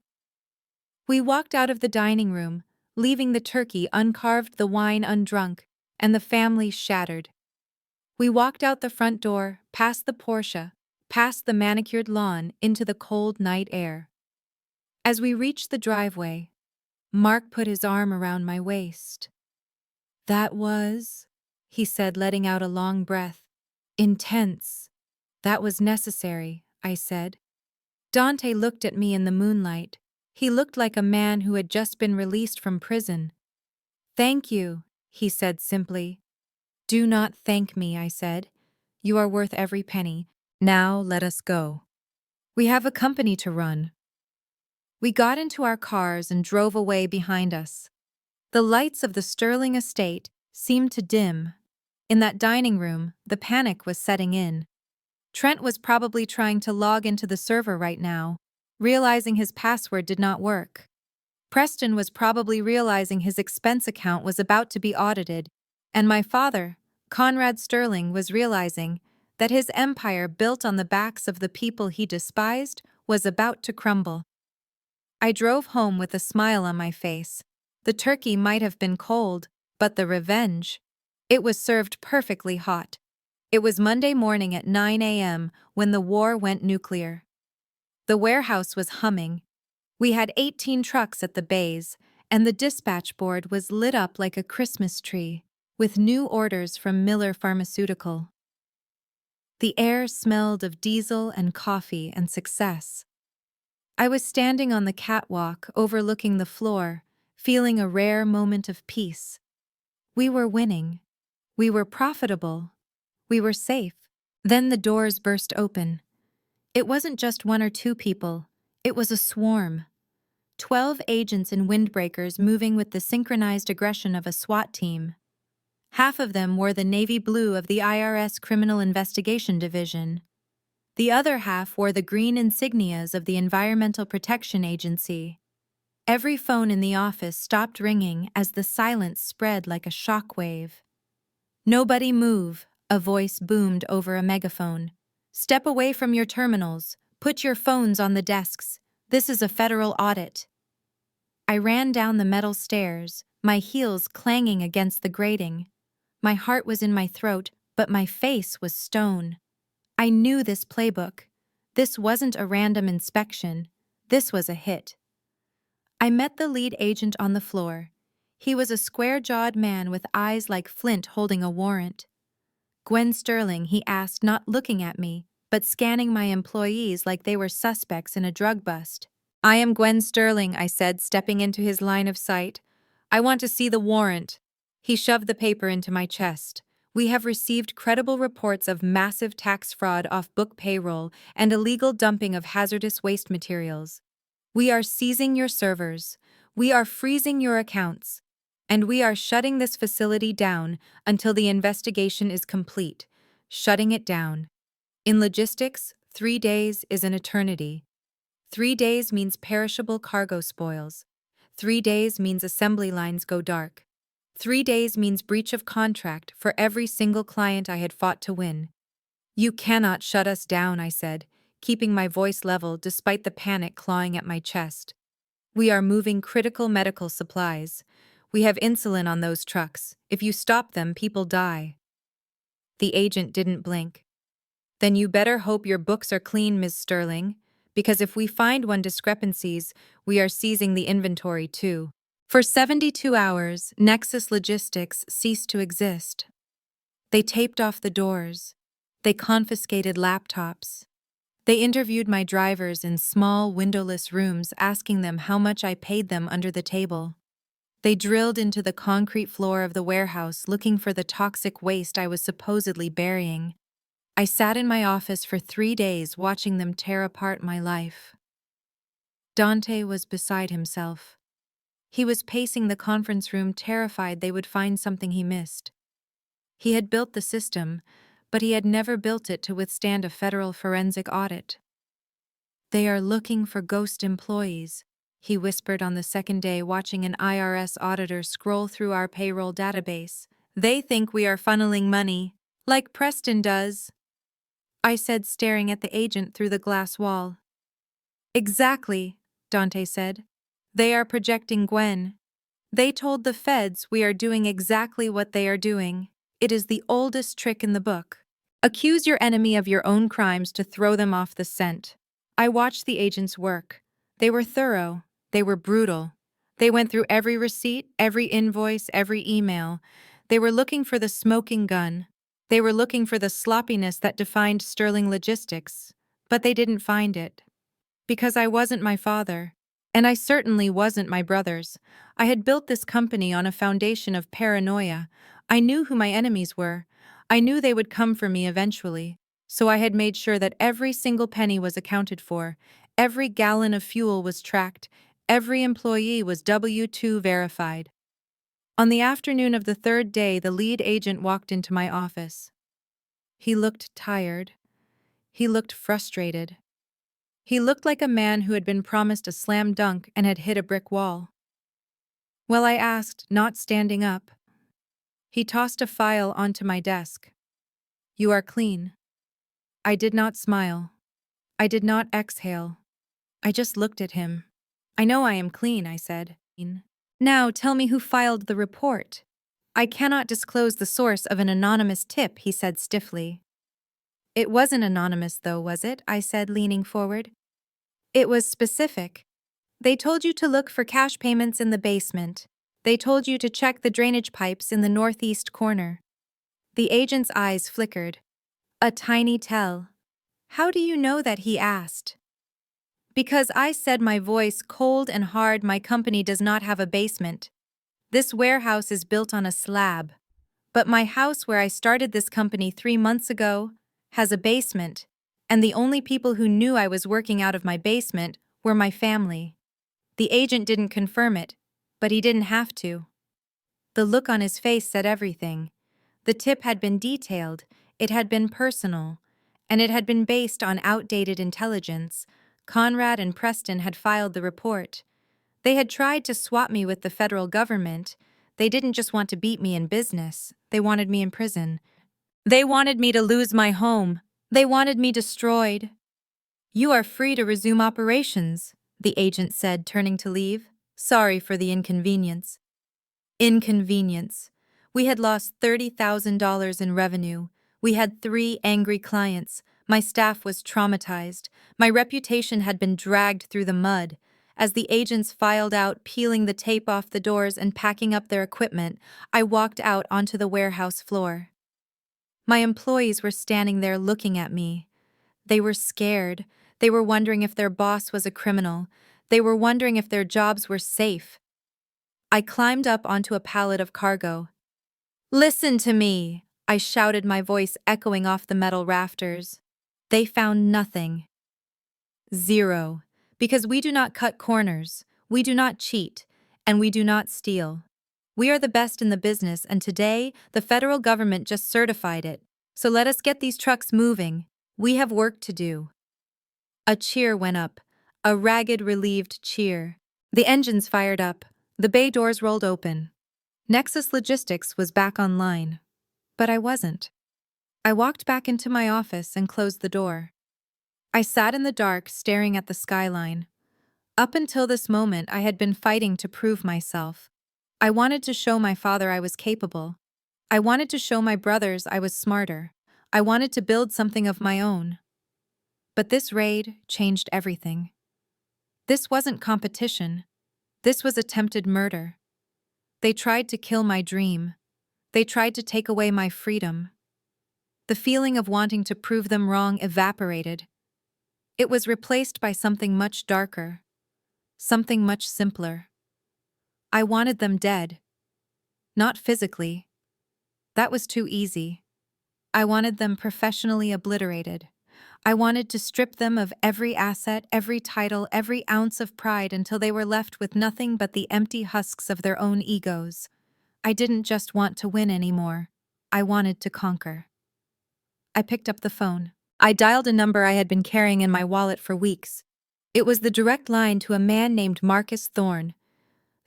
We walked out of the dining room, leaving the turkey uncarved, the wine undrunk, and the family shattered. We walked out the front door, past the Porsche, past the manicured lawn, into the cold night air. As we reached the driveway, Mark put his arm around my waist. That was, he said, letting out a long breath, intense. That was necessary, I said. Dante looked at me in the moonlight. He looked like a man who had just been released from prison. Thank you, he said simply. Do not thank me, I said. You are worth every penny. Now let us go. We have a company to run. We got into our cars and drove away behind us. The lights of the Sterling estate seemed to dim. In that dining room, the panic was setting in. Trent was probably trying to log into the server right now, realizing his password did not work. Preston was probably realizing his expense account was about to be audited, and my father, Conrad Sterling, was realizing that his empire built on the backs of the people he despised was about to crumble. I drove home with a smile on my face. The turkey might have been cold, but the revenge. It was served perfectly hot. It was Monday morning at 9 a.m. when the war went nuclear. The warehouse was humming. We had 18 trucks at the bays, and the dispatch board was lit up like a Christmas tree, with new orders from Miller Pharmaceutical. The air smelled of diesel and coffee and success. I was standing on the catwalk overlooking the floor, feeling a rare moment of peace. We were winning. We were profitable. We were safe. Then the doors burst open. It wasn't just one or two people. It was a swarm. 12 agents in windbreakers moving with the synchronized aggression of a SWAT team. Half of them wore the navy blue of the IRS Criminal Investigation Division. The other half wore the green insignias of the Environmental Protection Agency. Every phone in the office stopped ringing as the silence spread like a shockwave. "Nobody move," a voice boomed over a megaphone. "Step away from your terminals. Put your phones on the desks. This is a federal audit." I ran down the metal stairs, my heels clanging against the grating. My heart was in my throat, but my face was stone. I knew this playbook. This wasn't a random inspection. This was a hit. I met the lead agent on the floor. He was a square-jawed man with eyes like flint holding a warrant. "Gwen Sterling," he asked, not looking at me, but scanning my employees like they were suspects in a drug bust. "I am Gwen Sterling," I said, stepping into his line of sight. "I want to see the warrant." He shoved the paper into my chest. "We have received credible reports of massive tax fraud off book payroll and illegal dumping of hazardous waste materials. We are seizing your servers. We are freezing your accounts. And we are shutting this facility down until the investigation is complete. Shutting it down. In logistics, 3 days is an eternity. 3 days means perishable cargo spoils. 3 days means assembly lines go dark. 3 days means breach of contract for every single client I had fought to win. You cannot shut us down," I said, keeping my voice level despite the panic clawing at my chest. "We are moving critical medical supplies. We have insulin on those trucks. If you stop them, people die." The agent didn't blink. "Then you better hope your books are clean, Ms. Sterling, because if we find one discrepancies, we are seizing the inventory too." For 72 hours, Nexus Logistics ceased to exist. They taped off the doors. They confiscated laptops. They interviewed my drivers in small, windowless rooms, asking them how much I paid them under the table. They drilled into the concrete floor of the warehouse looking for the toxic waste I was supposedly burying. I sat in my office for 3 days watching them tear apart my life. Dante was beside himself. He was pacing the conference room, terrified they would find something he missed. He had built the system, but he had never built it to withstand a federal forensic audit. "They are looking for ghost employees," he whispered on the second day, watching an IRS auditor scroll through our payroll database. "They think we are funneling money, like Preston does," I said, staring at the agent through the glass wall. "Exactly," Dante said. "They are projecting Gwen. They told the feds we are doing exactly what they are doing. It is the oldest trick in the book. Accuse your enemy of your own crimes to throw them off the scent." I watched the agents work. They were thorough. They were brutal. They went through every receipt, every invoice, every email. They were looking for the smoking gun. They were looking for the sloppiness that defined Sterling Logistics. But they didn't find it. Because I wasn't my father. And I certainly wasn't my brothers. I had built this company on a foundation of paranoia. I knew who my enemies were. I knew they would come for me eventually. So I had made sure that every single penny was accounted for, every gallon of fuel was tracked, every employee was W-2 verified. On the afternoon of the third day, the lead agent walked into my office. He looked tired. He looked frustrated. He looked like a man who had been promised a slam dunk and had hit a brick wall. "Well," I asked, not standing up. He tossed a file onto my desk. "You are clean." I did not smile. I did not exhale. I just looked at him. I know I am clean, I said. Now tell me who filed the report. I cannot disclose the source of an anonymous tip, he said stiffly. It wasn't anonymous, though, was it? I said, leaning forward. It was specific. They told you to look for cash payments in the basement. They told you to check the drainage pipes in the northeast corner. The agent's eyes flickered. A tiny tell. How do you know that? He asked. Because I said, my voice cold and hard, my company does not have a basement. This warehouse is built on a slab. But my house where I started this company 3 months ago has a basement, and the only people who knew I was working out of my basement were my family. The agent didn't confirm it, but he didn't have to. The look on his face said everything. The tip had been detailed, it had been personal, and it had been based on outdated intelligence. Conrad and Preston had filed the report. They had tried to swap me with the federal government. They didn't just want to beat me in business, they wanted me in prison. They wanted me to lose my home. They wanted me destroyed. You are free to resume operations, the agent said, turning to leave. Sorry for the inconvenience. Inconvenience. We had lost $30,000 in revenue. We had 3 angry clients. My staff was traumatized. My reputation had been dragged through the mud. As the agents filed out, peeling the tape off the doors and packing up their equipment, I walked out onto the warehouse floor. My employees were standing there looking at me. They were scared. They were wondering if their boss was a criminal. They were wondering if their jobs were safe. I climbed up onto a pallet of cargo. Listen to me, I shouted, my voice echoing off the metal rafters. They found nothing. 0. Because we do not cut corners, we do not cheat, and we do not steal. We are the best in the business, and today, the federal government just certified it. So let us get these trucks moving. We have work to do. A cheer went up, a ragged, relieved cheer. The engines fired up. The bay doors rolled open. Nexus Logistics was back online. But I wasn't. I walked back into my office and closed the door. I sat in the dark, staring at the skyline. Up until this moment, I had been fighting to prove myself. I wanted to show my father I was capable. I wanted to show my brothers I was smarter. I wanted to build something of my own. But this raid changed everything. This wasn't competition. This was attempted murder. They tried to kill my dream. They tried to take away my freedom. The feeling of wanting to prove them wrong evaporated. It was replaced by something much darker, something much simpler. I wanted them dead. Not physically. That was too easy. I wanted them professionally obliterated. I wanted to strip them of every asset, every title, every ounce of pride until they were left with nothing but the empty husks of their own egos. I didn't just want to win anymore. I wanted to conquer. I picked up the phone. I dialed a number I had been carrying in my wallet for weeks. It was the direct line to a man named Marcus Thorne.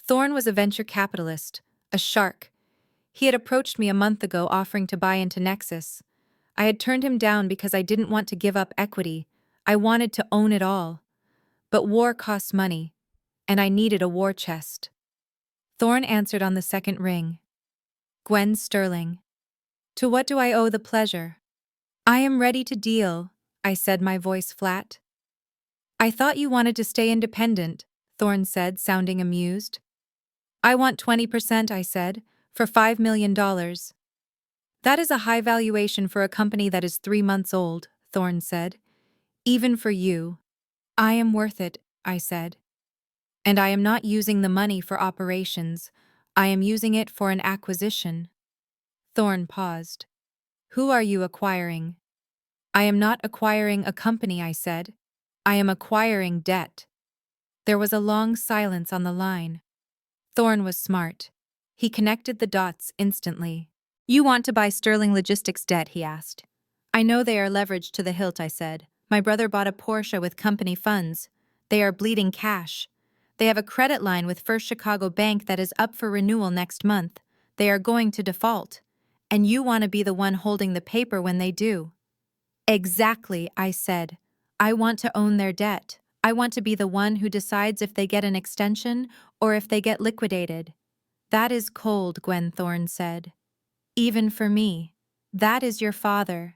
Thorne was a venture capitalist, a shark. He had approached me a month ago offering to buy into Nexus. I had turned him down because I didn't want to give up equity. I wanted to own it all. But war costs money, and I needed a war chest. Thorne answered on the second ring. Gwen Sterling. To what do I owe the pleasure? I am ready to deal, I said, my voice flat. I thought you wanted to stay independent, Thorne said, sounding amused. I want 20%, I said, for $5 million. That is a high valuation for a company that is 3 months old, Thorne said. Even for you. I am worth it, I said. And I am not using the money for operations. I am using it for an acquisition. Thorne paused. Who are you acquiring? I am not acquiring a company, I said. I am acquiring debt. There was a long silence on the line. Thorne was smart. He connected the dots instantly. You want to buy Sterling Logistics debt, he asked. I know they are leveraged to the hilt, I said. My brother bought a Porsche with company funds. They are bleeding cash. They have a credit line with First Chicago Bank that is up for renewal next month. They are going to default. And you want to be the one holding the paper when they do. Exactly, I said. I want to own their debt. I want to be the one who decides if they get an extension or if they get liquidated. That is cold, Gwen Thorne said. Even for me. That is your father.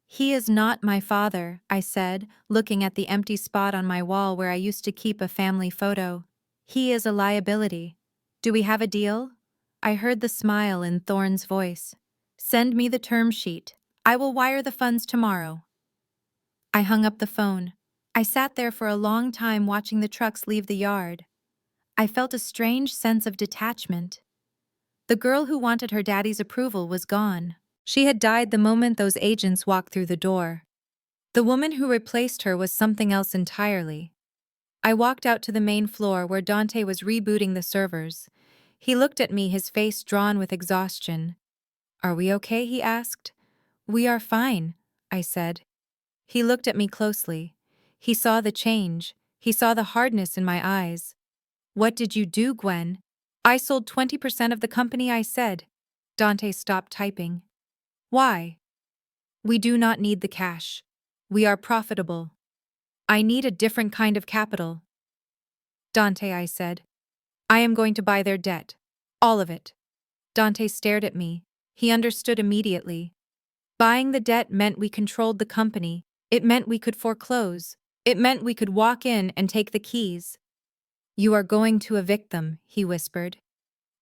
He is not my father, I said, looking at the empty spot on my wall where I used to keep a family photo. He is a liability. Do we have a deal? I heard the smile in Thorne's voice. Send me the term sheet. I will wire the funds tomorrow. I hung up the phone. I sat there for a long time watching the trucks leave the yard. I felt a strange sense of detachment. The girl who wanted her daddy's approval was gone. She had died the moment those agents walked through the door. The woman who replaced her was something else entirely. I walked out to the main floor where Dante was rebooting the servers. He looked at me, his face drawn with exhaustion. Are we okay? He asked. We are fine, I said. He looked at me closely. He saw the change. He saw the hardness in my eyes. What did you do, Gwen? I sold 20% of the company, I said. Dante stopped typing. Why? We do not need the cash. We are profitable. I need a different kind of capital. Dante, I said. I am going to buy their debt. All of it. Dante stared at me. He understood immediately. Buying the debt meant we controlled the company. It meant we could foreclose. It meant we could walk in and take the keys. You are going to evict them, he whispered.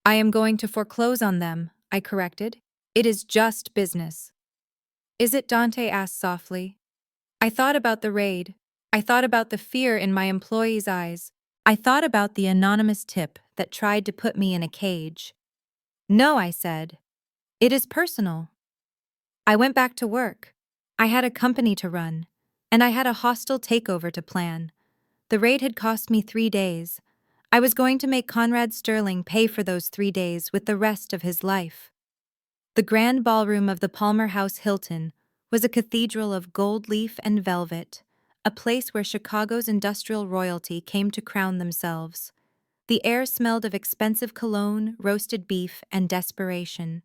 I am going to foreclose on them, I corrected. It is just business. Is it? Dante asked softly. I thought about the raid. I thought about the fear in my employees' eyes. I thought about the anonymous tip that tried to put me in a cage. No, I said. It is personal. I went back to work. I had a company to run, and I had a hostile takeover to plan. The raid had cost me 3 days. I was going to make Conrad Sterling pay for those 3 days with the rest of his life. The grand ballroom of the Palmer House Hilton was a cathedral of gold leaf and velvet, a place where Chicago's industrial royalty came to crown themselves. The air smelled of expensive cologne, roasted beef, and desperation.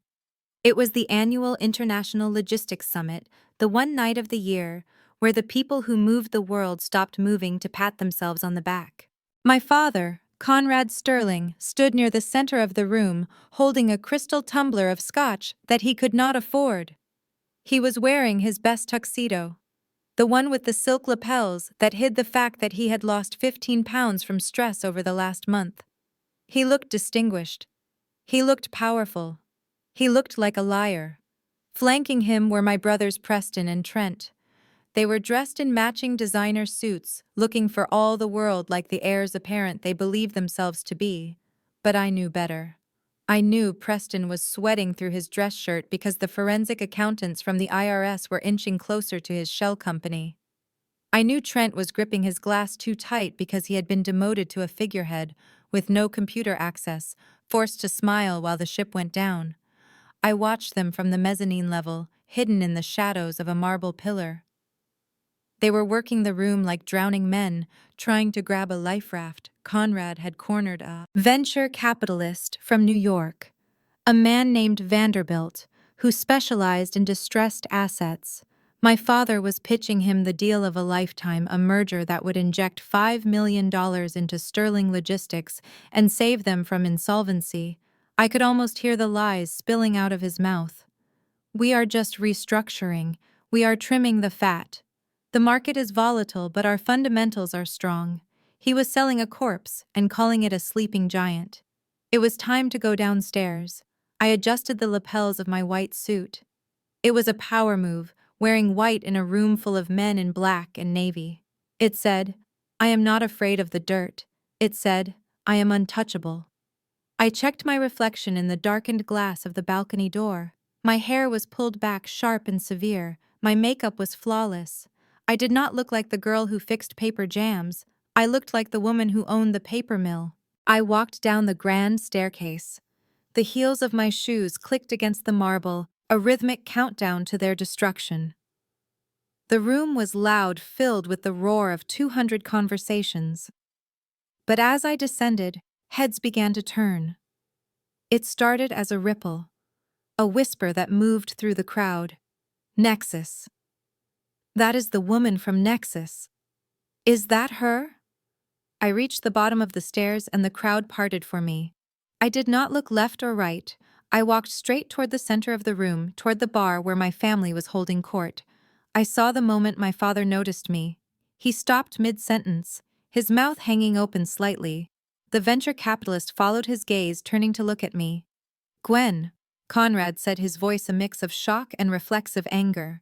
It was the annual International Logistics Summit, the one night of the year where the people who moved the world stopped moving to pat themselves on the back. My father, Conrad Sterling, stood near the center of the room, holding a crystal tumbler of scotch that he could not afford. He was wearing his best tuxedo, the one with the silk lapels that hid the fact that he had lost 15 pounds from stress over the last month. He looked distinguished. He looked powerful. He looked like a liar. Flanking him were my brothers Preston and Trent. They were dressed in matching designer suits, looking for all the world like the heirs apparent they believed themselves to be. But I knew better. I knew Preston was sweating through his dress shirt because the forensic accountants from the IRS were inching closer to his shell company. I knew Trent was gripping his glass too tight because he had been demoted to a figurehead, with no computer access, forced to smile while the ship went down. I watched them from the mezzanine level, hidden in the shadows of a marble pillar. They were working the room like drowning men, trying to grab a life raft. Conrad had cornered a venture capitalist from New York, a man named Vanderbilt, who specialized in distressed assets. My father was pitching him the deal of a lifetime, a merger that would inject $5 million into Sterling Logistics and save them from insolvency. I could almost hear the lies spilling out of his mouth. We are just restructuring. We are trimming the fat. The market is volatile, but our fundamentals are strong. He was selling a corpse and calling it a sleeping giant. It was time to go downstairs. I adjusted the lapels of my white suit. It was a power move, wearing white in a room full of men in black and navy. It said, I am not afraid of the dirt. It said, I am untouchable. I checked my reflection in the darkened glass of the balcony door. My hair was pulled back sharp and severe. My makeup was flawless. I did not look like the girl who fixed paper jams. I looked like the woman who owned the paper mill. I walked down the grand staircase. The heels of my shoes clicked against the marble, a rhythmic countdown to their destruction. The room was loud, filled with the roar of 200 conversations. But as I descended, heads began to turn. It started as a ripple, a whisper that moved through the crowd. Nexus. That is the woman from Nexus. Is that her? I reached the bottom of the stairs and the crowd parted for me. I did not look left or right. I walked straight toward the center of the room, toward the bar where my family was holding court. I saw the moment my father noticed me. He stopped mid-sentence, his mouth hanging open slightly. The venture capitalist followed his gaze, turning to look at me. "Gwen," Conrad said, his voice a mix of shock and reflexive anger.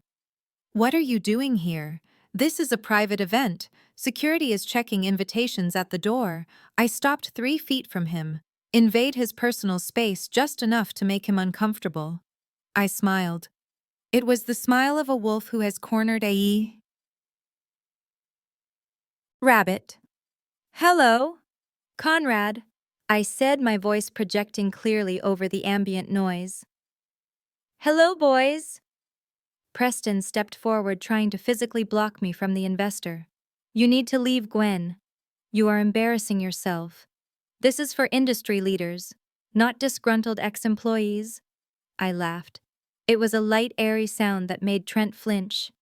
"What are you doing here? This is a private event. Security is checking invitations at the door." I stopped 3 feet from him, invade his personal space just enough to make him uncomfortable. I smiled. It was the smile of a wolf who has cornered a rabbit. "Hello, Conrad," I said, my voice projecting clearly over the ambient noise. "Hello, boys." Preston stepped forward, trying to physically block me from the investor. "You need to leave, Gwen. You are embarrassing yourself. This is for industry leaders, not disgruntled ex-employees." I laughed. It was a light, airy sound that made Trent flinch.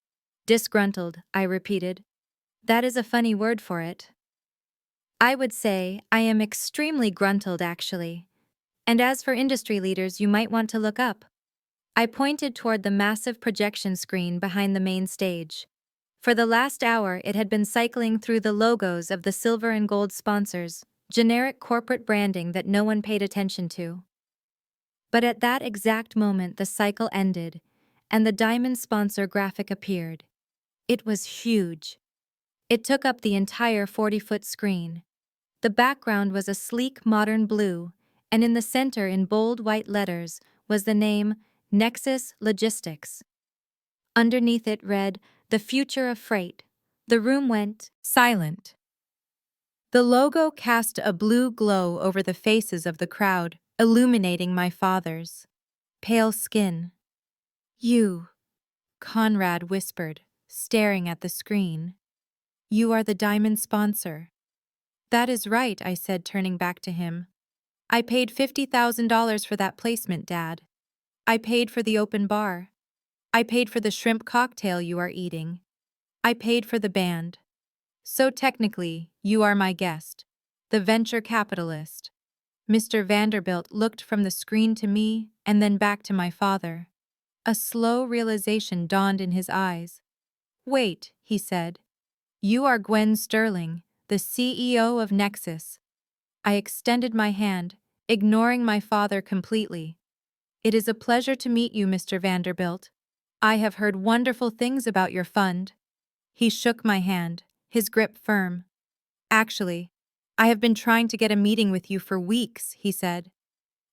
"Disgruntled," I repeated. "That is a funny word for it." "I would say I am extremely gruntled, actually. And as for industry leaders, you might want to look up." I pointed toward the massive projection screen behind the main stage. For the last hour, it had been cycling through the logos of the silver and gold sponsors, generic corporate branding that no one paid attention to. But at that exact moment, the cycle ended, and the diamond sponsor graphic appeared. It was huge. It took up the entire 40-foot screen. The background was a sleek, modern blue, and in the center, in bold white letters, was the name Nexus Logistics. Underneath it read, "The Future of Freight." The room went silent. The logo cast a blue glow over the faces of the crowd, illuminating my father's pale skin. "You," Conrad whispered, staring at the screen. "You are the diamond sponsor." "That is right," I said, turning back to him. "I paid $50,000 for that placement, Dad. I paid for the open bar. I paid for the shrimp cocktail you are eating. I paid for the band. So technically, you are my guest, the venture capitalist." Mr. Vanderbilt looked from the screen to me and then back to my father. A slow realization dawned in his eyes. "Wait," he said. "You are Gwen Sterling, the CEO of Nexus." I extended my hand, ignoring my father completely. "It is a pleasure to meet you, Mr. Vanderbilt. I have heard wonderful things about your fund." He shook my hand, his grip firm. "Actually, I have been trying to get a meeting with you for weeks," he said.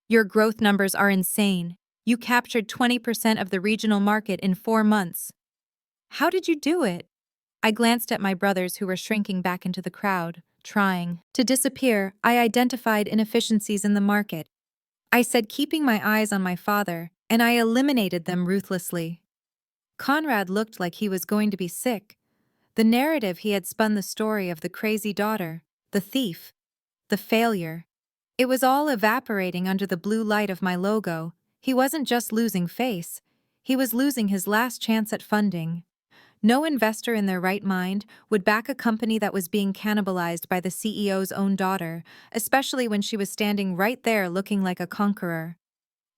"Your growth numbers are insane. You captured 20% of the regional market in 4 months. How did you do it?" I glanced at my brothers, who were shrinking back into the crowd, trying to disappear. I identified inefficiencies in the market. I said, keeping my eyes on my father, and I eliminated them ruthlessly. Conrad looked like he was going to be sick. The narrative he had spun, the story of the crazy daughter, the thief, the failure. It was all evaporating under the blue light of my logo. He wasn't just losing face. He was losing his last chance at funding. No investor in their right mind would back a company that was being cannibalized by the CEO's own daughter, especially when she was standing right there looking like a conqueror.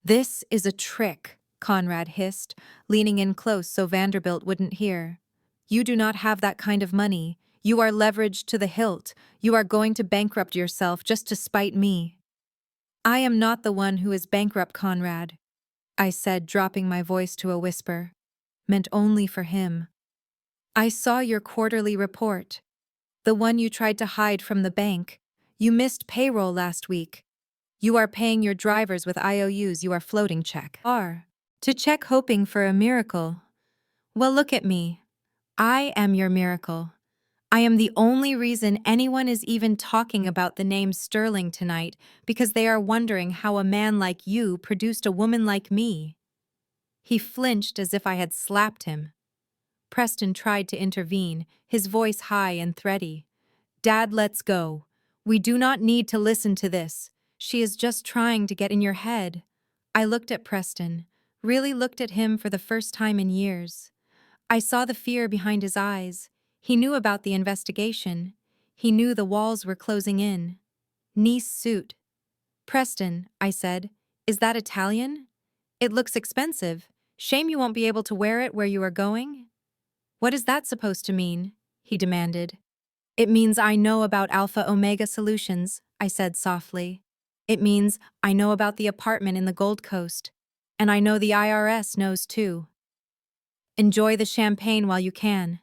"This is a trick," Conrad hissed, leaning in close so Vanderbilt wouldn't hear. "You do not have that kind of money. You are leveraged to the hilt. You are going to bankrupt yourself just to spite me." "I am not the one who is bankrupt, Conrad," I said, dropping my voice to a whisper, meant only for him. "I saw your quarterly report. The one you tried to hide from the bank. You missed payroll last week. You are paying your drivers with IOUs. You are floating check. To check, hoping for a miracle. Well, look at me. I am your miracle. I am the only reason anyone is even talking about the name Sterling tonight, because they are wondering how a man like you produced a woman like me." He flinched as if I had slapped him. Preston tried to intervene, his voice high and thready. "Dad, let's go. We do not need to listen to this. She is just trying to get in your head." I looked at Preston, really looked at him for the first time in years. I saw the fear behind his eyes. He knew about the investigation. He knew the walls were closing in. Nice suit. Preston, I said, is that Italian? It looks expensive. Shame you won't be able to wear it where you are going. What is that supposed to mean? He demanded. It means I know about Alpha Omega Solutions, I said softly. It means I know about the apartment in the Gold Coast. And I know the IRS knows too. Enjoy the champagne while you can.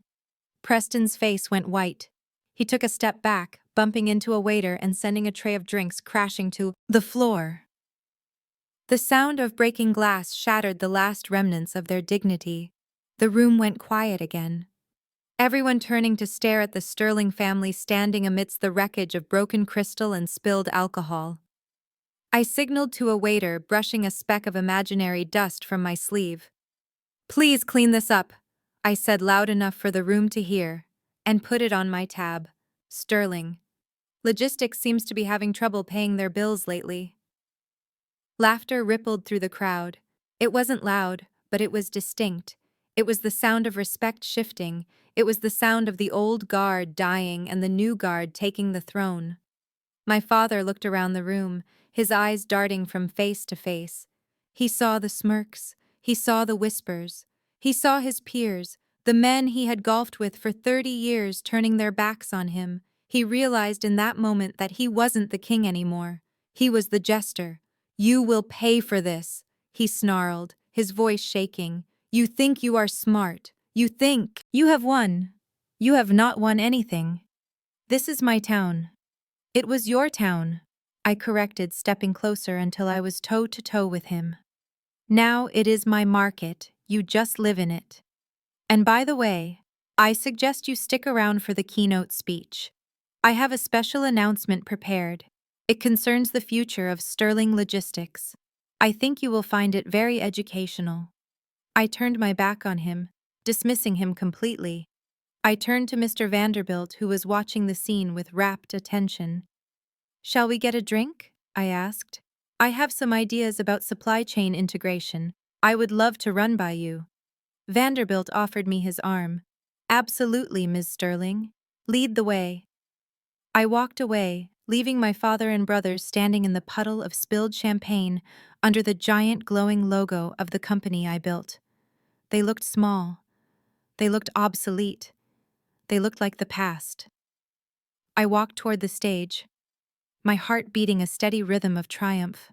Preston's face went white. He took a step back, bumping into a waiter and sending a tray of drinks crashing to the floor. The sound of breaking glass shattered the last remnants of their dignity. The room went quiet again. Everyone turning to stare at the Sterling family standing amidst the wreckage of broken crystal and spilled alcohol. I signaled to a waiter, brushing a speck of imaginary dust from my sleeve. Please clean this up, I said loud enough for the room to hear, and put it on my tab. Sterling. Logistics seems to be having trouble paying their bills lately. Laughter rippled through the crowd. It wasn't loud, but it was distinct. It was the sound of respect shifting. It was the sound of the old guard dying and the new guard taking the throne. My father looked around the room, his eyes darting from face to face. He saw the smirks. He saw the whispers. He saw his peers, the men he had golfed with for 30 years, turning their backs on him. He realized in that moment that he wasn't the king anymore. He was the jester. You will pay for this, he snarled, his voice shaking. You think you are smart. You think you have won. You have not won anything. This is my town. It was your town, I corrected, stepping closer until I was toe to toe with him. Now it is my market, you just live in it. And by the way, I suggest you stick around for the keynote speech. I have a special announcement prepared. It concerns the future of Sterling Logistics. I think you will find it very educational. I turned my back on him, dismissing him completely. I turned to Mr. Vanderbilt, who was watching the scene with rapt attention. Shall we get a drink? I asked. I have some ideas about supply chain integration. I would love to run by you. Vanderbilt offered me his arm. Absolutely, Ms. Sterling. Lead the way. I walked away, leaving my father and brothers standing in the puddle of spilled champagne under the giant glowing logo of the company I built. They looked small. They looked obsolete. They looked like the past. I walked toward the stage, my heart beating a steady rhythm of triumph.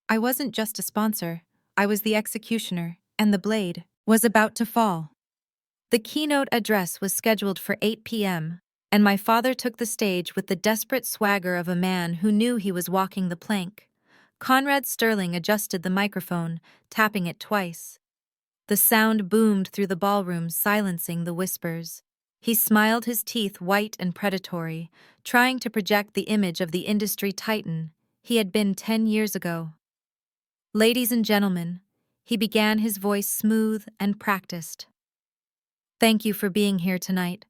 I wasn't just a sponsor, I was the executioner, and the blade was about to fall. The keynote address was scheduled for 8 p.m., and my father took the stage with the desperate swagger of a man who knew he was walking the plank. Conrad Sterling adjusted the microphone, tapping it twice. The sound boomed through the ballroom, silencing the whispers. He smiled, his teeth white and predatory, trying to project the image of the industry titan he had been 10 years ago. Ladies and gentlemen, he began, his voice smooth and practiced. Thank you for being here tonight.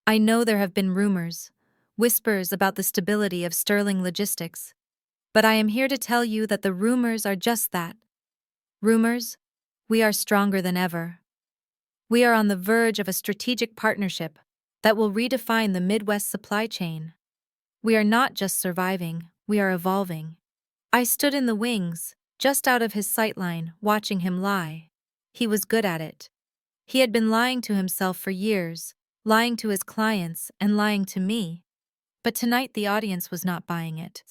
I know there have been rumors, whispers about the stability of Sterling Logistics, but I am here to tell you that the rumors are just that. Rumors. We are stronger than ever. We are on the verge of a strategic partnership that will redefine the Midwest supply chain. We are not just surviving, we are evolving. I stood in the wings, just out of his sightline, watching him lie. He was good at it. He had been lying to himself for years, lying to his clients and lying to me. But tonight the audience was not buying it.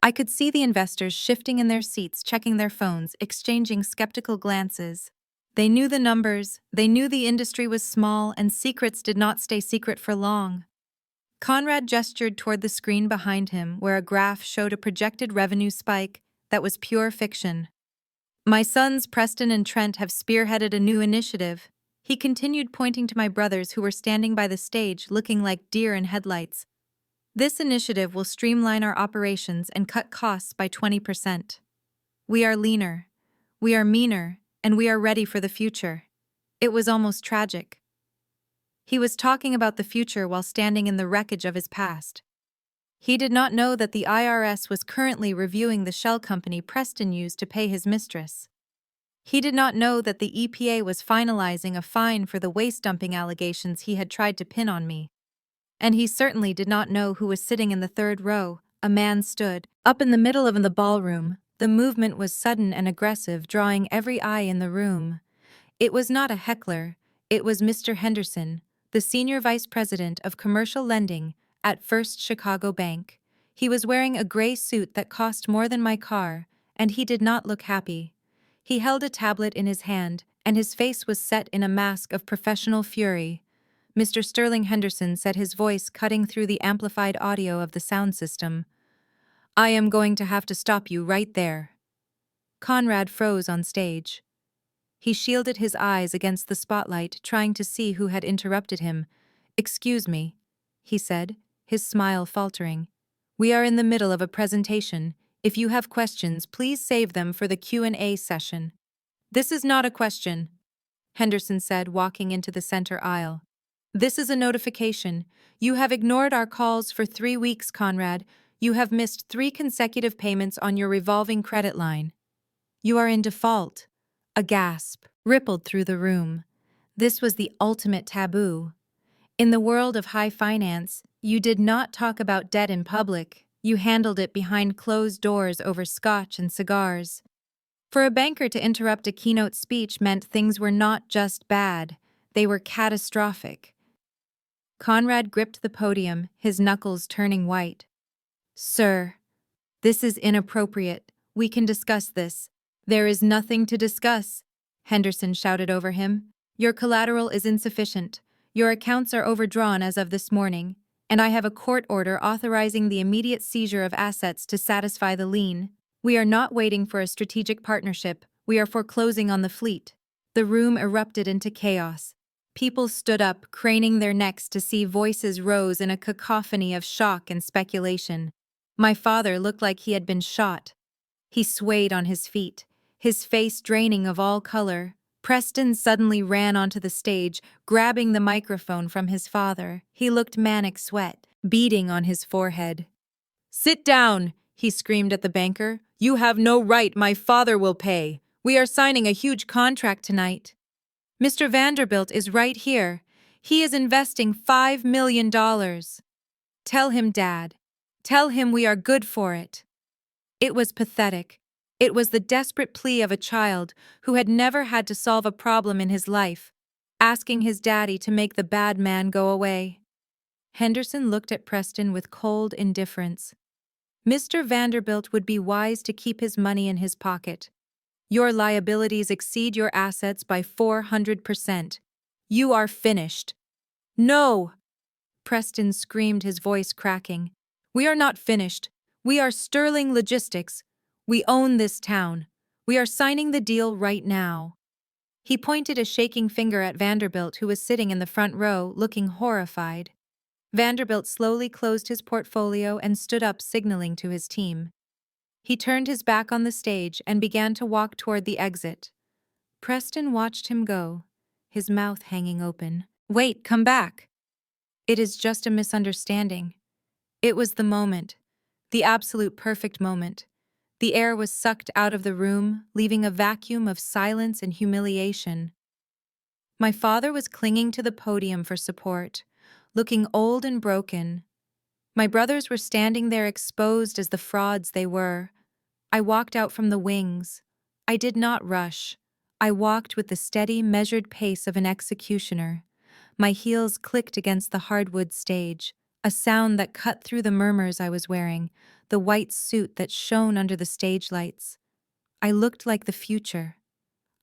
I could see the investors shifting in their seats, checking their phones, exchanging skeptical glances. They knew the numbers, they knew the industry was small, and secrets did not stay secret for long. Conrad gestured toward the screen behind him, where a graph showed a projected revenue spike that was pure fiction. My sons Preston and Trent have spearheaded a new initiative. He continued, pointing to my brothers who were standing by the stage looking like deer in headlights. This initiative will streamline our operations and cut costs by 20%. We are leaner, we are meaner, and we are ready for the future. It was almost tragic. He was talking about the future while standing in the wreckage of his past. He did not know that the IRS was currently reviewing the shell company Preston used to pay his mistress. He did not know that the EPA was finalizing a fine for the waste dumping allegations he had tried to pin on me. And he certainly did not know who was sitting in the third row. A man stood up in the middle of the ballroom. The movement was sudden and aggressive, drawing every eye in the room. It was not a heckler. It was Mr. Henderson, the senior vice president of commercial lending at First Chicago Bank. He was wearing a gray suit that cost more than my car, and he did not look happy. He held a tablet in his hand, and his face was set in a mask of professional fury. Mr. Sterling Henderson said, his voice cutting through the amplified audio of the sound system. "I am going to have to stop you right there." Conrad froze on stage. He shielded his eyes against the spotlight, trying to see who had interrupted him. "Excuse me," he said, his smile faltering. "We are in the middle of a presentation. If you have questions, please save them for the Q&A session." "This is not a question," Henderson said, walking into the center aisle. "This is a notification. You have ignored our calls for 3 weeks, Conrad. You have missed 3 consecutive payments on your revolving credit line. You are in default." A gasp rippled through the room. This was the ultimate taboo. In the world of high finance, you did not talk about debt in public. You handled it behind closed doors over scotch and cigars. For a banker to interrupt a keynote speech meant things were not just bad, they were catastrophic. Conrad gripped the podium, his knuckles turning white. "Sir, this is inappropriate. We can discuss this." "There is nothing to discuss," Henderson shouted over him. "Your collateral is insufficient. Your accounts are overdrawn as of this morning, and I have a court order authorizing the immediate seizure of assets to satisfy the lien. We are not waiting for a strategic partnership. We are foreclosing on the fleet." The room erupted into chaos. People stood up, craning their necks to see. Voices rose in a cacophony of shock and speculation. My father looked like he had been shot. He swayed on his feet, his face draining of all color. Preston suddenly ran onto the stage, grabbing the microphone from his father. He looked manic, sweat beading on his forehead. "Sit down," he screamed at the banker. "You have no right. My father will pay. We are signing a huge contract tonight. Mr. Vanderbilt is right here. He is investing $5 million. Tell him, Dad. Tell him we are good for it." It was pathetic. It was the desperate plea of a child who had never had to solve a problem in his life, asking his daddy to make the bad man go away. Henderson looked at Preston with cold indifference. Mr. Vanderbilt would be wise to keep his money in his pocket. Your liabilities exceed your assets by 400%. You are finished. "No!" Preston screamed, his voice cracking. "We are not finished. We are Sterling Logistics. We own this town. We are signing the deal right now." He pointed a shaking finger at Vanderbilt, who was sitting in the front row, looking horrified. Vanderbilt slowly closed his portfolio and stood up, signaling to his team. He turned his back on the stage and began to walk toward the exit. Preston watched him go, his mouth hanging open. "Wait, come back." "It is just a misunderstanding." It was the moment, the absolute perfect moment. The air was sucked out of the room, leaving a vacuum of silence and humiliation. My father was clinging to the podium for support, looking old and broken. My brothers were standing there, exposed as the frauds they were. I walked out from the wings. I did not rush. I walked with the steady, measured pace of an executioner. My heels clicked against the hardwood stage, a sound that cut through the murmurs I was wearing, the white suit that shone under the stage lights. I looked like the future.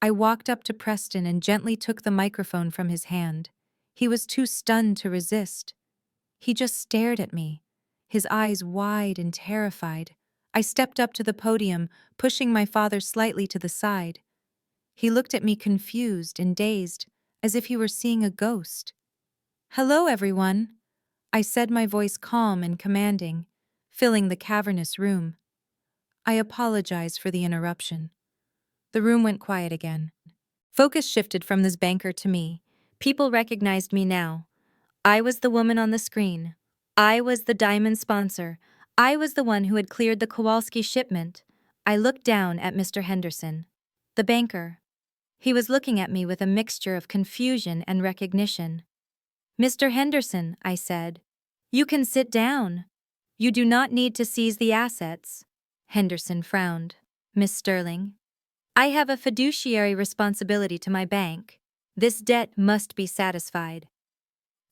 I walked up to Preston and gently took the microphone from his hand. He was too stunned to resist. He just stared at me, his eyes wide and terrified. I stepped up to the podium, pushing my father slightly to the side. He looked at me confused and dazed, as if he were seeing a ghost. "Hello, everyone," I said, my voice calm and commanding, filling the cavernous room. "I apologize for the interruption." The room went quiet again. Focus shifted from this banker to me. People recognized me now. I was the woman on the screen. I was the diamond sponsor. I was the one who had cleared the Kowalski shipment. I looked down at Mr. Henderson, the banker. He was looking at me with a mixture of confusion and recognition. "Mr. Henderson," I said, You can sit down. You do not need to seize the assets. Henderson frowned. Miss Sterling, I have a fiduciary responsibility to my bank. This debt must be satisfied.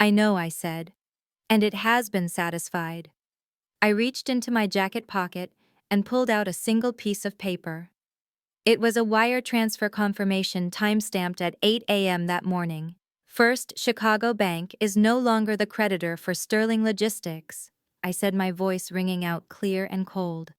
I know, I said. And it has been satisfied. I reached into my jacket pocket and pulled out a single piece of paper. It was a wire transfer confirmation time-stamped at 8 a.m. that morning. First Chicago Bank is no longer the creditor for Sterling Logistics, I said, my voice ringing out clear and cold.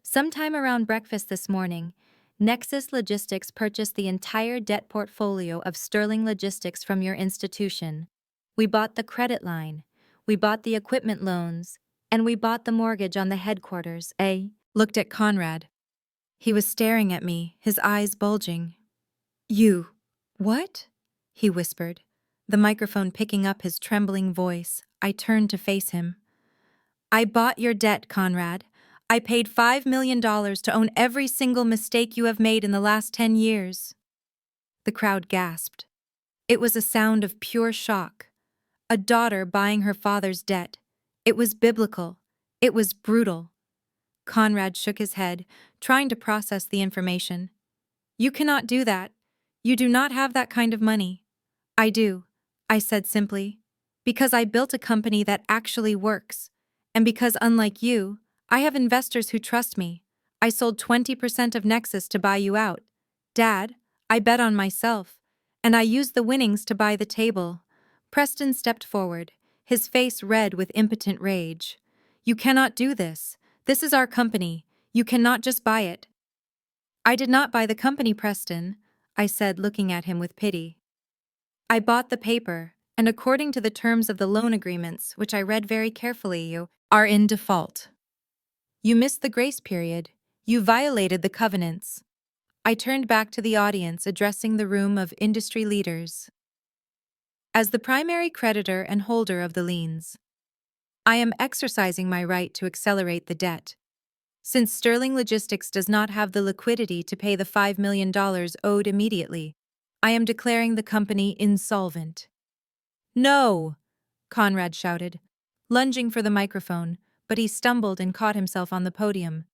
Sometime around breakfast this morning, Nexus Logistics purchased the entire debt portfolio of Sterling Logistics from your institution. We bought the credit line, we bought the equipment loans, and we bought the mortgage on the headquarters. Looked at Conrad. He was staring at me, his eyes bulging. You. What? He whispered, the microphone picking up his trembling voice. I turned to face him. I bought your debt, Conrad. I paid $5 million to own every single mistake you have made in the last 10 years. The crowd gasped. It was a sound of pure shock. A daughter buying her father's debt. It was biblical. It was brutal. Conrad shook his head, trying to process the information. You cannot do that. You do not have that kind of money. I do, I said simply, because I built a company that actually works, and because, unlike you, I have investors who trust me. I sold 20% of Nexus to buy you out. Dad, I bet on myself, and I used the winnings to buy the table. Preston stepped forward, his face red with impotent rage. You cannot do this. This is our company. You cannot just buy it. I did not buy the company, Preston, I said, looking at him with pity. I bought the paper, and according to the terms of the loan agreements, which I read very carefully, you are in default. You missed the grace period. You violated the covenants. I turned back to the audience, addressing the room of industry leaders. As the primary creditor and holder of the liens, I am exercising my right to accelerate the debt. Since Sterling Logistics does not have the liquidity to pay the $5 million owed immediately, I am declaring the company insolvent. No! Conrad shouted, lunging for the microphone, but he stumbled and caught himself on the podium.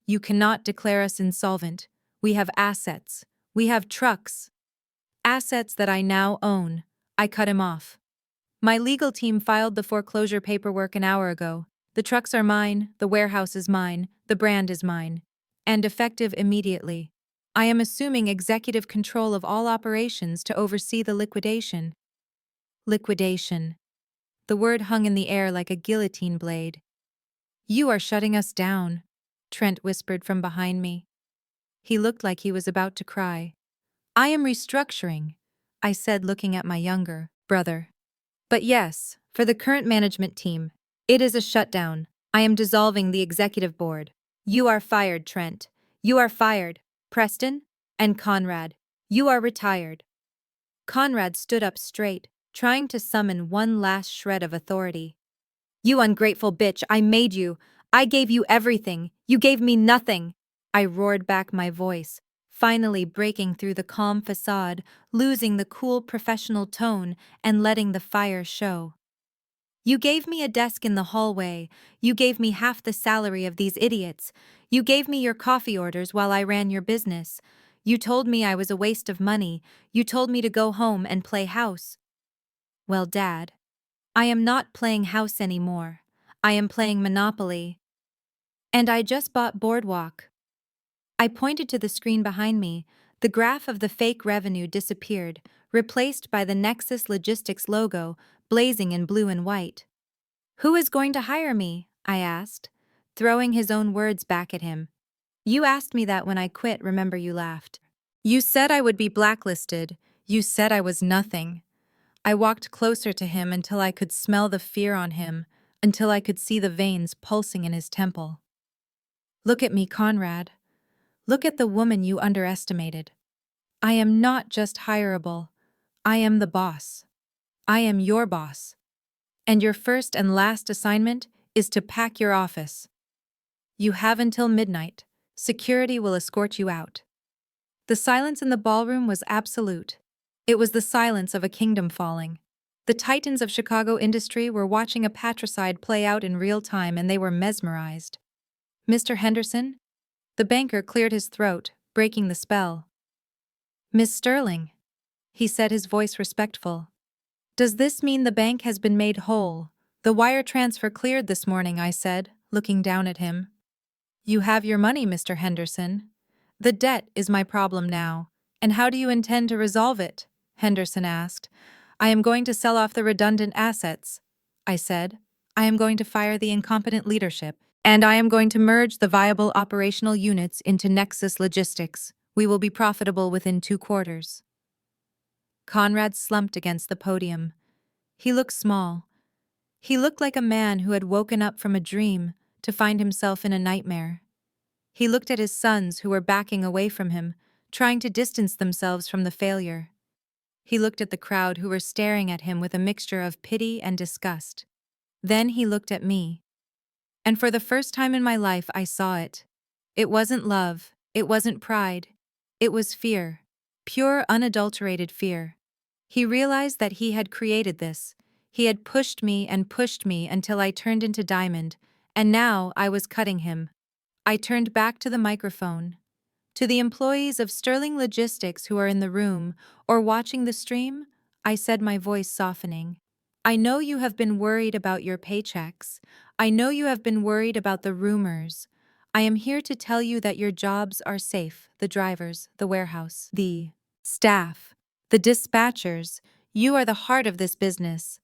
You cannot declare us insolvent. We have assets. We have trucks. Assets that I now own. I cut him off. My legal team filed the foreclosure paperwork an hour ago. The trucks are mine, the warehouse is mine, the brand is mine. And effective immediately. I am assuming executive control of all operations to oversee the liquidation. Liquidation. The word hung in the air like a guillotine blade. You are shutting us down, Trent whispered from behind me. He looked like he was about to cry. I am restructuring, I said, looking at my younger brother. But yes, for the current management team, it is a shutdown. I am dissolving the executive board. You are fired, Trent. You are fired, Preston, and Conrad. You are retired. Conrad stood up straight, trying to summon one last shred of authority. You ungrateful bitch, I made you. I gave you everything. You gave me nothing. I roared back, my voice, finally breaking through the calm facade, losing the cool professional tone, and letting the fire show. You gave me a desk in the hallway. You gave me half the salary of these idiots. You gave me your coffee orders while I ran your business. You told me I was a waste of money. You told me to go home and play house. Well, Dad, I am not playing house anymore. I am playing Monopoly. And I just bought Boardwalk. I pointed to the screen behind me. The graph of the fake revenue disappeared, replaced by the Nexus Logistics logo, blazing in blue and white. Who is going to hire me? I asked, throwing his own words back at him. You asked me that when I quit, remember, you laughed. You said I would be blacklisted. You said I was nothing. I walked closer to him until I could smell the fear on him, until I could see the veins pulsing in his temple. Look at me, Conrad. Look at the woman you underestimated. I am not just hireable. I am the boss. I am your boss. And your first and last assignment is to pack your office. You have until midnight. Security will escort you out. The silence in the ballroom was absolute. It was the silence of a kingdom falling. The titans of Chicago industry were watching a patricide play out in real time and they were mesmerized. Mr. Henderson? The banker cleared his throat, breaking the spell. Miss Sterling, he said, his voice respectful. Does this mean the bank has been made whole? The wire transfer cleared this morning, I said, looking down at him. You have your money, Mr. Henderson. The debt is my problem now. And how do you intend to resolve it? Henderson asked. I am going to sell off the redundant assets, I said. I am going to fire the incompetent leadership. And I am going to merge the viable operational units into Nexus Logistics. We will be profitable within 2 quarters. Conrad slumped against the podium. He looked small. He looked like a man who had woken up from a dream to find himself in a nightmare. He looked at his sons who were backing away from him, trying to distance themselves from the failure. He looked at the crowd who were staring at him with a mixture of pity and disgust. Then he looked at me. And for the first time in my life, I saw it. It wasn't love. It wasn't pride. It was fear. Pure, unadulterated fear. He realized that he had created this. He had pushed me until I turned into diamond, and now I was cutting him. I turned back to the microphone. To the employees of Sterling Logistics who are in the room or watching the stream, I said, my voice softening. I know you have been worried about your paychecks. I know you have been worried about the rumors. I am here to tell you that your jobs are safe. The drivers, the warehouse, the staff, the dispatchers. You are the heart of this business.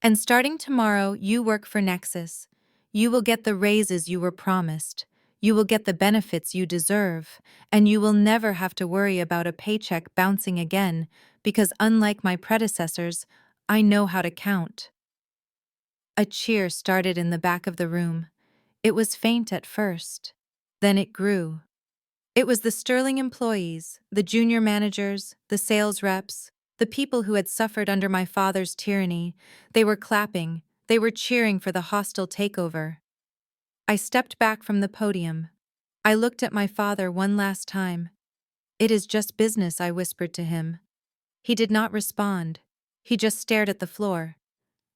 And starting tomorrow, you work for Nexus. You will get the raises you were promised. You will get the benefits you deserve, and you will never have to worry about a paycheck bouncing again, because unlike my predecessors, I know how to count. A cheer started in the back of the room. It was faint at first. Then it grew. It was the Sterling employees, the junior managers, the sales reps, the people who had suffered under my father's tyranny. They were clapping. They were cheering for the hostile takeover. I stepped back from the podium. I looked at my father one last time. It is just business, I whispered to him. He did not respond. He just stared at the floor.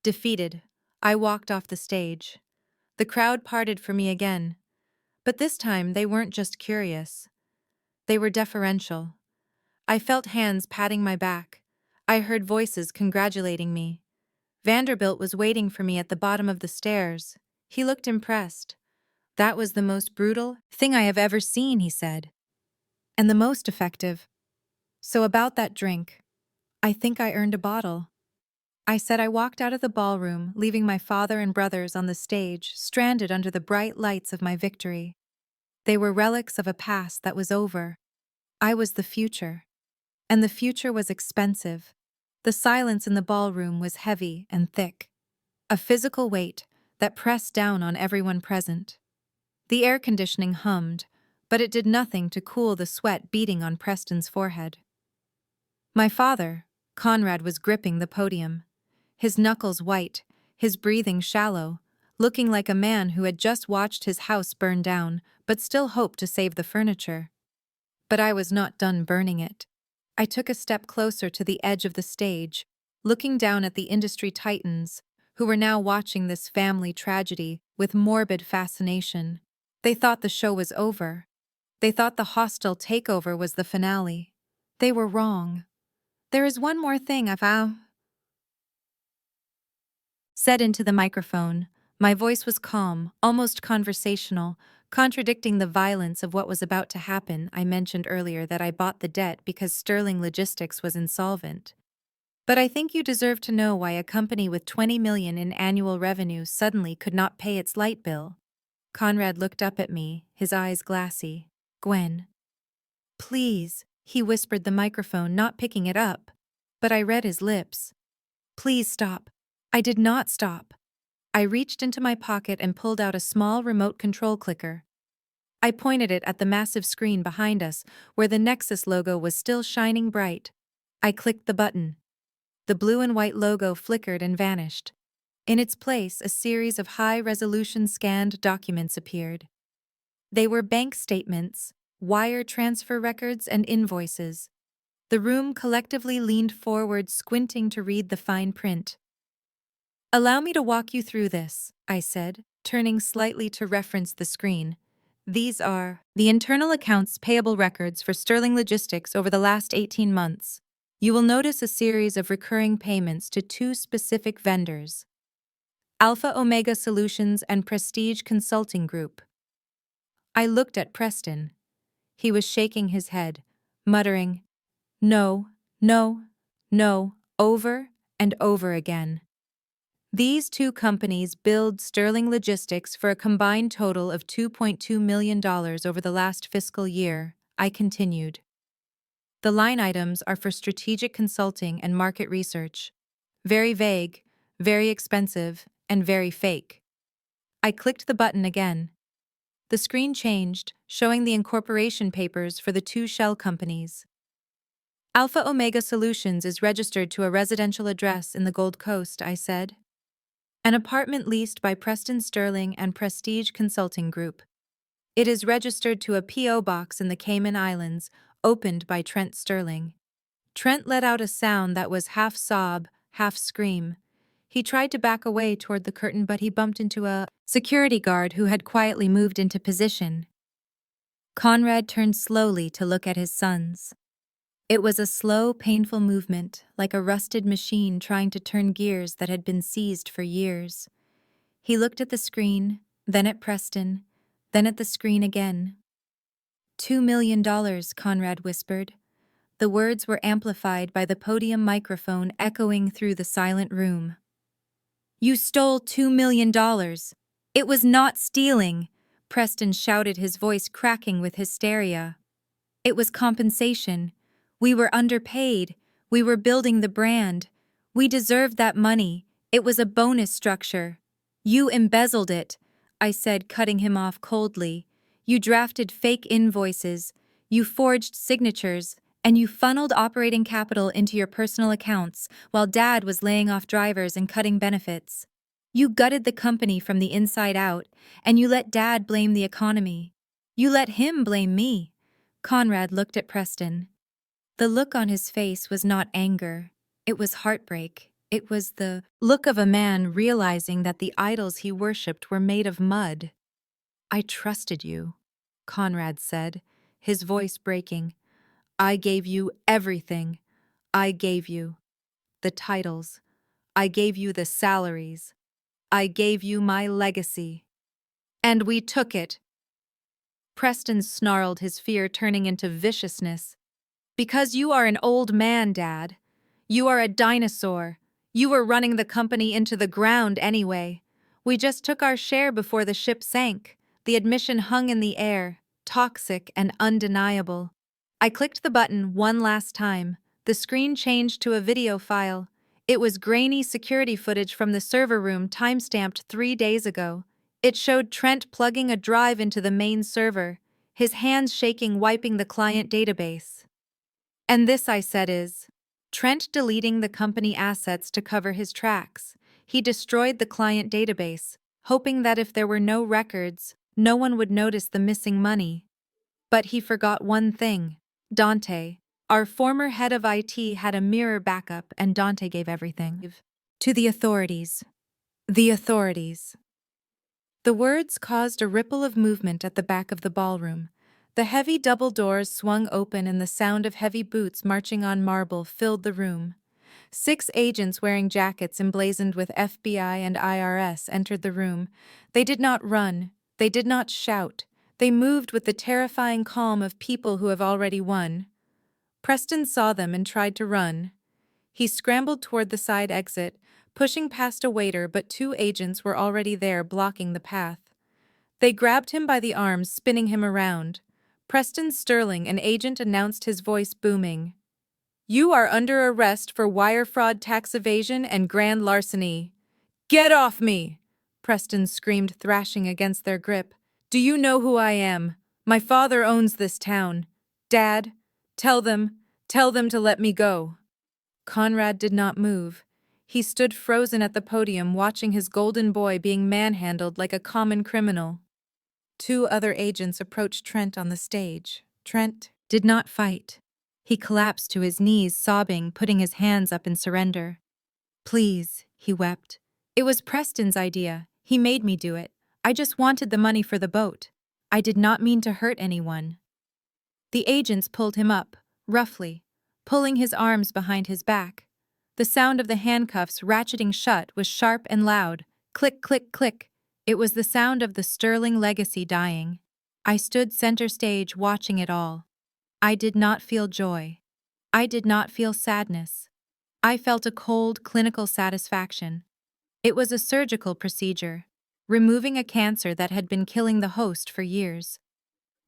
Defeated, I walked off the stage. The crowd parted for me again. But this time they weren't just curious. They were deferential. I felt hands patting my back. I heard voices congratulating me. Vanderbilt was waiting for me at the bottom of the stairs. He looked impressed. That was the most brutal thing I have ever seen, he said. And the most effective. So about that drink, I think I earned a bottle. I said. I walked out of the ballroom, leaving my father and brothers on the stage, stranded under the bright lights of my victory. They were relics of a past that was over. I was the future. And the future was expensive. The silence in the ballroom was heavy and thick. A physical weight that pressed down on everyone present. The air conditioning hummed, but it did nothing to cool the sweat beating on Preston's forehead. My father, Conrad, was gripping the podium. His knuckles white, his breathing shallow, looking like a man who had just watched his house burn down, but still hoped to save the furniture. But I was not done burning it. I took a step closer to the edge of the stage, looking down at the industry titans, who were now watching this family tragedy with morbid fascination. They thought the show was over. They thought the hostile takeover was the finale. They were wrong. There is one more thing I've said into the microphone. My voice was calm, almost conversational, contradicting the violence of what was about to happen. I mentioned earlier that I bought the debt because Sterling Logistics was insolvent. But I think you deserve to know why a company with $20 million in annual revenue suddenly could not pay its light bill. Conrad looked up at me, his eyes glassy. Gwen. Please, he whispered the microphone, not picking it up. But I read his lips. Please stop. I did not stop. I reached into my pocket and pulled out a small remote control clicker. I pointed it at the massive screen behind us, where the Nexus logo was still shining bright. I clicked the button. The blue and white logo flickered and vanished. In its place, a series of high-resolution scanned documents appeared. They were bank statements, wire transfer records, and invoices. The room collectively leaned forward, squinting to read the fine print. Allow me to walk you through this, I said, turning slightly to reference the screen. These are the internal accounts payable records for Sterling Logistics over the last 18 months. You will notice a series of recurring payments to two specific vendors, Alpha Omega Solutions and Prestige Consulting Group. I looked at Preston. He was shaking his head, muttering, "No, no, no," over and over again. These two companies billed Sterling Logistics for a combined total of $2.2 million over the last fiscal year, I continued. The line items are for strategic consulting and market research. Very vague, very expensive, and very fake. I clicked the button again. The screen changed, showing the incorporation papers for the two shell companies. Alpha Omega Solutions is registered to a residential address in the Gold Coast, I said. An apartment leased by Preston Sterling and Prestige Consulting Group. It is registered to a P.O. box in the Cayman Islands, opened by Trent Sterling. Trent let out a sound that was half sob, half scream. He tried to back away toward the curtain, but he bumped into a security guard who had quietly moved into position. Conrad turned slowly to look at his sons. It was a slow, painful movement, like a rusted machine trying to turn gears that had been seized for years. He looked at the screen, then at Preston, then at the screen again. $2 million, Conrad whispered. The words were amplified by the podium microphone echoing through the silent room. You stole $2 million. It was not stealing, Preston shouted, his voice cracking with hysteria. It was compensation. We were underpaid. We were building the brand. We deserved that money. It was a bonus structure. You embezzled it, I said, cutting him off coldly. You drafted fake invoices. You forged signatures. And you funneled operating capital into your personal accounts while Dad was laying off drivers and cutting benefits. You gutted the company from the inside out, and you let Dad blame the economy. You let him blame me. Conrad looked at Preston. The look on his face was not anger. It was heartbreak. It was the look of a man realizing that the idols he worshipped were made of mud. I trusted you, Conrad said, his voice breaking. I gave you everything. I gave you the titles. I gave you the salaries. I gave you my legacy. And we took it. Preston snarled, his fear turning into viciousness. Because you are an old man, Dad. You are a dinosaur. You were running the company into the ground anyway. We just took our share before the ship sank. The admission hung in the air, toxic and undeniable. I clicked the button one last time. The screen changed to a video file. It was grainy security footage from the server room, time-stamped 3 days ago. It showed Trent plugging a drive into the main server, his hands shaking, wiping the client database. And this, I said, is Trent deleting the company assets to cover his tracks. He destroyed the client database, hoping that if there were no records, no one would notice the missing money. But he forgot one thing. Dante, our former head of IT, had a mirror backup, and Dante gave everything to the authorities. The authorities. The words caused a ripple of movement at the back of the ballroom. The heavy double doors swung open and the sound of heavy boots marching on marble filled the room. 6 agents wearing jackets emblazoned with FBI and IRS entered the room. They did not run. They did not shout. They moved with the terrifying calm of people who have already won. Preston saw them and tried to run. He scrambled toward the side exit, pushing past a waiter, but 2 agents were already there, blocking the path. They grabbed him by the arms, spinning him around. Preston Sterling, an agent, announced, his voice booming. You are under arrest for wire fraud, tax evasion, and grand larceny. Get off me! Preston screamed, thrashing against their grip. Do you know who I am? My father owns this town. Dad, tell them to let me go. Conrad did not move. He stood frozen at the podium, watching his golden boy being manhandled like a common criminal. 2 other agents approached Trent on the stage. Trent did not fight. He collapsed to his knees, sobbing, putting his hands up in surrender. Please, he wept. It was Preston's idea. He made me do it. I just wanted the money for the boat. I did not mean to hurt anyone. The agents pulled him up, roughly, pulling his arms behind his back. The sound of the handcuffs ratcheting shut was sharp and loud. Click, click, click. It was the sound of the Sterling legacy dying. I stood center stage watching it all. I did not feel joy. I did not feel sadness. I felt a cold, clinical satisfaction. It was a surgical procedure, removing a cancer that had been killing the host for years.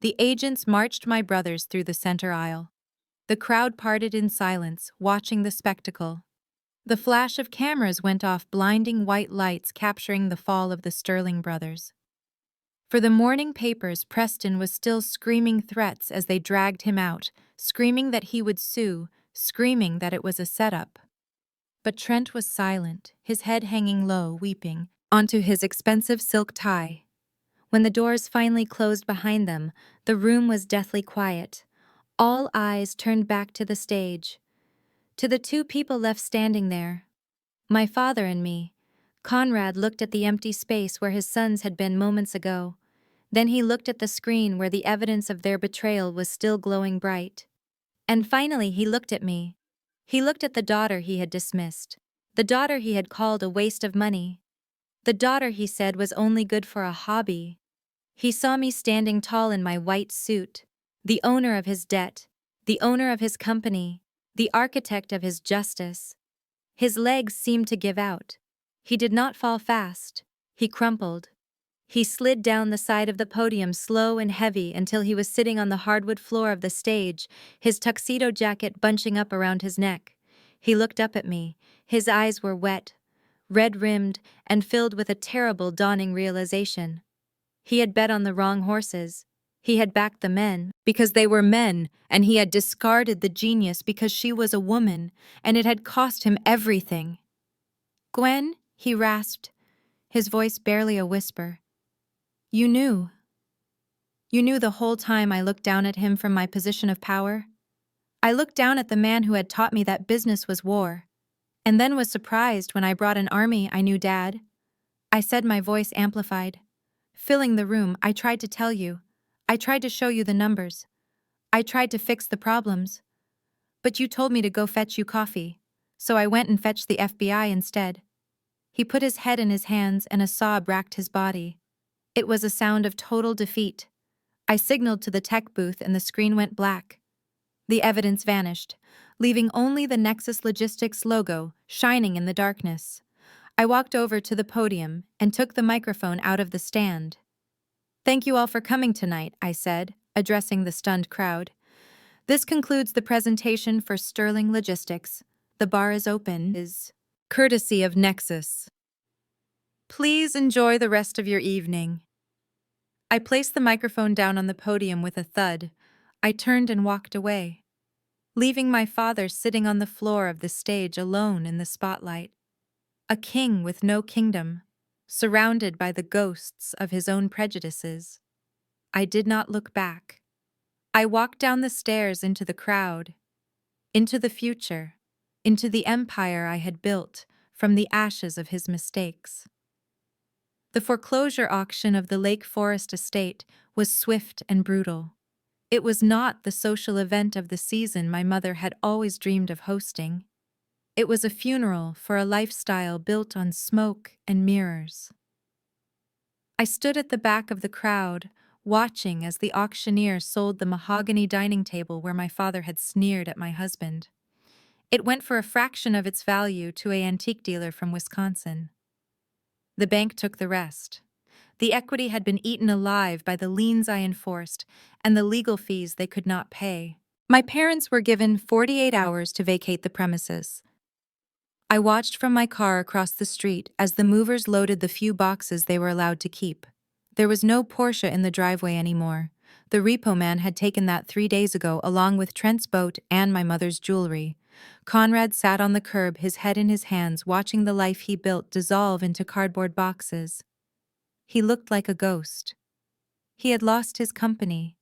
The agents marched my brothers through the center aisle. The crowd parted in silence, watching the spectacle. The flash of cameras went off, blinding white lights capturing the fall of the Sterling brothers. For the morning papers, Preston was still screaming threats as they dragged him out, screaming that he would sue, screaming that it was a setup. But Trent was silent, his head hanging low, weeping, onto his expensive silk tie. When the doors finally closed behind them, the room was deathly quiet. All eyes turned back to the stage, to the two people left standing there. My father and me. Conrad looked at the empty space where his sons had been moments ago. Then he looked at the screen where the evidence of their betrayal was still glowing bright. And finally he looked at me. He looked at the daughter he had dismissed. The daughter he had called a waste of money. The daughter he said was only good for a hobby. He saw me standing tall in my white suit, the owner of his debt, the owner of his company, the architect of his justice. His legs seemed to give out. He did not fall fast. He crumpled. He slid down the side of the podium slow and heavy until he was sitting on the hardwood floor of the stage, his tuxedo jacket bunching up around his neck. He looked up at me. His eyes were wet, red-rimmed, and filled with a terrible dawning realization. He had bet on the wrong horses. He had backed the men because they were men, and he had discarded the genius because she was a woman, and it had cost him everything. "Gwen," he rasped, his voice barely a whisper. You knew. You knew the whole time." I looked down at him from my position of power. I looked down at the man who had taught me that business was war, and then was surprised when I brought an army. "I knew, Dad." I said, my voice amplified. Filling the room, "I tried to tell you. I tried to show you the numbers. I tried to fix the problems. But you told me to go fetch you coffee, so I went and fetched the FBI instead." He put his head in his hands and a sob racked his body. It was a sound of total defeat. I signaled to the tech booth and the screen went black. The evidence vanished, leaving only the Nexus Logistics logo shining in the darkness. I walked over to the podium and took the microphone out of the stand. "Thank you all for coming tonight," I said, addressing the stunned crowd. "This concludes the presentation for Sterling Logistics. The bar is open, is courtesy of Nexus. Please enjoy the rest of your evening." I placed the microphone down on the podium with a thud. I turned and walked away, leaving my father sitting on the floor of the stage alone in the spotlight. A king with no kingdom, surrounded by the ghosts of his own prejudices. I did not look back. I walked down the stairs into the crowd, into the future, into the empire I had built from the ashes of his mistakes. The foreclosure auction of the Lake Forest estate was swift and brutal. It was not the social event of the season my mother had always dreamed of hosting. It was a funeral for a lifestyle built on smoke and mirrors. I stood at the back of the crowd, watching as the auctioneer sold the mahogany dining table where my father had sneered at my husband. It went for a fraction of its value to an antique dealer from Wisconsin. The bank took the rest. The equity had been eaten alive by the liens I enforced and the legal fees they could not pay. My parents were given 48 hours to vacate the premises. I watched from my car across the street as the movers loaded the few boxes they were allowed to keep. There was no Porsche in the driveway anymore. The repo man had taken that 3 days ago along with Trent's boat and my mother's jewelry. Conrad sat on the curb, his head in his hands, watching the life he built dissolve into cardboard boxes. He looked like a ghost. He had lost his company.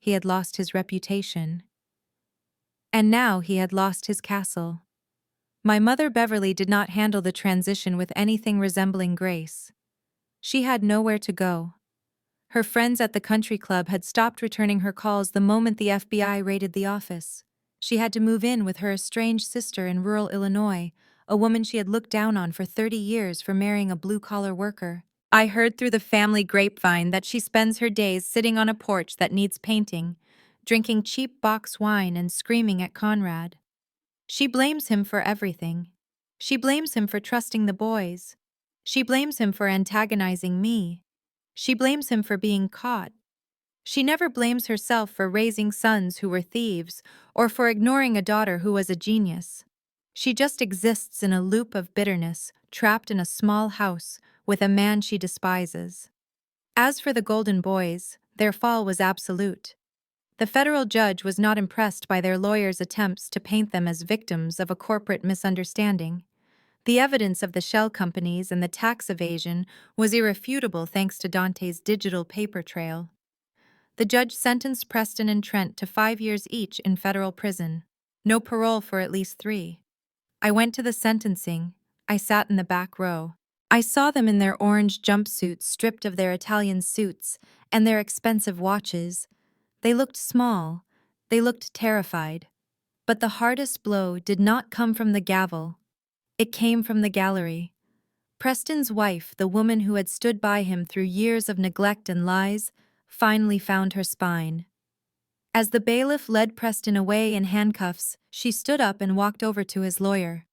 He had lost his reputation. And now he had lost his castle. My mother Beverly did not handle the transition with anything resembling grace. She had nowhere to go. Her friends at the country club had stopped returning her calls the moment the FBI raided the office. She had to move in with her estranged sister in rural Illinois, a woman she had looked down on for 30 years for marrying a blue-collar worker. I heard through the family grapevine that she spends her days sitting on a porch that needs painting, drinking cheap box wine and screaming at Conrad. She blames him for everything. She blames him for trusting the boys. She blames him for antagonizing me. She blames him for being caught. She never blames herself for raising sons who were thieves or for ignoring a daughter who was a genius. She just exists in a loop of bitterness, trapped in a small house with a man she despises. As for the Golden Boys, their fall was absolute. The federal judge was not impressed by their lawyers' attempts to paint them as victims of a corporate misunderstanding. The evidence of the shell companies and the tax evasion was irrefutable thanks to Dante's digital paper trail. The judge sentenced Preston and Trent to 5 years each in federal prison. No parole for at least 3. I went to the sentencing. I sat in the back row. I saw them in their orange jumpsuits stripped of their Italian suits and their expensive watches. They looked small. They looked terrified. But the hardest blow did not come from the gavel. It came from the gallery. Preston's wife, the woman who had stood by him through years of neglect and lies, finally found her spine. As the bailiff led Preston away in handcuffs, she stood up and walked over to his lawyer.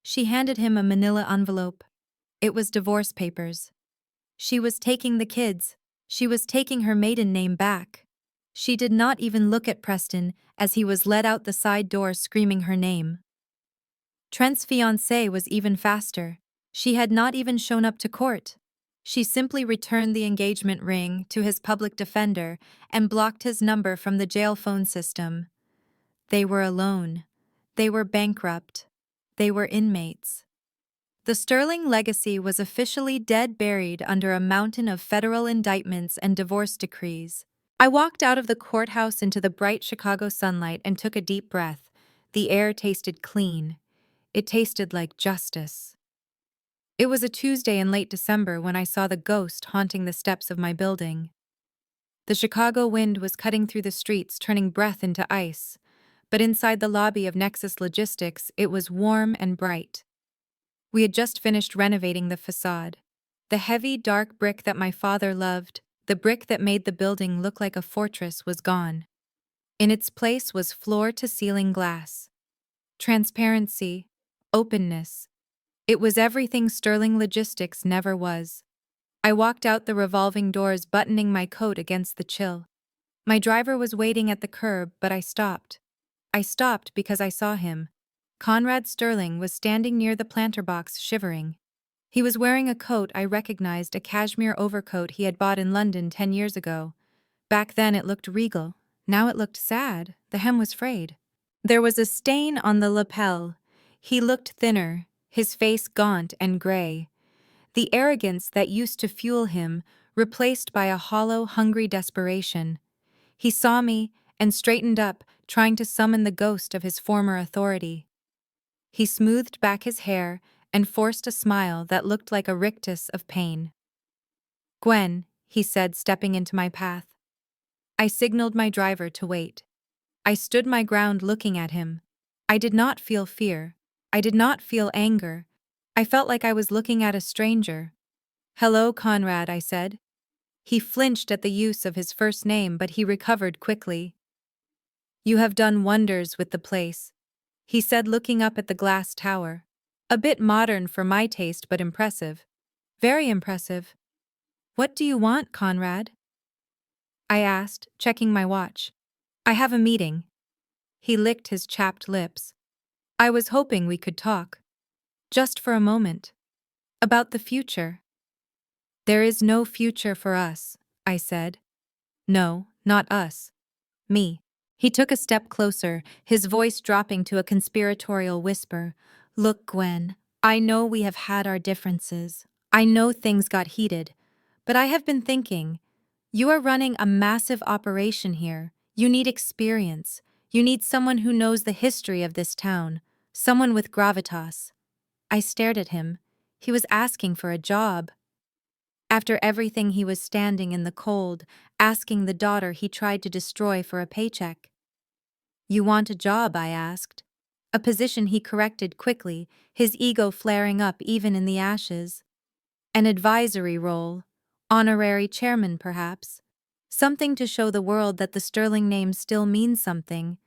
She handed him a manila envelope. It was divorce papers. She was taking the kids. She was taking her maiden name back. She did not even look at Preston as he was led out the side door screaming her name. Trent's fiancée was even faster. She had not even shown up to court. She simply returned the engagement ring to his public defender and blocked his number from the jail phone system. They were alone. They were bankrupt. They were inmates. The Sterling legacy was officially dead buried under a mountain of federal indictments and divorce decrees. I walked out of the courthouse into the bright Chicago sunlight and took a deep breath. The air tasted clean. It tasted like justice. It was a Tuesday in late December when I saw the ghost haunting the steps of my building. The Chicago wind was cutting through the streets, turning breath into ice, but inside the lobby of Nexus Logistics, it was warm and bright. We had just finished renovating the facade. The heavy, dark brick that my father loved, the brick that made the building look like a fortress, was gone. In its place was floor-to-ceiling glass. Transparency, openness. It was everything Sterling Logistics never was. I walked out the revolving doors, buttoning my coat against the chill. My driver was waiting at the curb, but I stopped. I stopped because I saw him. Conrad Sterling was standing near the planter box, shivering. He was wearing a coat I recognized, a cashmere overcoat he had bought in London 10 years ago. Back then it looked regal. Now it looked sad. The hem was frayed. There was a stain on the lapel. He looked thinner, his face gaunt and gray. The arrogance that used to fuel him, replaced by a hollow, hungry desperation. He saw me and straightened up, trying to summon the ghost of his former authority. He smoothed back his hair and forced a smile that looked like a rictus of pain. "Gwen," he said, stepping into my path. I signaled my driver to wait. I stood my ground looking at him. I did not feel fear. I did not feel anger. I felt like I was looking at a stranger. "Hello, Conrad," I said. He flinched at the use of his first name, but he recovered quickly. "You have done wonders with the place," he said, looking up at the glass tower. "A bit modern for my taste, but impressive. Very impressive." "What do you want, Conrad?" I asked, checking my watch. "I have a meeting." He licked his chapped lips. "I was hoping we could talk. Just for a moment. About the future." "There is no future for us," I said. "No, not us. Me." He took a step closer, his voice dropping to a conspiratorial whisper. "Look, Gwen, I know we have had our differences. I know things got heated. But I have been thinking, you are running a massive operation here. You need experience. You need someone who knows the history of this town. Someone with gravitas. I stared at him. He was asking for a job. After everything, he was standing in the cold, asking the daughter he tried to destroy for a paycheck. You want a job, I asked. A position he corrected quickly, his ego flaring up even in the ashes. An advisory role. Honorary chairman, perhaps. Something to show the world that the Sterling name still means something.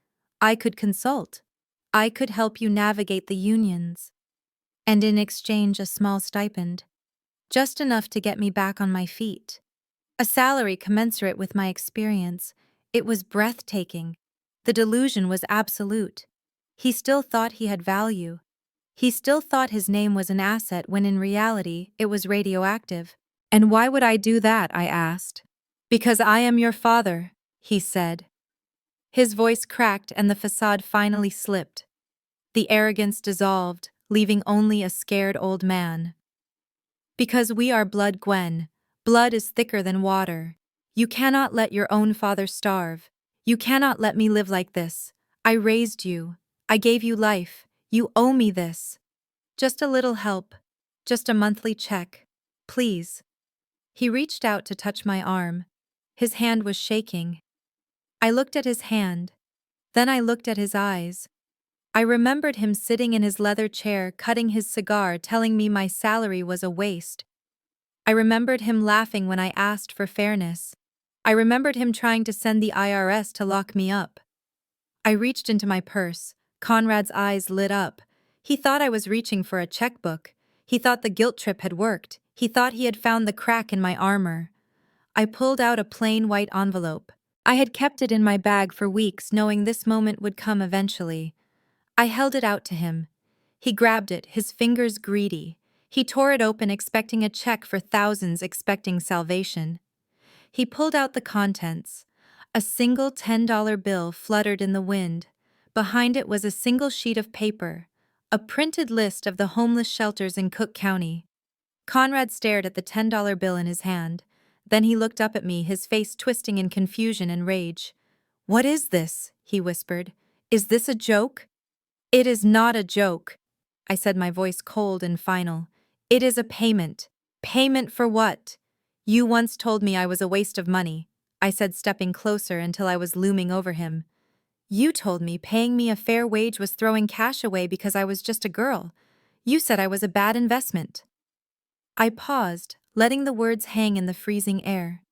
I could consult. I could help you navigate the unions. And in exchange, a small stipend. Just enough to get me back on my feet. A salary commensurate with my experience. It was breathtaking. The delusion was absolute. He still thought he had value. He still thought his name was an asset when in reality it was radioactive. And why would I do that, I asked. Because I am your father, he said. His voice cracked and the facade finally slipped. The arrogance dissolved, leaving only a scared old man. Because we are blood, Gwen. Blood is thicker than water. You cannot let your own father starve. You cannot let me live like this. I raised you. I gave you life. You owe me this. Just a little help. Just a monthly check. Please. He reached out to touch my arm. His hand was shaking. I looked at his hand. Then I looked at his eyes. I remembered him sitting in his leather chair, cutting his cigar, telling me my salary was a waste. I remembered him laughing when I asked for fairness. I remembered him trying to send the IRS to lock me up. I reached into my purse. Conrad's eyes lit up. He thought I was reaching for a checkbook. He thought the guilt trip had worked. He thought he had found the crack in my armor. I pulled out a plain white envelope. I had kept it in my bag for weeks, knowing this moment would come eventually. I held it out to him. He grabbed it, his fingers greedy. He tore it open, expecting a check for thousands, expecting salvation. He pulled out the contents. A single $10 bill fluttered in the wind. Behind it was a single sheet of paper, a printed list of the homeless shelters in Cook County. Conrad stared at the $10 bill in his hand. Then he looked up at me, his face twisting in confusion and rage. "What is this?" he whispered. "Is this a joke?" "It is not a joke," I said, my voice cold and final. "It is a payment." "Payment for what?" "You once told me I was a waste of money," I said, stepping closer until I was looming over him. "You told me paying me a fair wage was throwing cash away because I was just a girl. You said I was a bad investment." I paused, letting the words hang in the freezing air.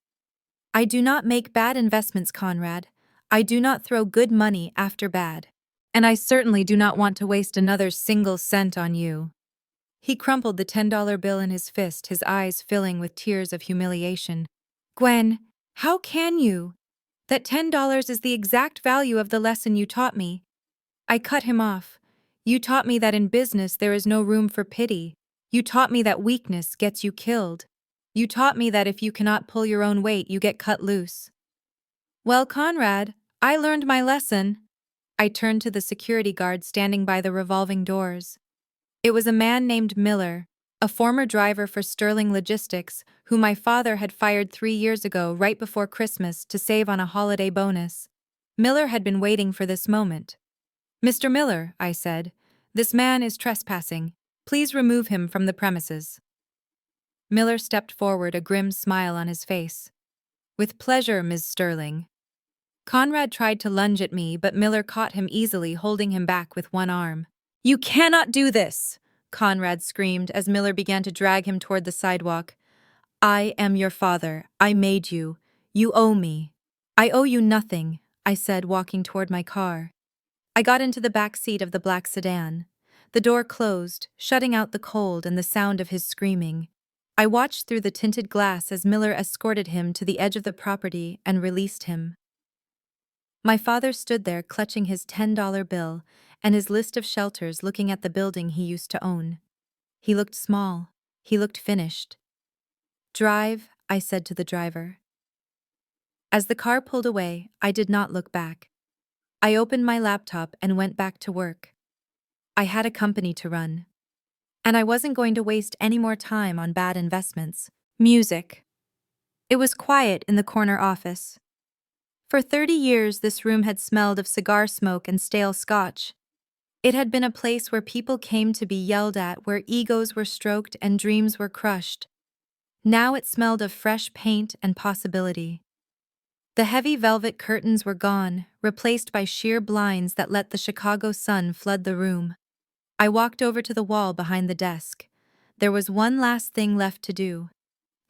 "I do not make bad investments, Conrad. I do not throw good money after bad. And I certainly do not want to waste another single cent on you." He crumpled the $10 bill in his fist, his eyes filling with tears of humiliation. "Gwen, how can you? That $10 is the exact value of the lesson you taught me." I cut him off. "You taught me that in business there is no room for pity. You taught me that weakness gets you killed. You taught me that if you cannot pull your own weight, you get cut loose." "Well, Conrad, I learned my lesson." I turned to the security guard standing by the revolving doors. It was a man named Miller, a former driver for Sterling Logistics, who my father had fired 3 years ago, right before Christmas, to save on a holiday bonus. Miller had been waiting for this moment. "Mr. Miller," I said, "this man is trespassing. Please remove him from the premises." Miller stepped forward, a grim smile on his face. "With pleasure, Ms. Sterling." Conrad tried to lunge at me, but Miller caught him easily, holding him back with one arm. "You cannot do this!" Conrad screamed as Miller began to drag him toward the sidewalk. "I am your father. I made you. You owe me." "I owe you nothing," I said, walking toward my car. I got into the back seat of the black sedan. The door closed, shutting out the cold and the sound of his screaming. I watched through the tinted glass as Miller escorted him to the edge of the property and released him. My father stood there clutching his $10 bill and his list of shelters, looking at the building he used to own. He looked small. He looked finished. "Drive," I said to the driver. As the car pulled away, I did not look back. I opened my laptop and went back to work. I had a company to run. And I wasn't going to waste any more time on bad investments. Music. It was quiet in the corner office. For 30 years, this room had smelled of cigar smoke and stale scotch. It had been a place where people came to be yelled at, where egos were stroked and dreams were crushed. Now it smelled of fresh paint and possibility. The heavy velvet curtains were gone, replaced by sheer blinds that let the Chicago sun flood the room. I walked over to the wall behind the desk. There was one last thing left to do.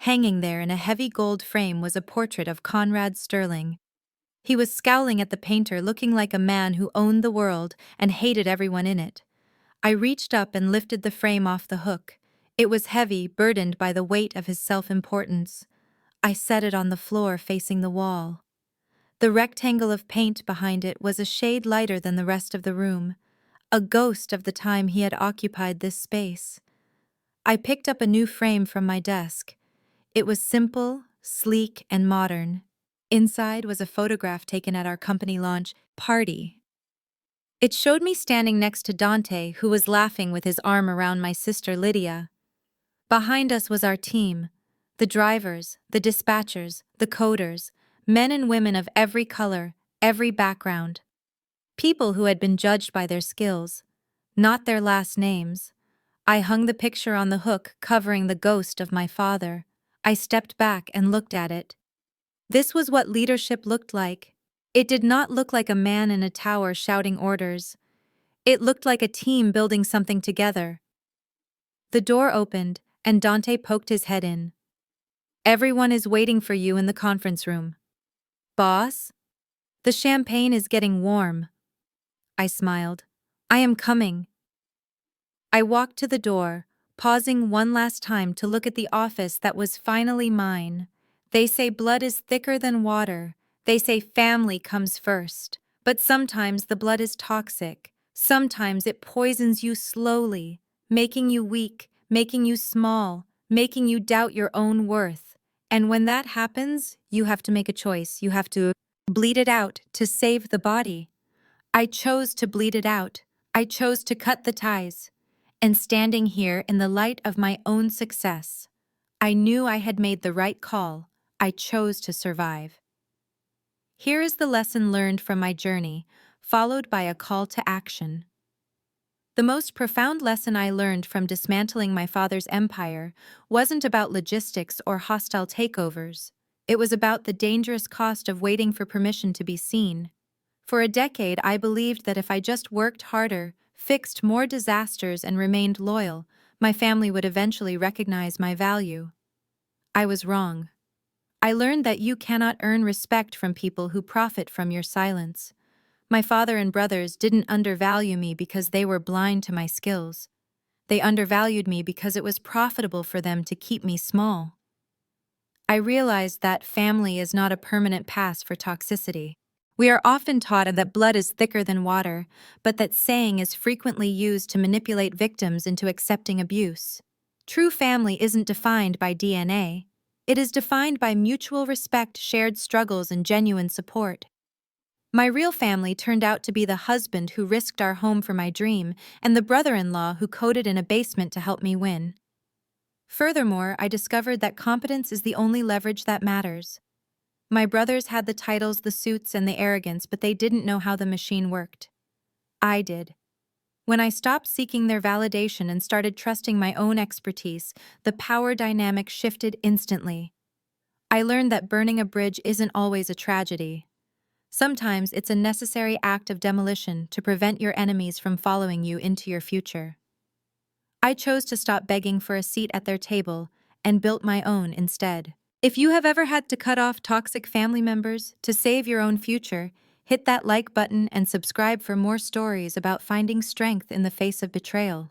Hanging there in a heavy gold frame was a portrait of Conrad Sterling. He was scowling at the painter, looking like a man who owned the world and hated everyone in it. I reached up and lifted the frame off the hook. It was heavy, burdened by the weight of his self-importance. I set it on the floor facing the wall. The rectangle of paint behind it was a shade lighter than the rest of the room, a ghost of the time he had occupied this space. I picked up a new frame from my desk. It was simple, sleek, and modern. Inside was a photograph taken at our company launch party. It showed me standing next to Dante, who was laughing with his arm around my sister Lydia. Behind us was our team, the drivers, the dispatchers, the coders, men and women of every color, every background. People who had been judged by their skills, not their last names. I hung the picture on the hook, covering the ghost of my father. I stepped back and looked at it. This was what leadership looked like. It did not look like a man in a tower shouting orders. It looked like a team building something together. The door opened, and Dante poked his head in. "Everyone is waiting for you in the conference room." "Boss? The champagne is getting warm." I smiled. "I am coming." I walked to the door, pausing one last time to look at the office that was finally mine. They say blood is thicker than water. They say family comes first. But sometimes the blood is toxic. Sometimes it poisons you slowly, making you weak, making you small, making you doubt your own worth. And when that happens, you have to make a choice. You have to bleed it out to save the body. I chose to bleed it out. I chose to cut the ties. And standing here in the light of my own success, I knew I had made the right call. I chose to survive. Here is the lesson learned from my journey, followed by a call to action. The most profound lesson I learned from dismantling my father's empire wasn't about logistics or hostile takeovers. It was about the dangerous cost of waiting for permission to be seen. For a decade, I believed that if I just worked harder, fixed more disasters, and remained loyal, my family would eventually recognize my value. I was wrong. I learned that you cannot earn respect from people who profit from your silence. My father and brothers didn't undervalue me because they were blind to my skills. They undervalued me because it was profitable for them to keep me small. I realized that family is not a permanent pass for toxicity. We are often taught that blood is thicker than water, but that saying is frequently used to manipulate victims into accepting abuse. True family isn't defined by DNA. It is defined by mutual respect, shared struggles, and genuine support. My real family turned out to be the husband who risked our home for my dream and the brother-in-law who coded in a basement to help me win. Furthermore, I discovered that competence is the only leverage that matters. My brothers had the titles, the suits, and the arrogance, but they didn't know how the machine worked. I did. When I stopped seeking their validation and started trusting my own expertise, the power dynamic shifted instantly. I learned that burning a bridge isn't always a tragedy. Sometimes it's a necessary act of demolition to prevent your enemies from following you into your future. I chose to stop begging for a seat at their table and built my own instead. If you have ever had to cut off toxic family members to save your own future, hit that like button and subscribe for more stories about finding strength in the face of betrayal.